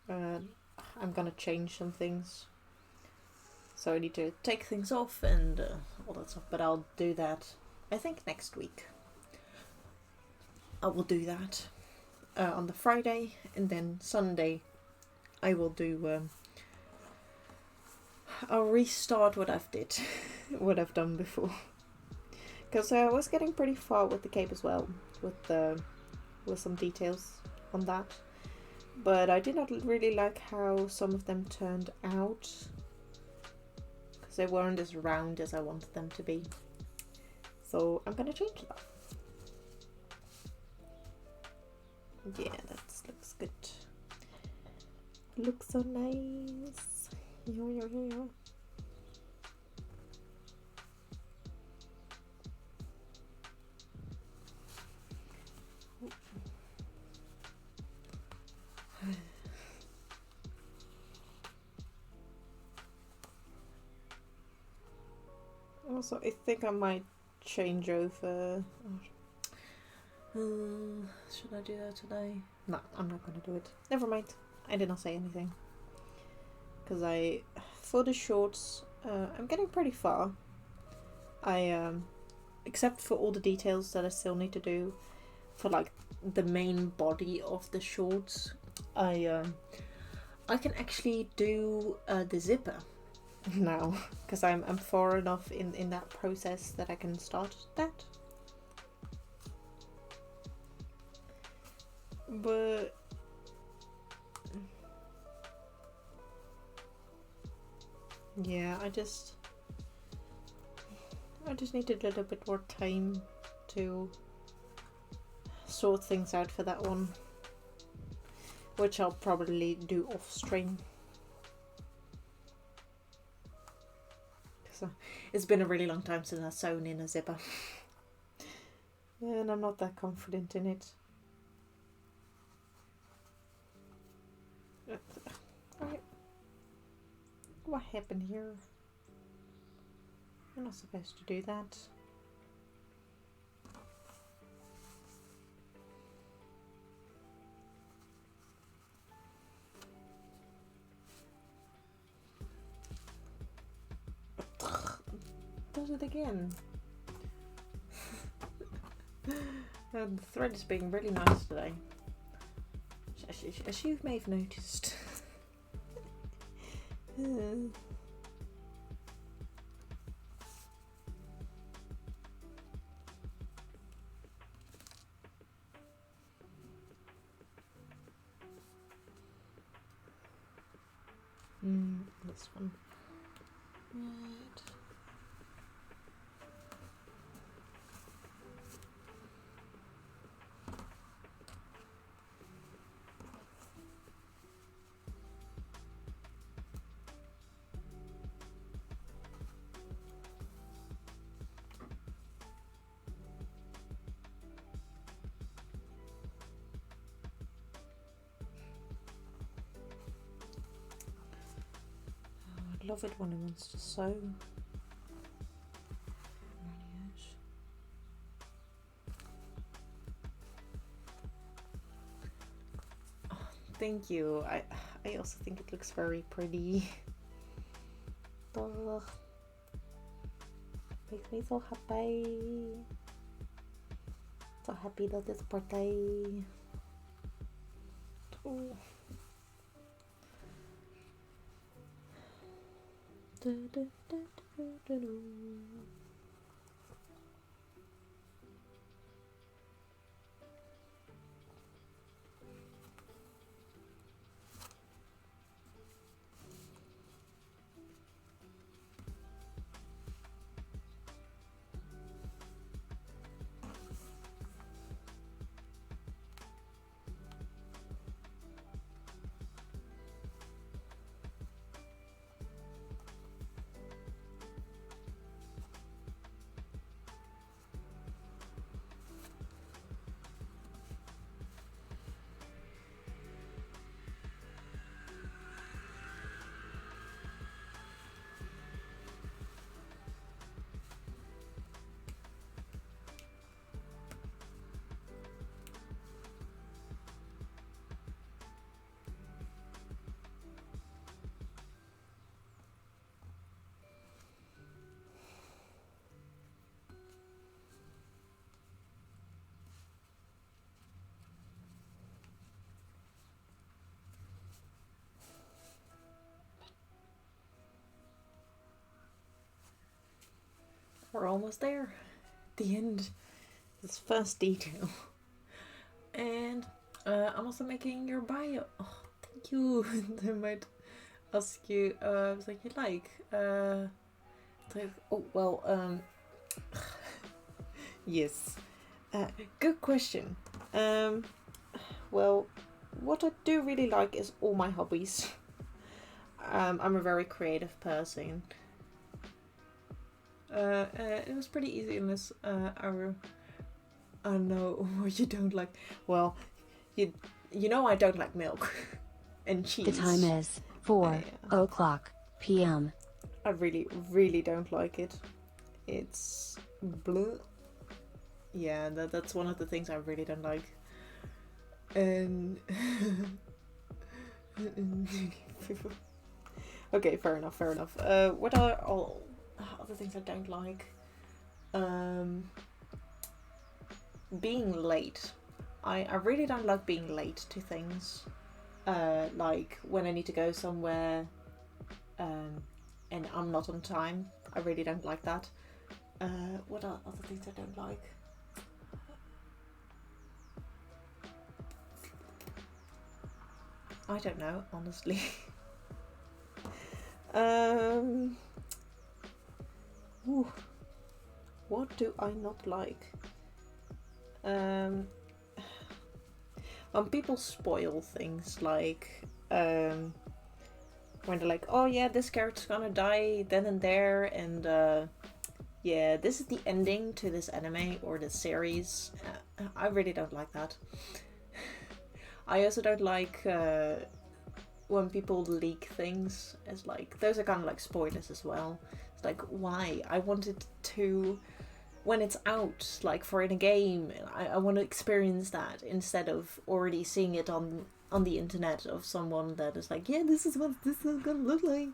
I'm gonna change some things. So I need to take things off and all that stuff, but I'll do that, I think, next week. I will do that on the Friday, and then Sunday I will do... I'll restart what I've done before. Because I was getting pretty far with the cape as well, with some details on that. But I did not really like how some of them turned out, because they weren't as round as I wanted them to be. So I'm gonna change that. Yeah, that looks good. Looks so nice. Yo. Also, I think I might change over. Should I do that today? No, I'm not gonna do it. Never mind. I did not say anything. Because for the shorts, I'm getting pretty far. Except for all the details that I still need to do for like the main body of the shorts, I can actually do the zipper now, because I'm far enough in that process that I can start that. But yeah, I just needed a little bit more time to sort things out for that one, which I'll probably do off stream. So it's been a really long time since I've sewn in a zipper, and I'm not that confident in it. What happened here? I'm not supposed to do that. Does it again. The thread is being really nice today, as you may have noticed. This one. Right. I love it when it wants to sew. Oh, thank you. I also think it looks very pretty. Ugh. Makes me so happy. So happy that it's birthday. Oh. We're almost there. The end. This first detail. And I'm also making your bio. Oh, thank you. I might ask you something you like. Oh, well, yes. Good question. Well, what I do really like is all my hobbies. I'm a very creative person. It was pretty easy in this hour. I know what you don't like. Well, you know I don't like milk and cheese. The time is 4 o'clock p.m. I really, really don't like it. It's bleh. Yeah, that's one of the things I really don't like. And okay, fair enough. What are all other things I don't like? Being late. I really don't like being late to things. Like when I need to go somewhere and I'm not on time. I really don't like that. What are other things I don't like? I don't know, honestly. What do I not like? When people spoil things, like when they're like, oh yeah, this character's gonna die then and there, and yeah, this is the ending to this anime or this series. I really don't like that. I also don't like when people leak things. It's like, those are kind of like spoilers as well. It's like, why? I wanted to, when it's out, like for in a game, I want to experience that instead of already seeing it on the internet of someone that is like, yeah, this is what this is gonna look like.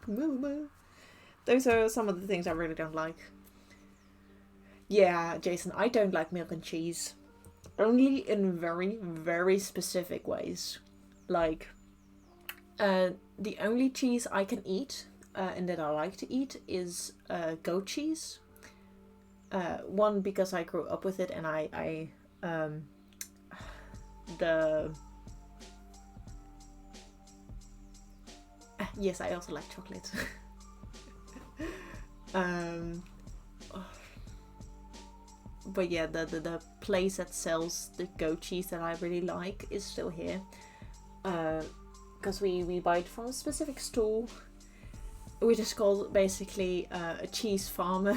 Those are some of the things I really don't like. Yeah, Jason, I don't like milk and cheese. Only in very, very specific ways. Like, the only cheese I can eat, and that I like to eat, is goat cheese. One, because I grew up with it, and yes, I also like chocolate. But yeah, the place that sells the goat cheese that I really like is still here. Because we buy it from a specific store, which is called basically a cheese farmer.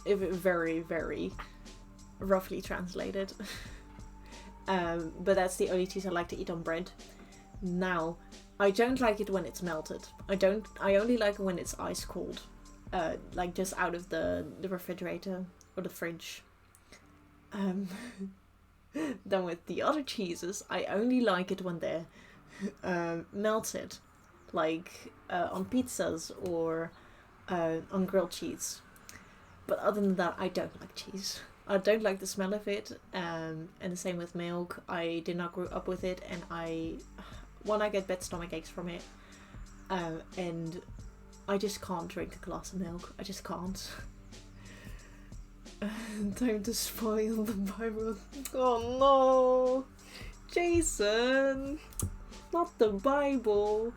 Very, very roughly translated. But that's the only cheese I like to eat on bread. Now, I don't like it when it's melted. I only like it when it's ice cold. Like just out of the refrigerator or the fridge. Then with the other cheeses, I only like it when they're melted. Like on pizzas or on grilled cheese. But other than that, I don't like cheese. I don't like the smell of it, and the same with milk. I did not grow up with it, and I get bad stomach aches from it, and I just can't drink a glass of milk. I just can't. Time to spoil the Bible. Oh no, Jason, not the Bible.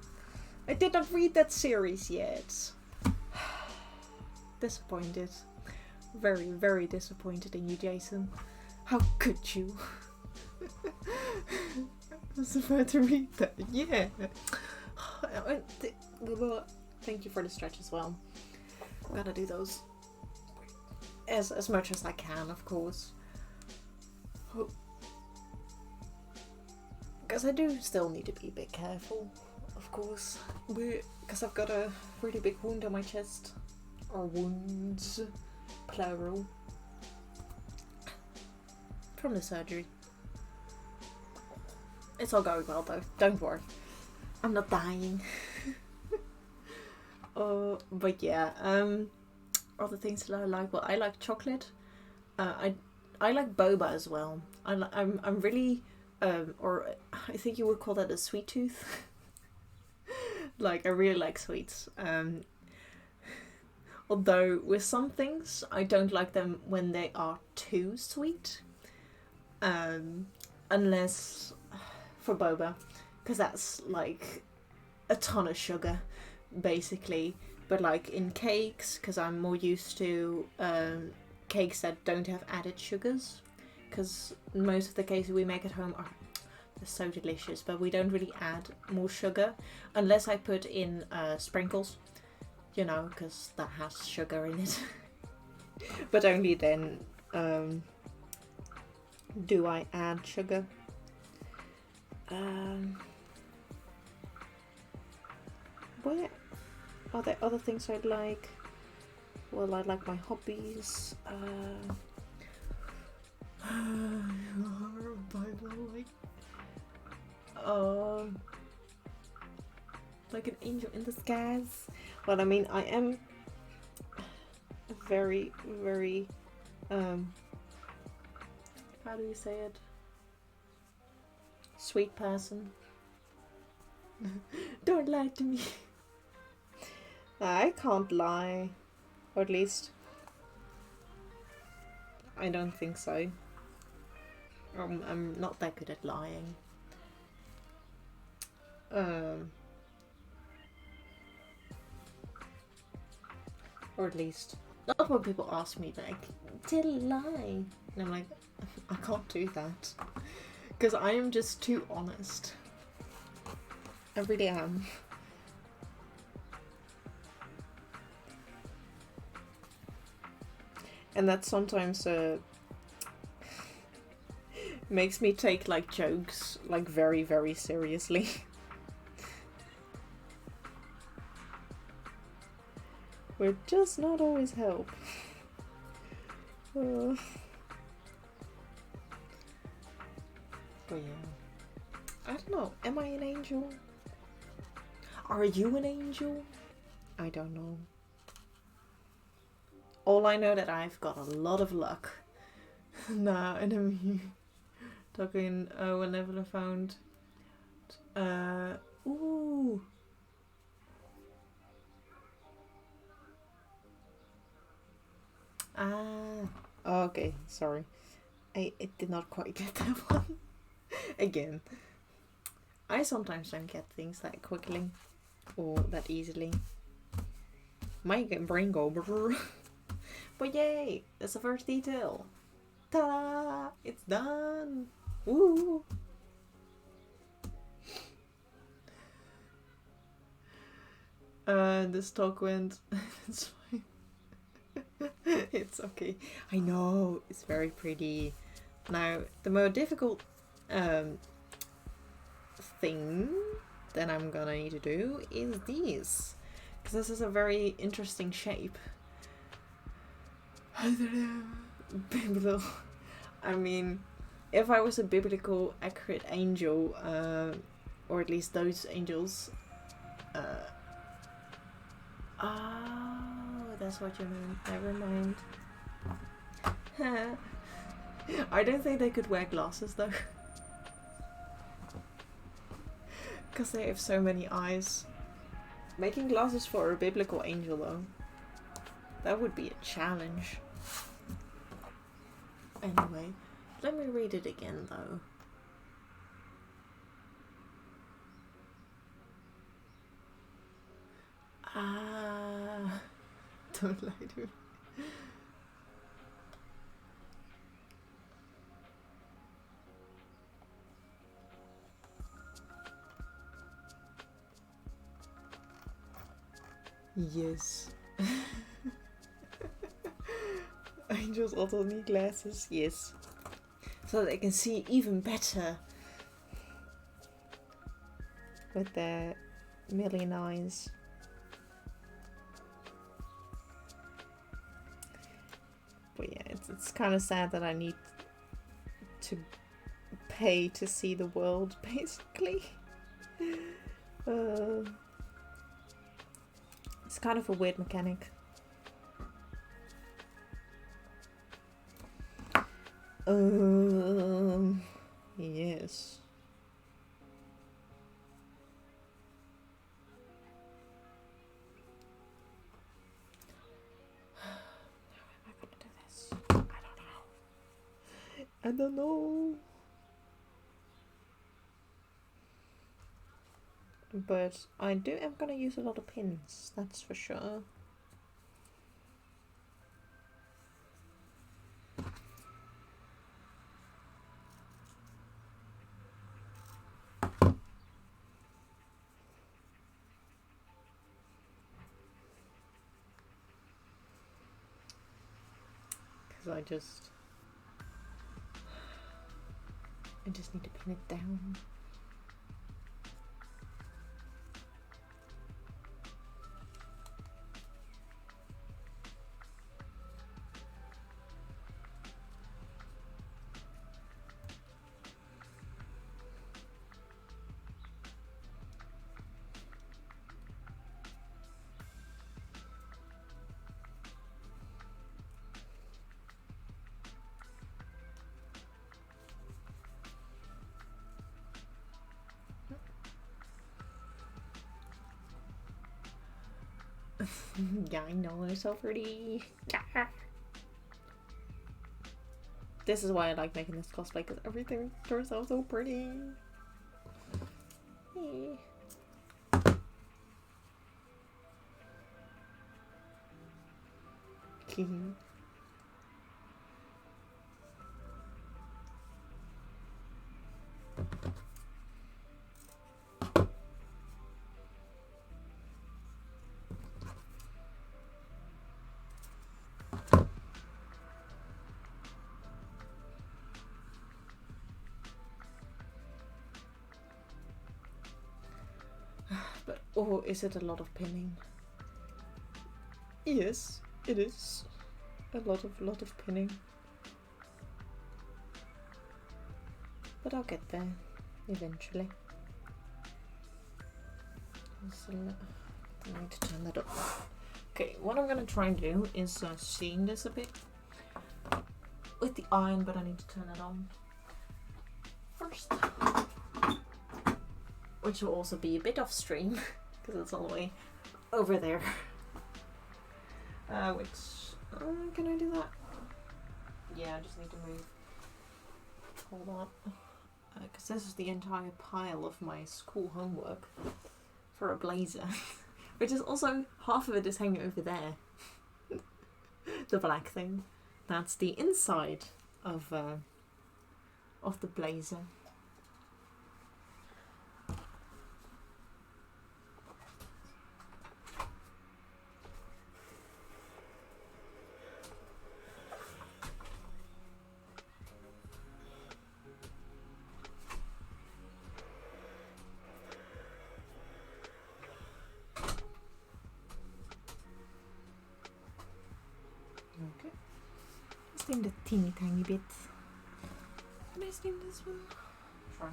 I did not read that series yet. Disappointed. Very, very disappointed in you, Jason. How could you? I was about to read that. Yeah. Thank you for the stretch as well. I'm gonna do those as much as I can, of course. Because I do still need to be a bit careful, of course. Because I've got a really big wound on my chest. Or wounds. Plural. From the surgery. It's all going well though, don't worry. I'm not dying. But yeah, other things that I like, well, I like chocolate. I like boba as well. I'm really, or I think you would call that a sweet tooth. Like, I really like sweets. Although with some things, I don't like them when they are too sweet. Unless for boba, because that's like a ton of sugar, basically. But like in cakes, because I'm more used to cakes that don't have added sugars, because most of the cakes we make at home are so delicious, but we don't really add more sugar unless I put in sprinkles. You know, because that has sugar in it. But only then do I add sugar. Well, yeah. Are there other things I'd like? Well, I like my hobbies. Like an angel in the skies. Well, I mean, I am a very, very, how do you say it? Sweet person. Don't lie to me. I can't lie. Or at least, I don't think so. I'm not that good at lying. Or at least, not when people ask me, like, tell a lie. And I'm like, I can't do that. Because I am just too honest. I really am. And that sometimes makes me take like jokes like very, very seriously. Which does not always help. But yeah. I don't know. Am I an angel? Are you an angel? I don't know. All I know that I've got a lot of luck. Nah, and I mean, talking whenever I found ooh. Okay, sorry. I did not quite get that one. Again. I sometimes don't get things that quickly or that easily. My brain go brrr. But yay! That's the first detail. Ta-da! It's done! Woo! This talk went. It's fine. It's okay. I know, it's very pretty. Now, the more difficult thing that I'm gonna need to do is these. Because this is a very interesting shape. I don't know. Biblical. I mean, if I was a biblical accurate angel, or at least those angels, that's what you mean. Never mind. I don't think they could wear glasses though. Because they have so many eyes. Making glasses for a biblical angel though. That would be a challenge. Anyway, let me read it again though. Don't lie to me. Yes. Angels also need glasses, yes. So they can see even better. With their million eyes. But yeah, it's kind of sad that I need to pay to see the world, basically. It's kind of a weird mechanic. Yes. I don't know. But I'm gonna use a lot of pins, that's for sure. Because I just need to pin it down. Yeah, I know, it's so pretty. This is why I like making this cosplay, because everything turns out so pretty. But oh, is it a lot of pinning? Yes, it is. A lot of pinning. But I'll get there eventually. I need to turn that up. Okay, what I'm gonna try and do is seam this a bit with the iron, but I need to turn it on first. Which will also be a bit off stream, because it's all the way over there. Can I do that? Yeah, I just need to move. Hold on. Because this is the entire pile of my school homework for a blazer. Which is also, half of it is hanging over there. The black thing. That's the inside of the blazer. Okay. Steam the teeny tiny bit. Can I steam this one? Try.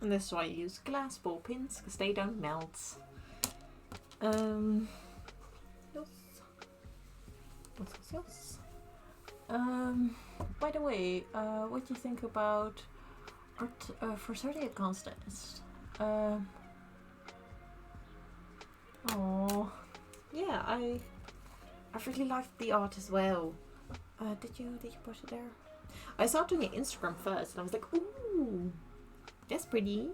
And this is why I use glass ball pins, because they don't melt. Yes. By the way, what do you think about art for Zodiac contest? Oh, yeah, I really liked the art as well. Did you post it there? I saw it on your Instagram first, and I was like, ooh, that's pretty.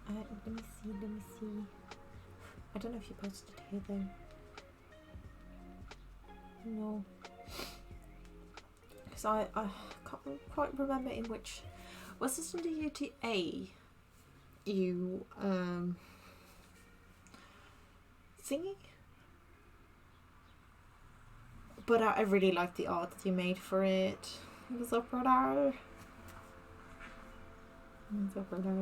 Let me see. I don't know if you posted it here though. No. Because I can't quite remember in which... Was this in the UTA? You, singing? But I really liked the art that you made for it. It was so pretty. So pretty. Let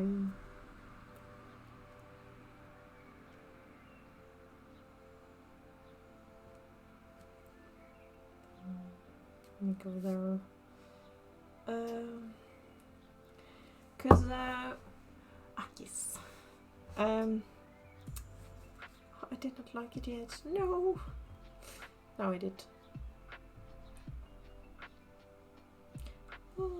me go there. Yes. I did not like it yet. No. No, I did. Oh.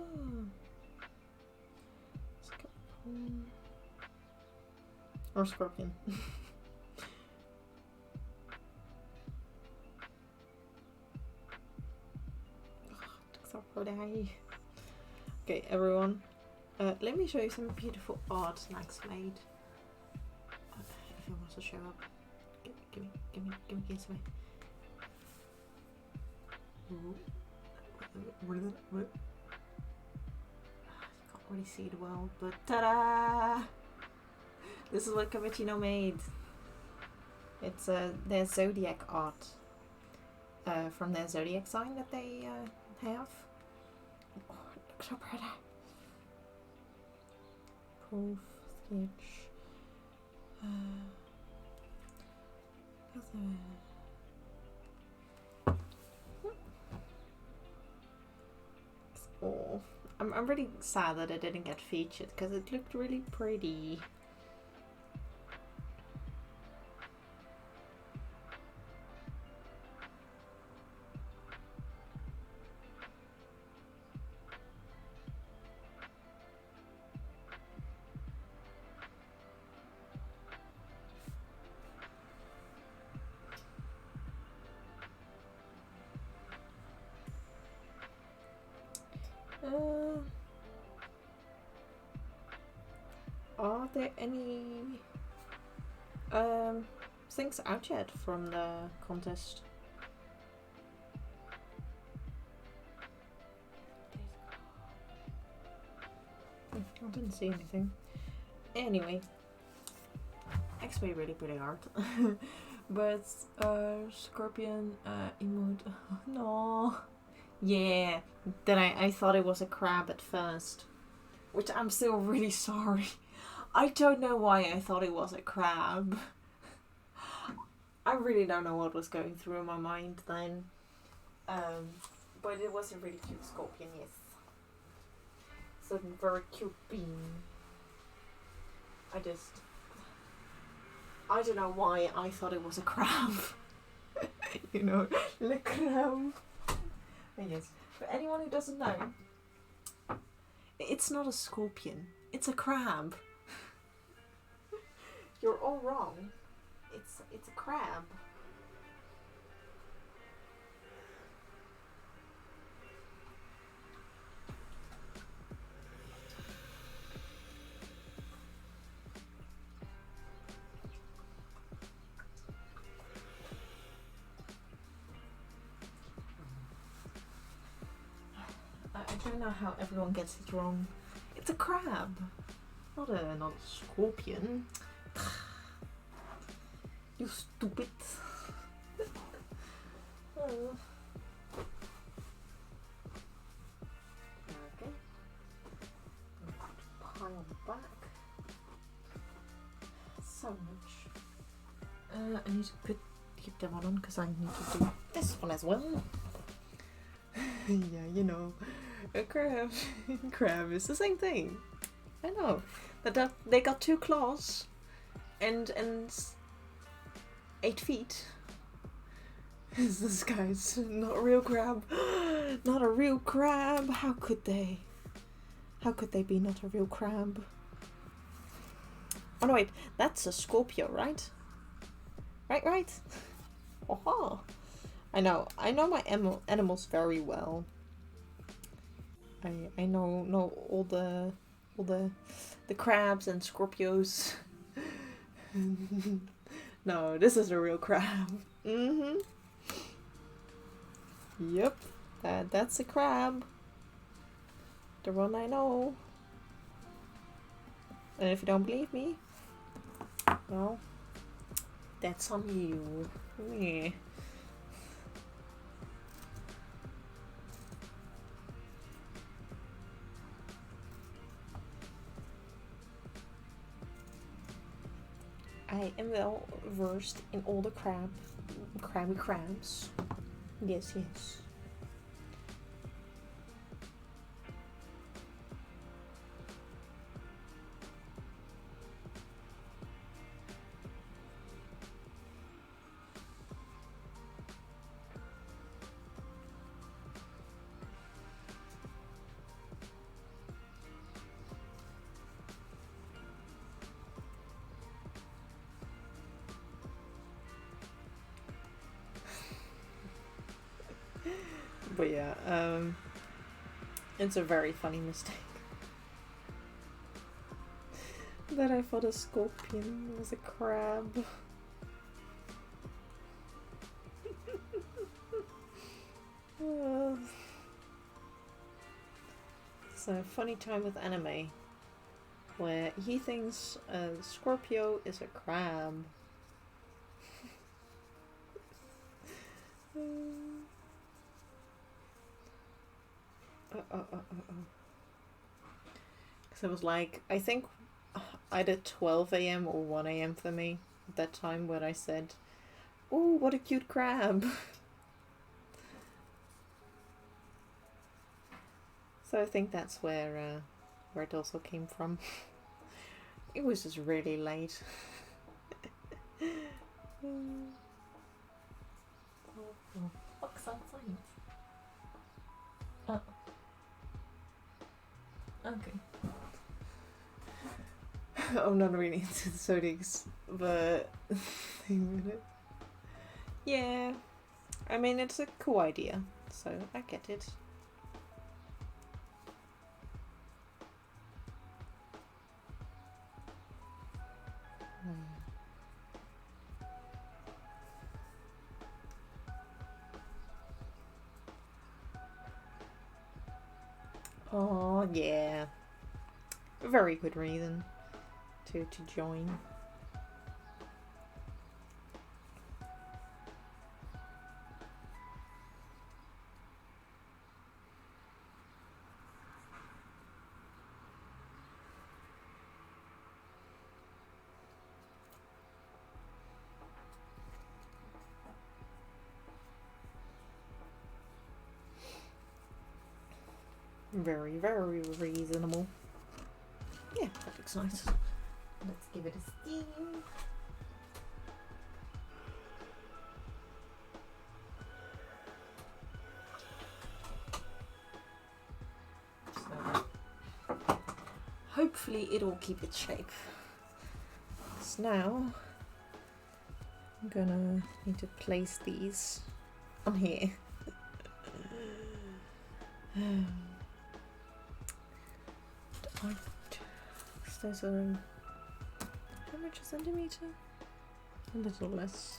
Or scorpion. Okay, everyone. Let me show you some beautiful art Max made. If you want to show up, give me this way. You can't really see it well, but ta-da! This is what Cappuccino made. It's their zodiac art from their zodiac sign that they have. Oh, it looks so pretty. Proof, sketch. Oh, I'm really sad that it didn't get featured because it looked really pretty. Are there any things out yet from the contest? I didn't see anything. Anyway, actually really pretty art. But scorpion emote. No. Yeah. Then I thought it was a crab at first, which I'm still really sorry. I don't know why I thought it was a crab. I really don't know what was going through my mind then. But it was a really cute scorpion, yes. So very cute bean. I don't know why I thought it was a crab. You know, le crab. Yes. For anyone who doesn't know, it's not a scorpion. It's a crab. You're all wrong. It's a crab. I don't know how everyone gets it wrong. It's a crab, not a scorpion. You stupid. Oh. Okay. Pile back. So much. I need to keep them on because I need to do this one as well. Yeah, you know, a crab is the same thing. I know. They got 2 claws and 8 feet. This guy's not a real crab. Not a real crab. How could they? How could they be not a real crab? Oh no, wait. That's a Scorpio, right? Right? Oh, I know my animals very well. I know all the crabs and Scorpios. No, this is a real crab. Mm-hmm. Yep, that's a crab. The one I know. And if you don't believe me, well, that's on you. Yeah. I am well versed in all the crabby crabs. Yes. But yeah, it's a very funny mistake. That I thought a scorpion was a crab. It's a funny time with anime, where he thinks a Scorpio is a crab. Because it was like, I think either 12 a.m. or 1 a.m. for me at that time when I said, "Oh, what a cute crab." So I think that's where it also came from. It was just really late. Fuck's outside. Oh. Okay. I'm not really into the zodiacs, but yeah, I mean it's a cool idea, so I get it. Oh yeah, a very good reason to join. Very, very reasonable. Yeah, that looks nice. Let's give it a steam. So, hopefully it'll keep its shape. So now I'm gonna need to place these on here. Those are how much a centimeter? A little less.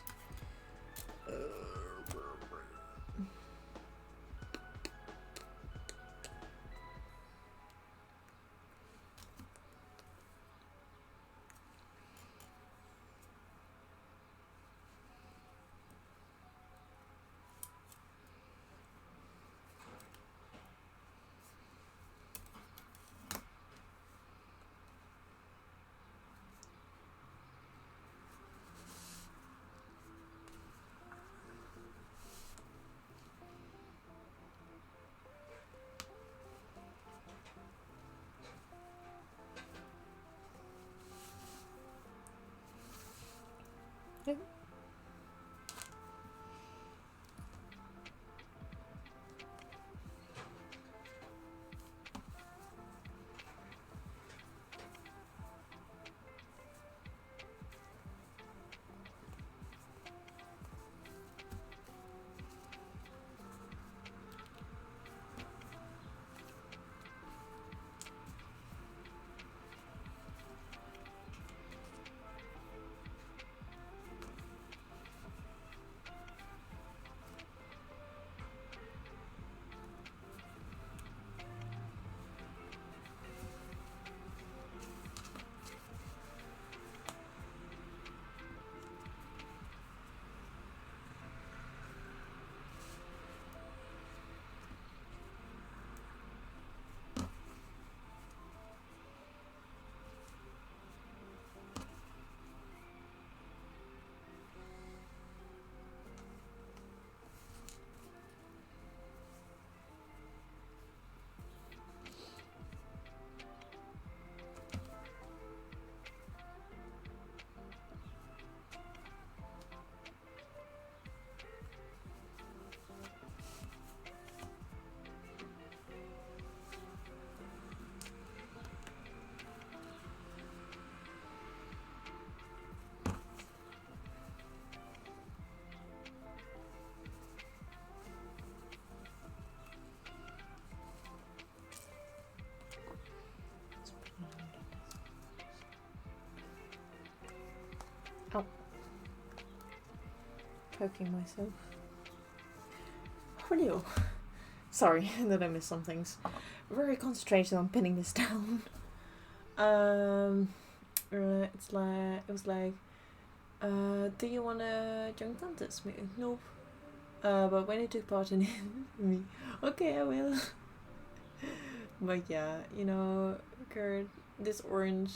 Ow. Poking myself. How are you? Sorry that I missed some things. Very concentrated on pinning this down. It was like, do you wanna join contest? No. But when you took part in it, me, okay, I will. But yeah, you know, Kurt, this orange,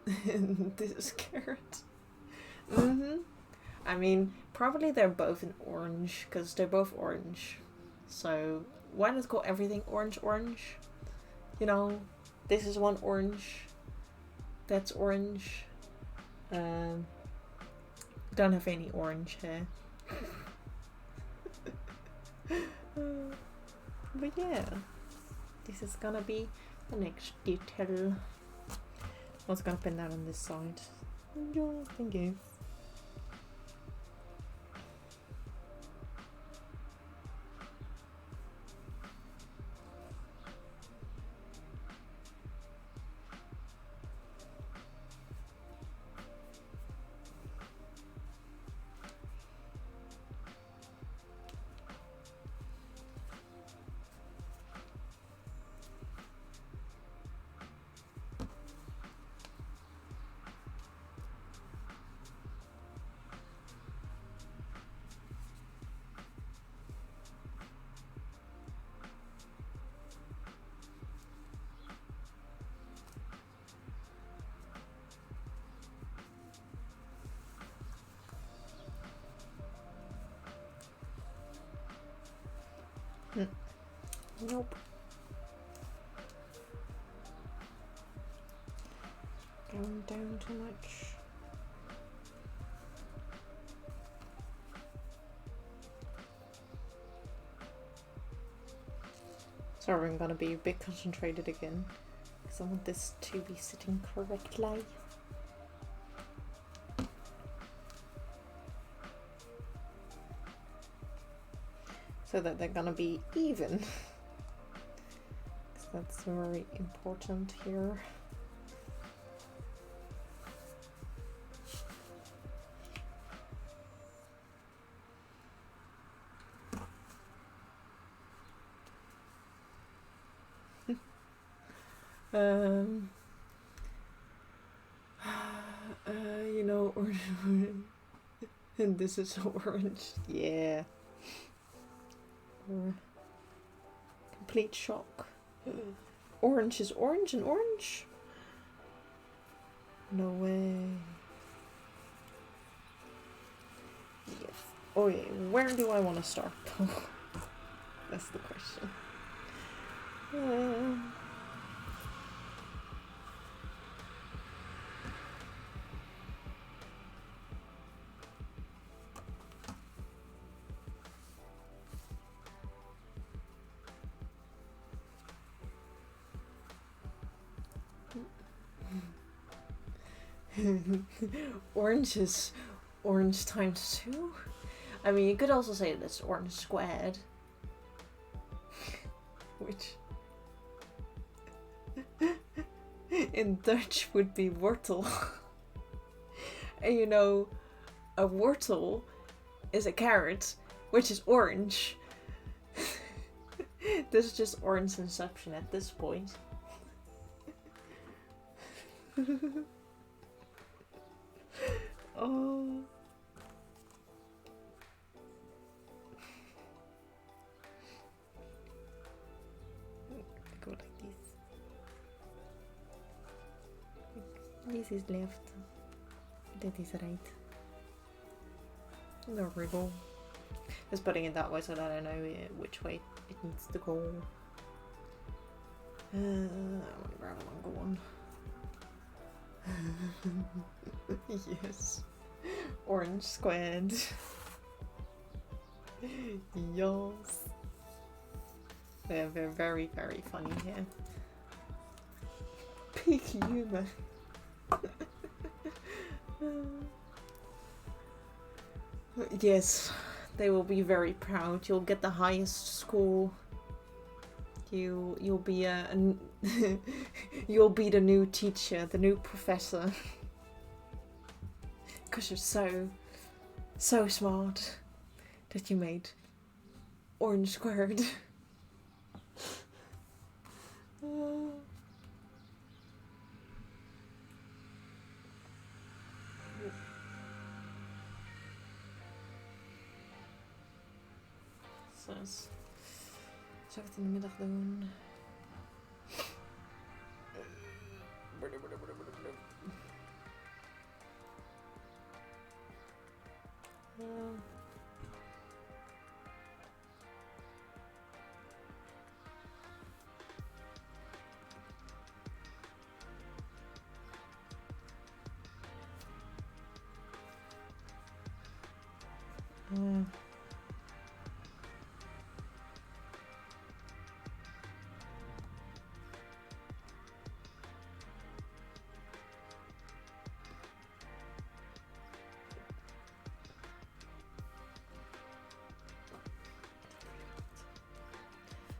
this is carrot. I mean, probably they're both in orange, because they're both orange. So, why not call everything orange? You know, this is one orange. That's orange. Don't have any orange hair. But yeah, this is gonna be the next detail. I was gonna pin that on this side. Thank you. Nope. Going down too much. Sorry, I'm gonna be a bit concentrated again, because I want this to be sitting correctly. So that they're gonna be even. Because that's very important here. You know, orange, and this is orange. Yeah. Complete shock. Orange is orange and orange? No way. Yes. Oh yeah, where do I want to start? That's the question. Orange is orange times 2? I mean, you could also say that it's orange squared. Which in Dutch would be wortel. And you know, a wortel is a carrot, which is orange. This is just orange inception at this point. Oh. Go like this. This is left. That is right. There we go. Just putting it that way so that I know which way it needs to go. I want to grab a longer one. Yes. Orange squared. Yes. They're very, very funny here. Peak humor. Yes, they will be very proud. You'll get the highest score. You'll be you'll be the new teacher, the new professor. Because you're so smart that you made orange squared. Zes. Zal ik het in de middag doen?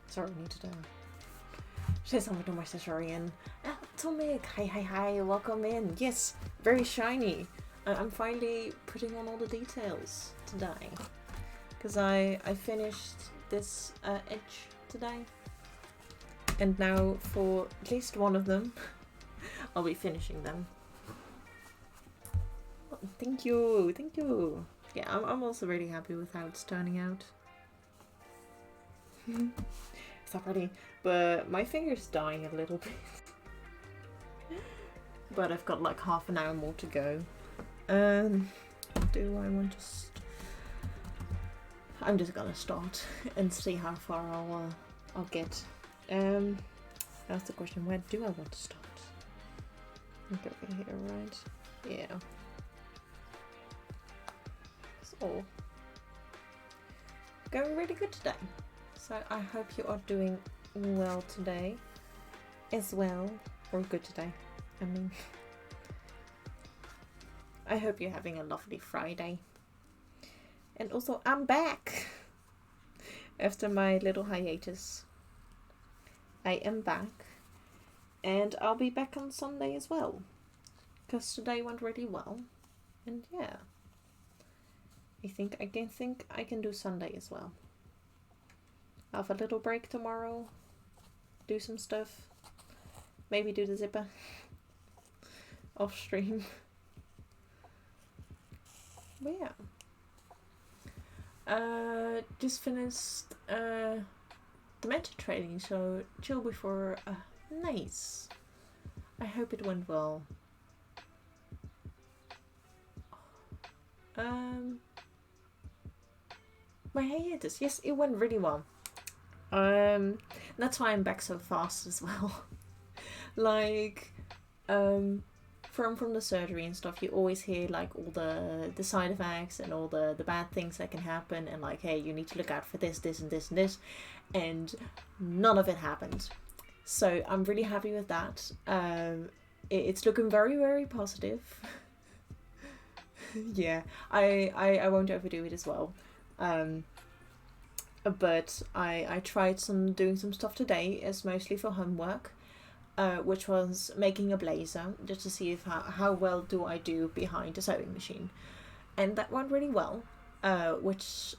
Sorry, we need to say something to my Caesarian. Atomic! Hi, welcome in. Yes, very shiny. I'm finally putting on all the details today. Because I finished this edge today. And now for at least one of them, I'll be finishing them. Oh, thank you. Yeah, I'm also really happy with how it's turning out. It's not pretty, but my finger's dying a little bit. But I've got like half an hour more to go. Do I want to... I'm just gonna start and see how far I'll get. That's the question. Where do I want to start? Okay, over here, right? Yeah. So, going really good today. So I hope you are doing well today as well, or good today. I mean, I hope you're having a lovely Friday. And also, I'm back after my little hiatus. I am back, and I'll be back on Sunday as well, because today went really well. And yeah, I can do Sunday as well. I'll have a little break tomorrow, do some stuff, maybe do the zipper off stream. But yeah, just finished dementia training, so chill before. Nice. I hope it went well. My hiatus, yes, it went really well. That's why I'm back so fast as well. Like, from the surgery and stuff, you always hear like all the side effects and all the bad things that can happen, and like, hey, you need to look out for this and this, and none of it happened. So I'm really happy with that. It's looking very, very positive. Yeah, I won't overdo it as well. But I tried doing some stuff today, as mostly for homework, which was making a blazer, just to see how well do I do behind a sewing machine. And that went really well, which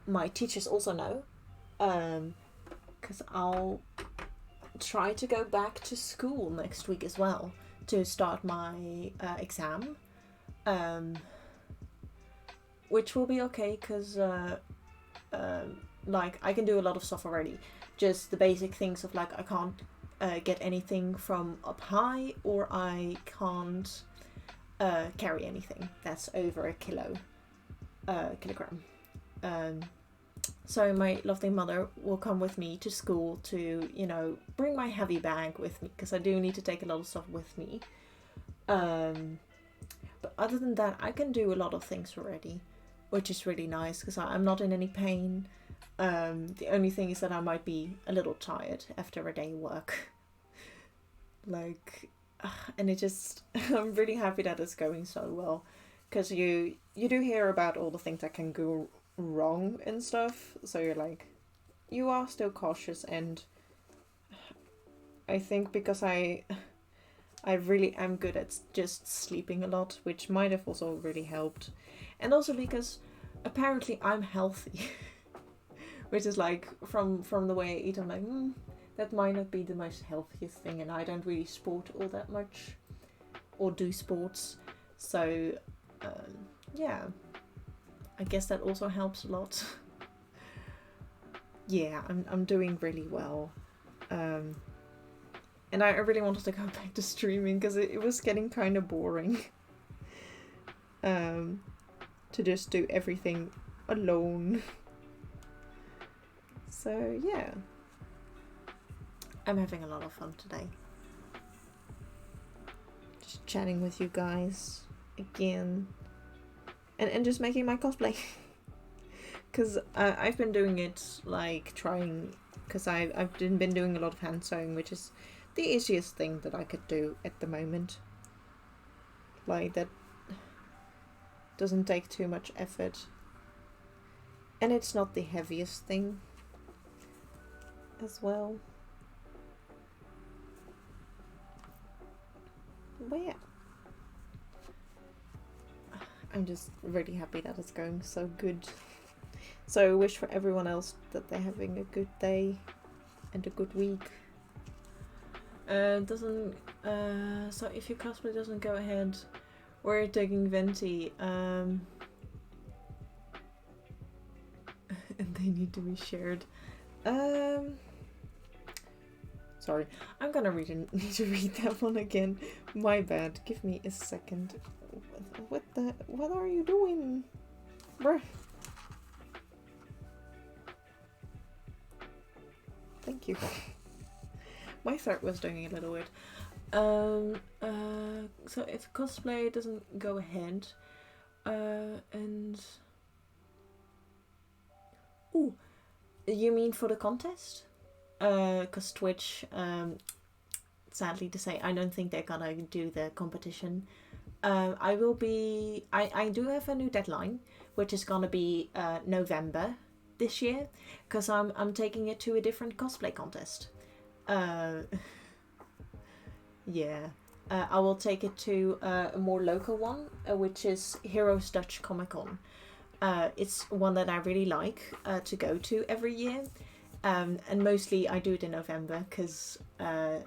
my teachers also know, because I'll try to go back to school next week as well to start my exam. Which will be okay, because like, I can do a lot of stuff already. Just the basic things of like, I can't get anything from up high, or I can't carry anything that's over a kilogram. So my lovely mother will come with me to school to, bring my heavy bag with me, because I do need to take a lot of stuff with me. But other than that, I can do a lot of things already, which is really nice, because I'm not in any pain. The only thing is that I might be a little tired after a day work. Like, and it just, I'm really happy that it's going so well, because you do hear about all the things that can go wrong and stuff, so you're like, you are still cautious. And I think because I I really am good at just sleeping a lot, which might have also really helped. And also because apparently I'm healthy. Which is like, from the way I eat, I'm like, that might not be the most healthiest thing, and I don't really sport all that much. Or do sports. So, yeah. I guess that also helps a lot. Yeah, I'm doing really well. And I really wanted to go back to streaming because it was getting kind of boring. To just do everything alone. So yeah. I'm having a lot of fun today. Just chatting with you guys again. And just making my cosplay. Because I've been doing it, like, trying... Because I've been doing a lot of hand sewing, which is the easiest thing that I could do at the moment. Like, that doesn't take too much effort. And it's not the heaviest thing as well. But yeah. I'm just really happy that it's going so good. So I wish for everyone else that they're having a good day and a good week. So if your cosplay doesn't go ahead, we're taking Venti. And they need to be shared. Sorry, I'm gonna need to read that one again. My bad. Give me a second. What are you doing? Bruh. Thank you. My throat was doing a little weird. So if cosplay doesn't go ahead, and... Ooh, you mean for the contest? Because Twitch, sadly to say, I don't think they're gonna do the competition. I do have a new deadline, which is gonna be November this year, because I'm taking it to a different cosplay contest. Yeah. I will take it to a more local one, which is Heroes Dutch Comic Con. It's one that I really like to go to every year. And mostly I do it in November because I'm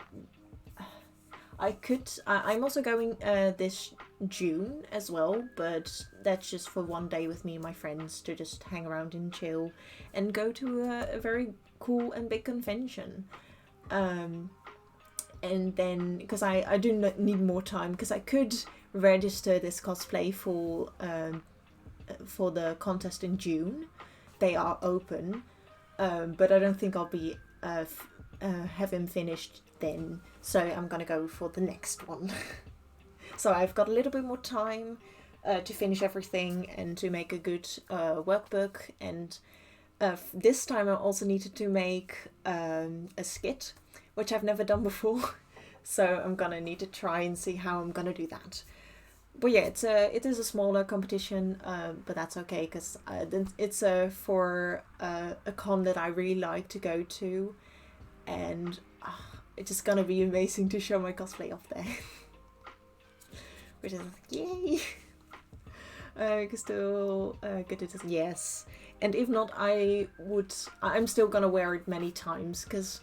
also going this June as well, but that's just for one day with me and my friends to just hang around and chill and go to a very cool and big convention. And then, because I do not need more time, because I could register this cosplay for the contest in June. They are open, but I don't think I'll be have him finished then, so I'm gonna go for the next one. So I've got a little bit more time to finish everything and to make a good workbook, and this time I also needed to make a skit, which I've never done before, so I'm gonna need to try and see how I'm gonna do that. But yeah, it is a smaller competition, but that's okay, because it's for a con that I really like to go to, and it's just gonna be amazing to show my cosplay off there. Which is like, yay! I can still get it, yes. And if not, I'm still gonna wear it many times, because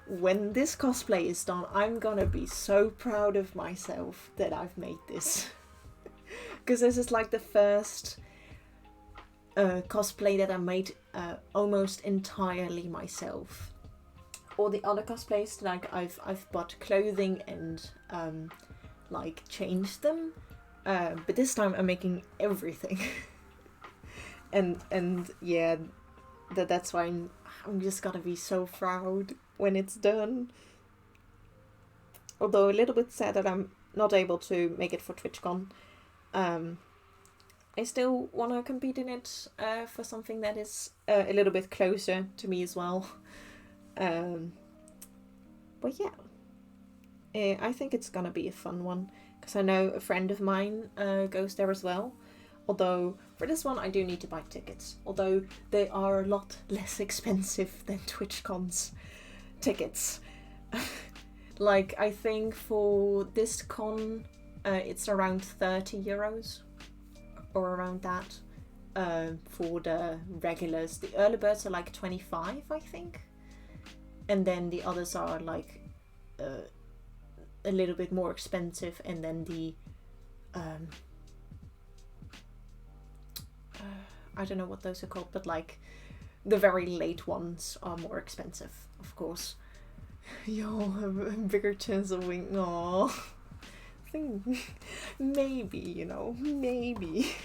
when this cosplay is done, I'm gonna be so proud of myself that I've made this. Because this is like the first cosplay that I made almost entirely myself. All the other cosplays, like I've bought clothing and like changed them, but this time I'm making everything. and yeah, that's why I'm just gonna be so proud when it's done. Although a little bit sad that I'm not able to make it for TwitchCon. I still want to compete in it for something that is a little bit closer to me as well. But yeah, I think it's gonna be a fun one, because I know a friend of mine goes there as well. Although for this one I do need to buy tickets, although they are a lot less expensive than TwitchCon's tickets. Like, I think for this con, it's around €30 or around that. For the regulars, the early birds are like 25, I think, and then the others are like a little bit more expensive, and then the I don't know what those are called, but like the very late ones are more expensive, of course. Yo, a bigger chance of winning. Aww. Think maybe, maybe.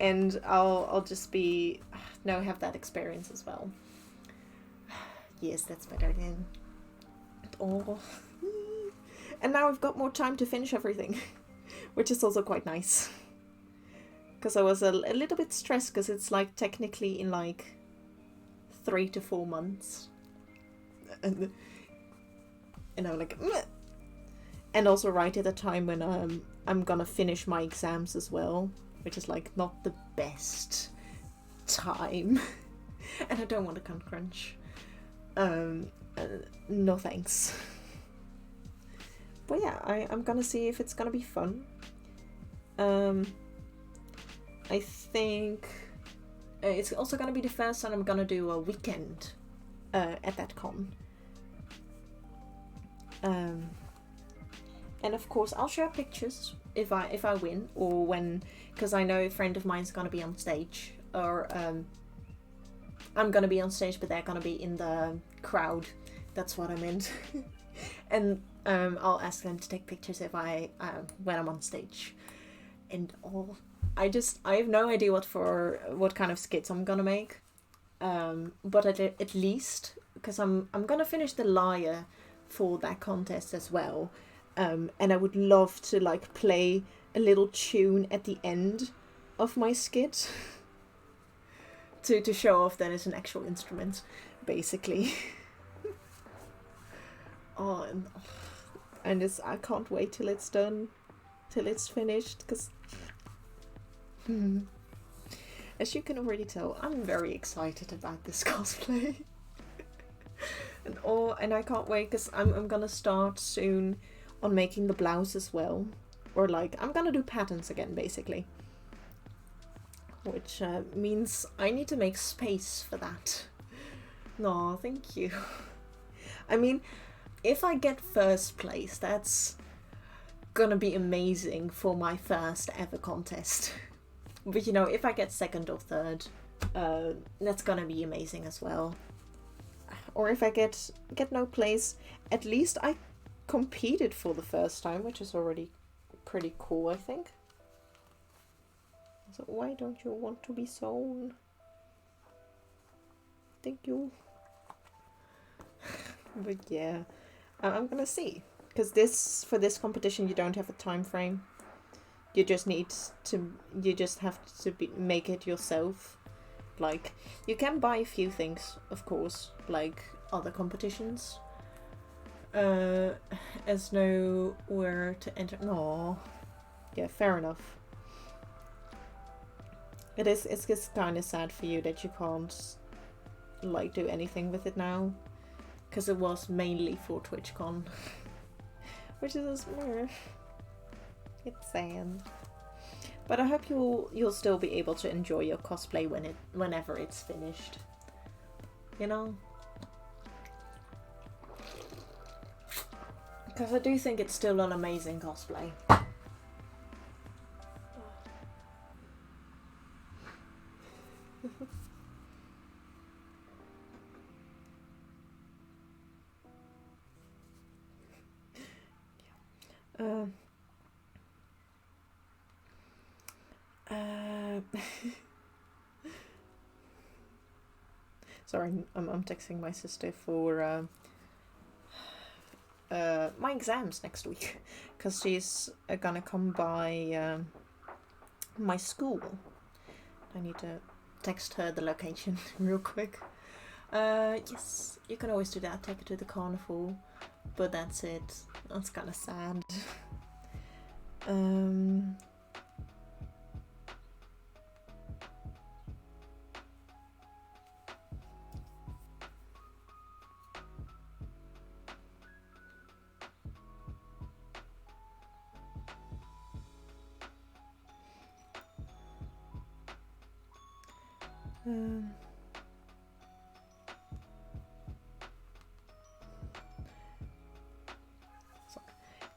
And I'll just be have that experience as well. Yes, that's better then. Oh. And now I've got more time to finish everything, which is also quite nice. Because I was a little bit stressed, because it's like technically in like 3 to 4 months. And I'm like, meh. And also right at the time when I'm gonna finish my exams as well, which is like not the best time. And I don't want to con crunch. No thanks. But yeah, I'm gonna see if it's gonna be fun. I think it's also gonna be the first time I'm gonna do a weekend at that con. And of course I'll share pictures if I win, or when, because I know a friend of mine's gonna be on stage, or I'm gonna be on stage, but they're gonna be in the crowd. That's what I meant. And I'll ask them to take pictures if when I'm on stage. And I have no idea what kind of skits I'm gonna make. But at least, because I'm gonna finish the lyre for that contest as well. And I would love to like play a little tune at the end of my skit to show off that it's an actual instrument, basically. And I can't wait till it's done, till it's finished, because as you can already tell, I'm very excited about this cosplay. And I can't wait, because I'm gonna start soon on making the blouse as well, or like I'm gonna do patterns again, basically, which means I need to make space for that. No, thank you. I mean, if I get first place, that's gonna be amazing for my first ever contest. But if I get second or third, that's gonna be amazing as well. Or if I get no place, at least I competed for the first time, which is already pretty cool, I think. So why don't you want to be sewn? Thank you. But yeah, I'm gonna see, because for this competition you don't have a time frame. You just have to make it yourself. Like, you can buy a few things, of course, like other competitions. As nowhere to enter. No, yeah, fair enough. It's just kind of sad for you that you can't like do anything with it now, because it was mainly for TwitchCon, which is it's sad. But I hope you'll still be able to enjoy your cosplay whenever it's finished. Because I do think it's still an amazing cosplay. Sorry, I'm texting my sister for my exams next week, because she's gonna come by my school. I need to text her the location real quick. Yes, you can always do that, take her to the carnival, but that's it. That's kind of sad.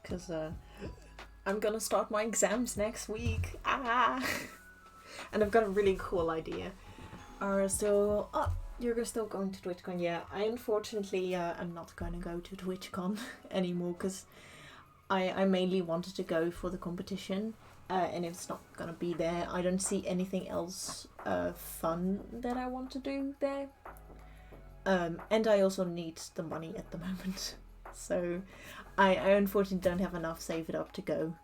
Because I'm gonna start my exams next week. And I've got a really cool idea. So, you're still going to TwitchCon? Yeah, I unfortunately am not going to go to TwitchCon anymore because I mainly wanted to go for the competition. And if it's not going to be there, I don't see anything else fun that I want to do there. And I also need the money at the moment. So I unfortunately don't have enough saved up to go.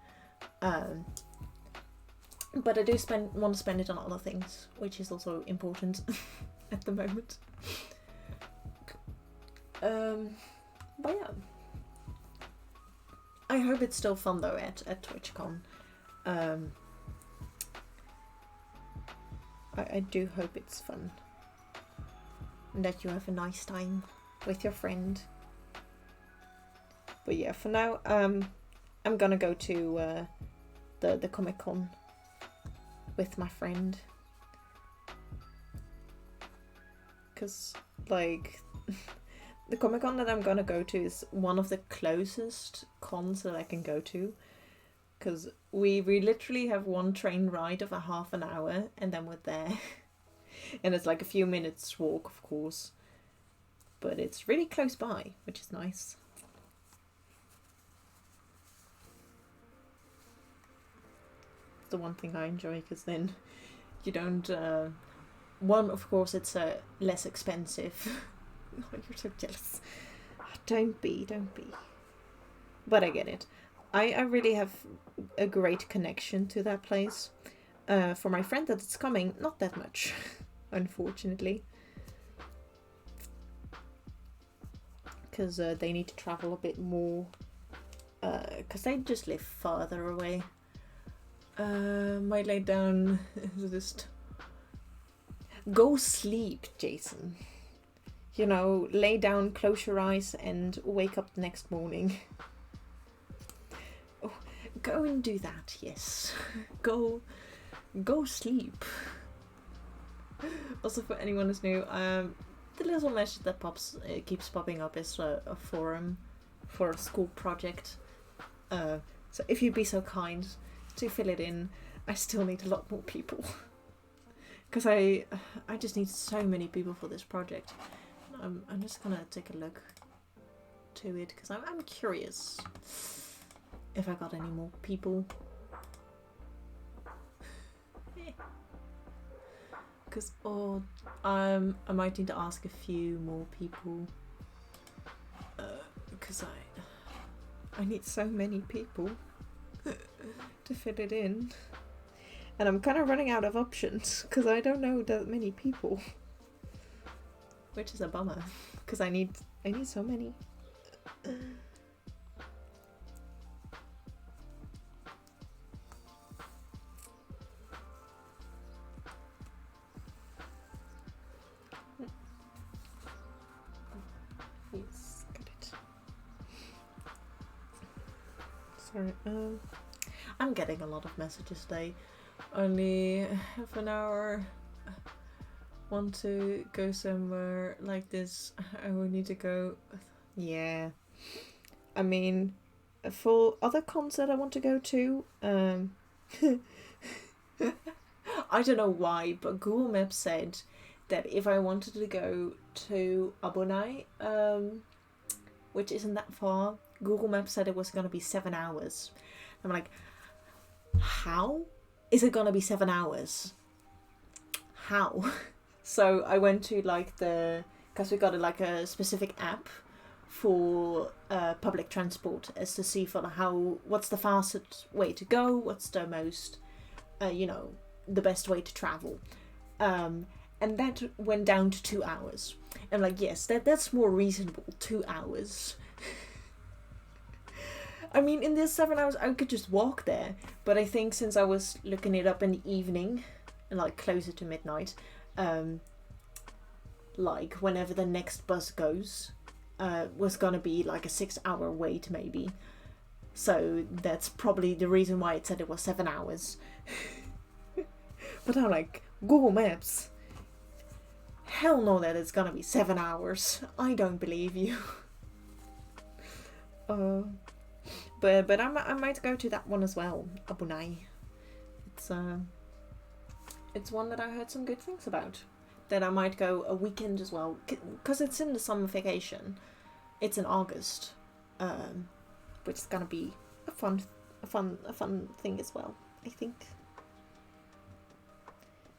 But I do want to spend it on other things, which is also important at the moment. But yeah. I hope it's still fun though at TwitchCon. I do hope it's fun. And that you have a nice time with your friend. But yeah, for now, I'm gonna go to the Comic-Con with my friend. Because, like, the Comic-Con that I'm gonna go to is one of the closest cons that I can go to. Because we literally have one train ride of a half an hour and then we're there. And it's like a few minutes walk, of course. But it's really close by, which is nice. The one thing I enjoy, because then you don't... one, of course, it's less expensive. Oh, you're so jealous. Don't be. But I get it. I really have a great connection to that place. For my friend that it's coming, not that much, unfortunately. Because they need to travel a bit more. Because they just live farther away. Might lay down, just go sleep, Jason. You know, lay down, close your eyes, and wake up the next morning. Oh, go and do that, yes. Go sleep. Also, for anyone who's new, the little message that keeps popping up is a forum for a school project. So if you'd be so kind to fill it in, I still need a lot more people. Because I just need so many people for this project. I'm just gonna take a look to it because I'm curious if I got any more people. Because I might need to ask a few more people. Because I need so many people to fit it in. And I'm kind of running out of options because I don't know that many people. Which is a bummer because I need so many. Yes, got it. Sorry, I'm getting a lot of messages today. Only half an hour. Want to go somewhere like this? I will need to go. Yeah. I mean, for other cons that I want to go to, I don't know why, but Google Maps said that if I wanted to go to Abonai, which isn't that far, Google Maps said it was going to be 7 hours. I'm like, how is it going to be 7 hours? How? So I went to because we got a specific app for public transport as to see for what's the fastest way to go, what's the most, the best way to travel. And that went down to 2 hours. I'm like, yes, that's more reasonable, 2 hours. I mean, in this 7 hours, I could just walk there. But I think since I was looking it up in the evening, and closer to midnight, whenever the next bus goes, was gonna be a 6 hour wait maybe. So that's probably the reason why it said it was 7 hours. But I'm like, Google Maps, hell no that it's gonna be 7 hours. I don't believe you. But I might go to that one as well, Abunai. It's one that I heard some good things about. That I might go a weekend as well, because it's in the summer vacation. It's in August, which is gonna be a fun thing as well, I think.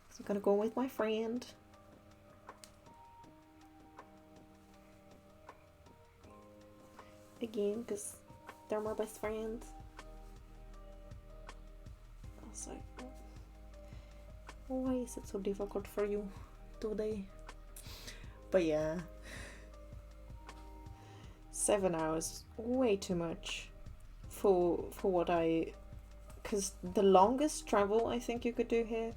So I'm gonna go with my friend. Again, because they're my best friends. I was like, why is it so difficult for you today? But yeah, 7 hours, way too much for what I, because the longest travel I think you could do here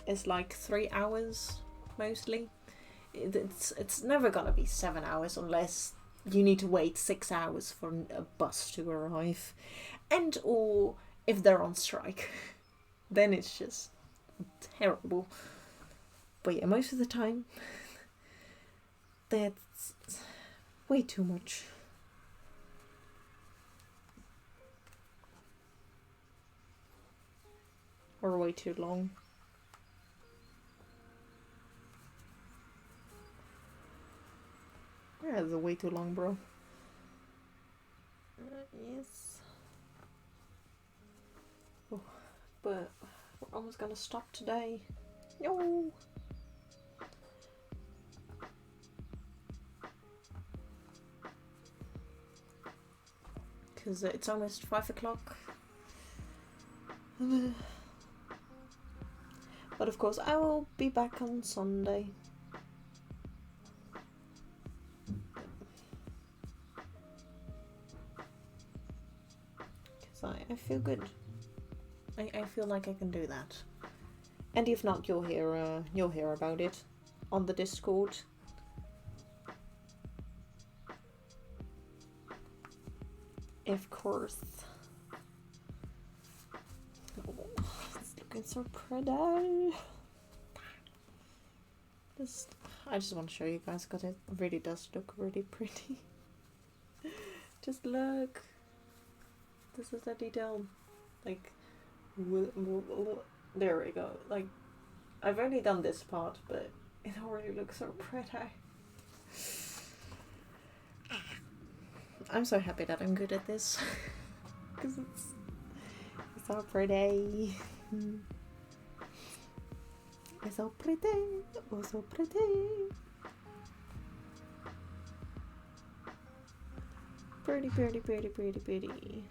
is like 3 hours mostly. It's never gonna be 7 hours unless you need to wait 6 hours for a bus to arrive, and or if they're on strike. Then it's just terrible. But yeah, most of the time, that's way too much. Or way too long. Yeah, it's way too long, bro. Yes. Oh, but we're almost gonna stop today. No. Because it's almost 5 o'clock. But of course, I will be back on Sunday. Because I feel good. I feel like I can do that. And if not, you'll hear about it on the Discord. Of course. Oh, it's looking so pretty. I just want to show you guys because it really does look really pretty. Just look. This is the detail. Like, there we go. Like, I've only done this part, but it already looks so pretty. I'm so happy that I'm good at this. Because it's so pretty. It's so pretty. Oh, so pretty. Pretty, pretty, pretty, pretty, pretty.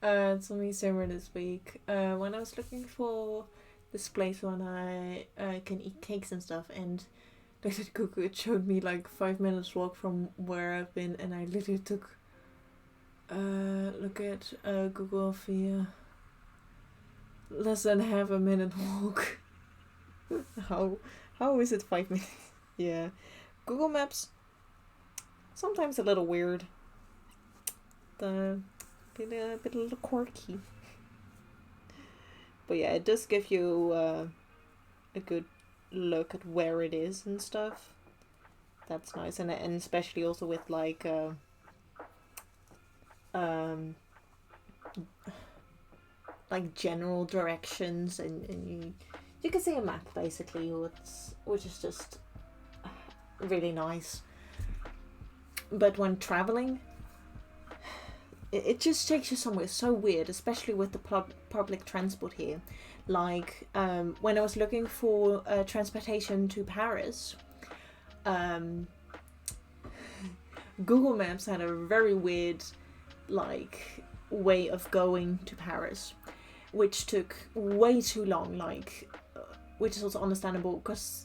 It's only summer this week. When I was looking for this place when I can eat cakes and stuff, and looked at Google, it showed me like 5 minutes walk from where I've been, and I literally took look at Google via less than half a minute walk. How is it 5 minutes? Yeah, Google Maps sometimes a little weird. A bit a little quirky. But yeah, it does give you a good look at where it is and stuff. That's nice, and especially also with like like general directions, and you can see a map basically, which is just really nice. But when traveling, it just takes you somewhere so weird, especially with the public transport here. Like, when I was looking for transportation to Paris, Google Maps had a very weird, like, way of going to Paris, which took way too long, like, which is also understandable, because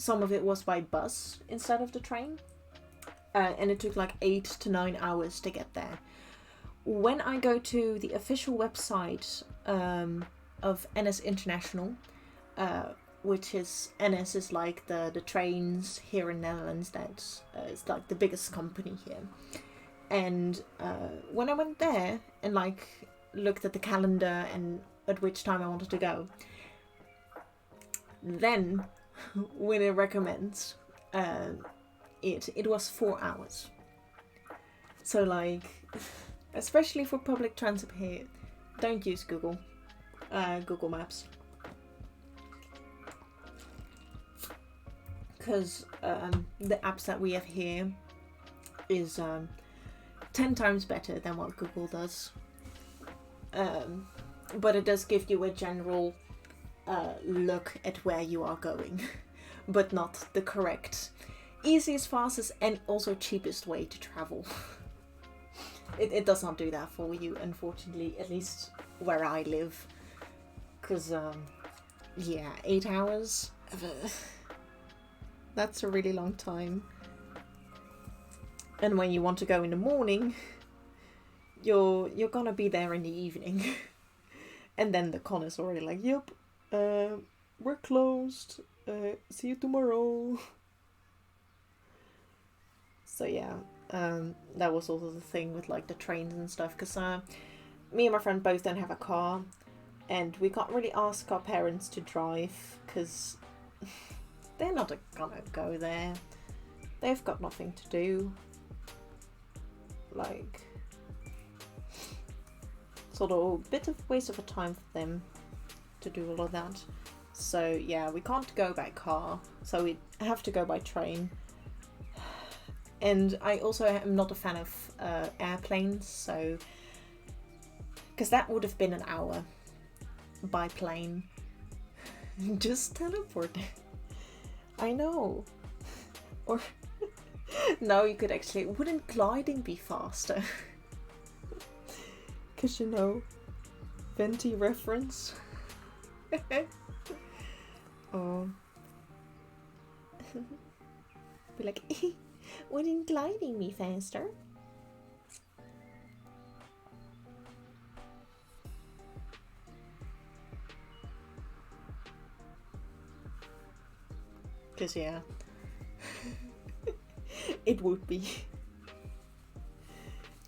some of it was by bus instead of the train. And it took like 8 to 9 hours to get there. When I go to the official website of NS International, which is, NS is like the trains here in Netherlands, that's it's like the biggest company here. And when I went there and like looked at the calendar and at which time I wanted to go, then when it recommends it was 4 hours. So like, especially for public transit here, don't use Google Maps, because the apps that we have here is 10 times better than what Google does. But it does give you a general look at where you are going, but not the correct, easiest, fastest, and also cheapest way to travel. It does not do that for you, unfortunately, at least where I live. Because, yeah, 8 hours? That's a really long time. And when you want to go in the morning, you're gonna be there in the evening. And then the con is already like, yep, we're closed. See you tomorrow. So yeah, that was also the thing with like the trains and stuff, because me and my friend both don't have a car, and we can't really ask our parents to drive because they're not gonna go there. They've got nothing to do. Like, sort of a bit of waste of a time for them to do all of that. So yeah, we can't go by car, so we have to go by train. And I also am not a fan of airplanes, so, because that would have been an hour by plane. Just teleport. I know. Or no, you could actually, wouldn't gliding be faster? Because, you know, Venti reference. Oh. Be like, wouldn't gliding be faster? Because, yeah. It would be.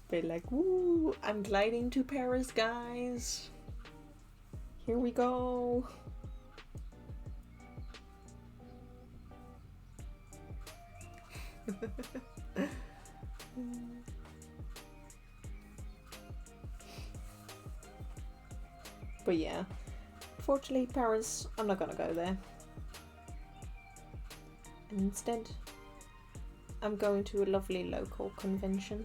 Be like, woo, I'm gliding to Paris, guys. Here we go. But yeah, fortunately Paris, I'm not gonna go there. And instead, I'm going to a lovely local convention.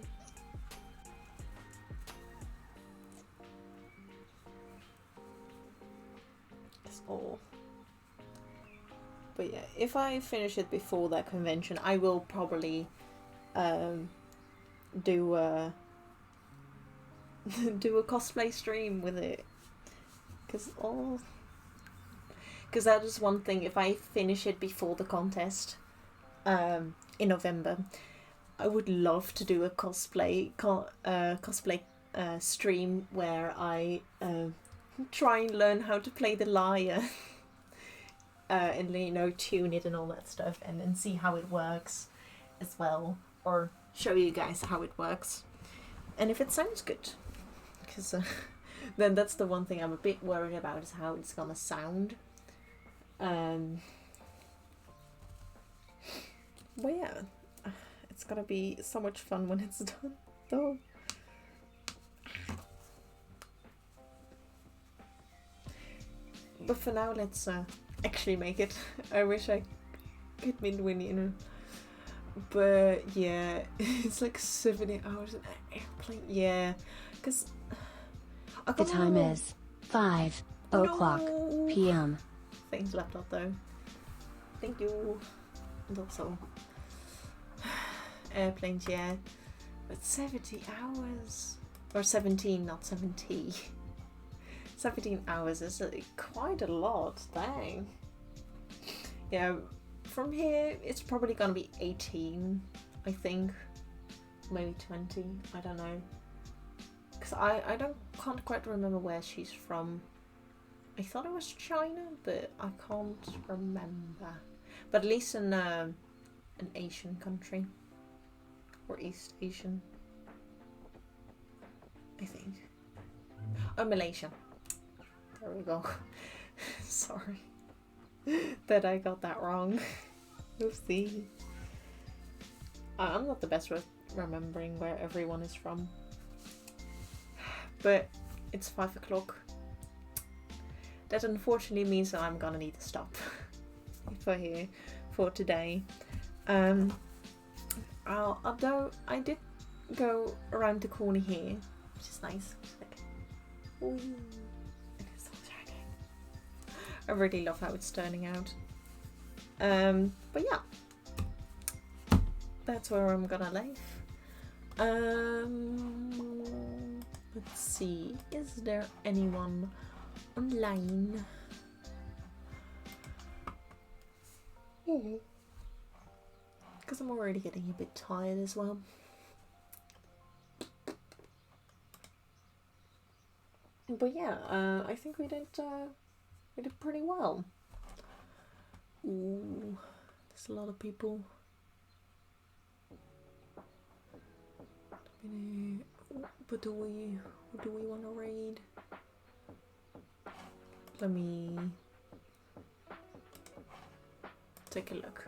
That's all. But yeah, if I finish it before that convention, I will probably do a do a cosplay stream with it, because that is one thing. If I finish it before the contest in November, I would love to do a cosplay stream where I try and learn how to play the lyre. And, you know, tune it and all that stuff, and see how it works as well, or show you guys how it works, and if it sounds good, because then that's the one thing I'm a bit worried about, is how it's gonna sound. But yeah, it's gonna be so much fun when it's done, though. But for now, let's actually make it. I wish I could win, you know. But yeah, it's like 70 hours in an airplane. Yeah, because the time is 5:00 p.m. Thanks, laptop, though. Thank you. And also airplanes, yeah. But 70 hours, or 17, not 70. 17 hours is quite a lot, dang. Yeah, from here, it's probably gonna be 18, I think. Maybe 20, I don't know. Because I can't quite remember where she's from. I thought it was China, but I can't remember. But at least in an Asian country. Or East Asian. I think. Oh, Malaysia. There we go. Sorry. That I got that wrong. Oopsie. I'm not the best with remembering where everyone is from. But it's 5 o'clock. That unfortunately means that I'm gonna need to stop for here for today. Although I did go around the corner here, which is nice. Ooh, it is so shining. I really love how it's turning out. But yeah, that's where I'm gonna leave. Let's see, is there anyone online? Because I'm already getting a bit tired as well. But yeah, I think we did pretty well. Ooh, there's a lot of people. But who do we want to raid? Let me take a look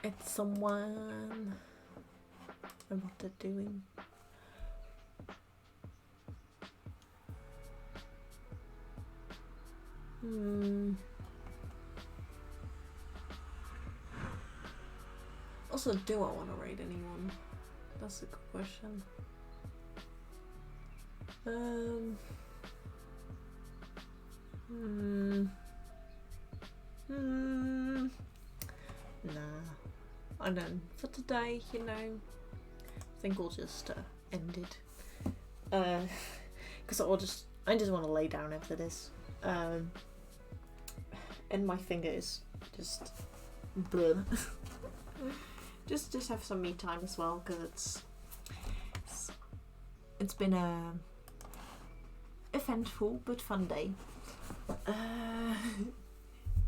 at someone and what they're doing. Also, do I want to raid anyone? That's a good question. Nah, I don't. For today, you know, I think we'll just end it. Because I just want to lay down after this. And my fingers just blur. just have some me time as well, because it's been a eventful but fun day.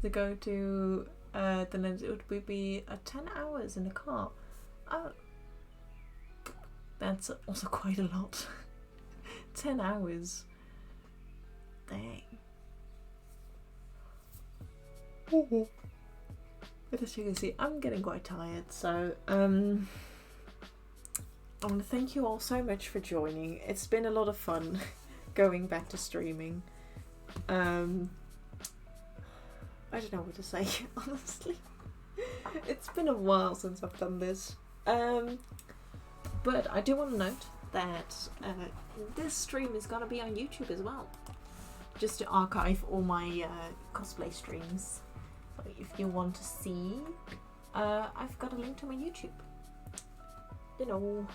To go to the Netherlands, it would be 10 hours in the car. That's also quite a lot. 10 hours. Dang. But as you can see, I'm getting quite tired, so I want to thank you all so much for joining. It's been a lot of fun going back to streaming. I don't know what to say, honestly. It's been a while since I've done this. But I do want to note that this stream is going to be on YouTube as well. Just to archive all my cosplay streams. So if you want to see, I've got a link to my YouTube. You know.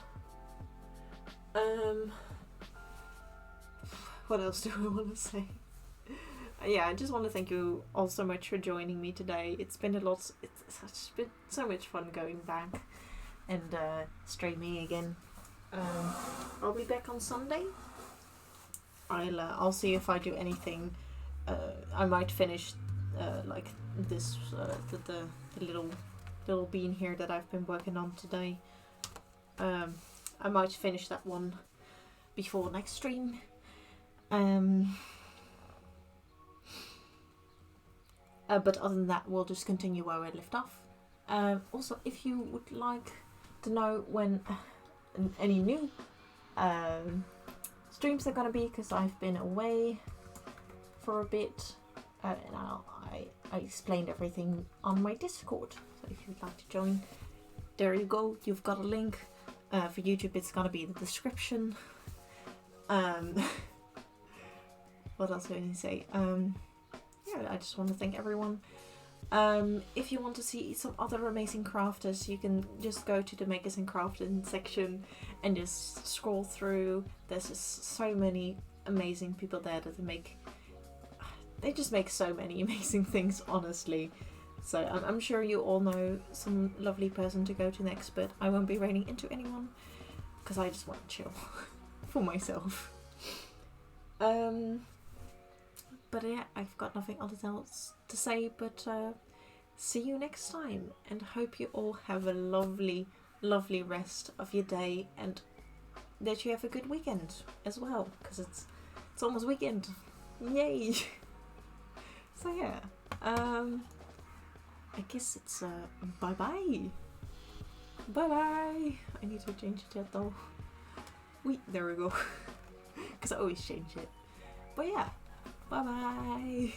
What else do I want to say? Yeah, I just want to thank you all so much for joining me today. It's been a lot. It's been so much fun going back and streaming again. I'll be back on Sunday. I'll see if I do anything. I might finish like this the little bean here that I've been working on today. I might finish that one before next stream. But other than that, we'll just continue where we left off. Also, if you would like to know when any new streams are gonna be, because I've been away for a bit, and I explained everything on my Discord. So if you'd like to join, there you go. You've got a link. For YouTube, it's gonna be in the description. What else can I say? Yeah, I just want to thank everyone. If you want to see some other amazing crafters, you can just go to the Makers and Crafting section and just scroll through. There's just so many amazing people there that they just make so many amazing things, honestly. So I'm sure you all know some lovely person to go to next, but I won't be raining into anyone because I just want to chill for myself. But yeah, I've got nothing else to say, but see you next time, and hope you all have a lovely, lovely rest of your day, and that you have a good weekend as well, because it's almost weekend. Yay! So yeah, I guess it's bye bye. Bye bye. I need to change it though. Wait, there we go. Because I always change it. But yeah, bye bye.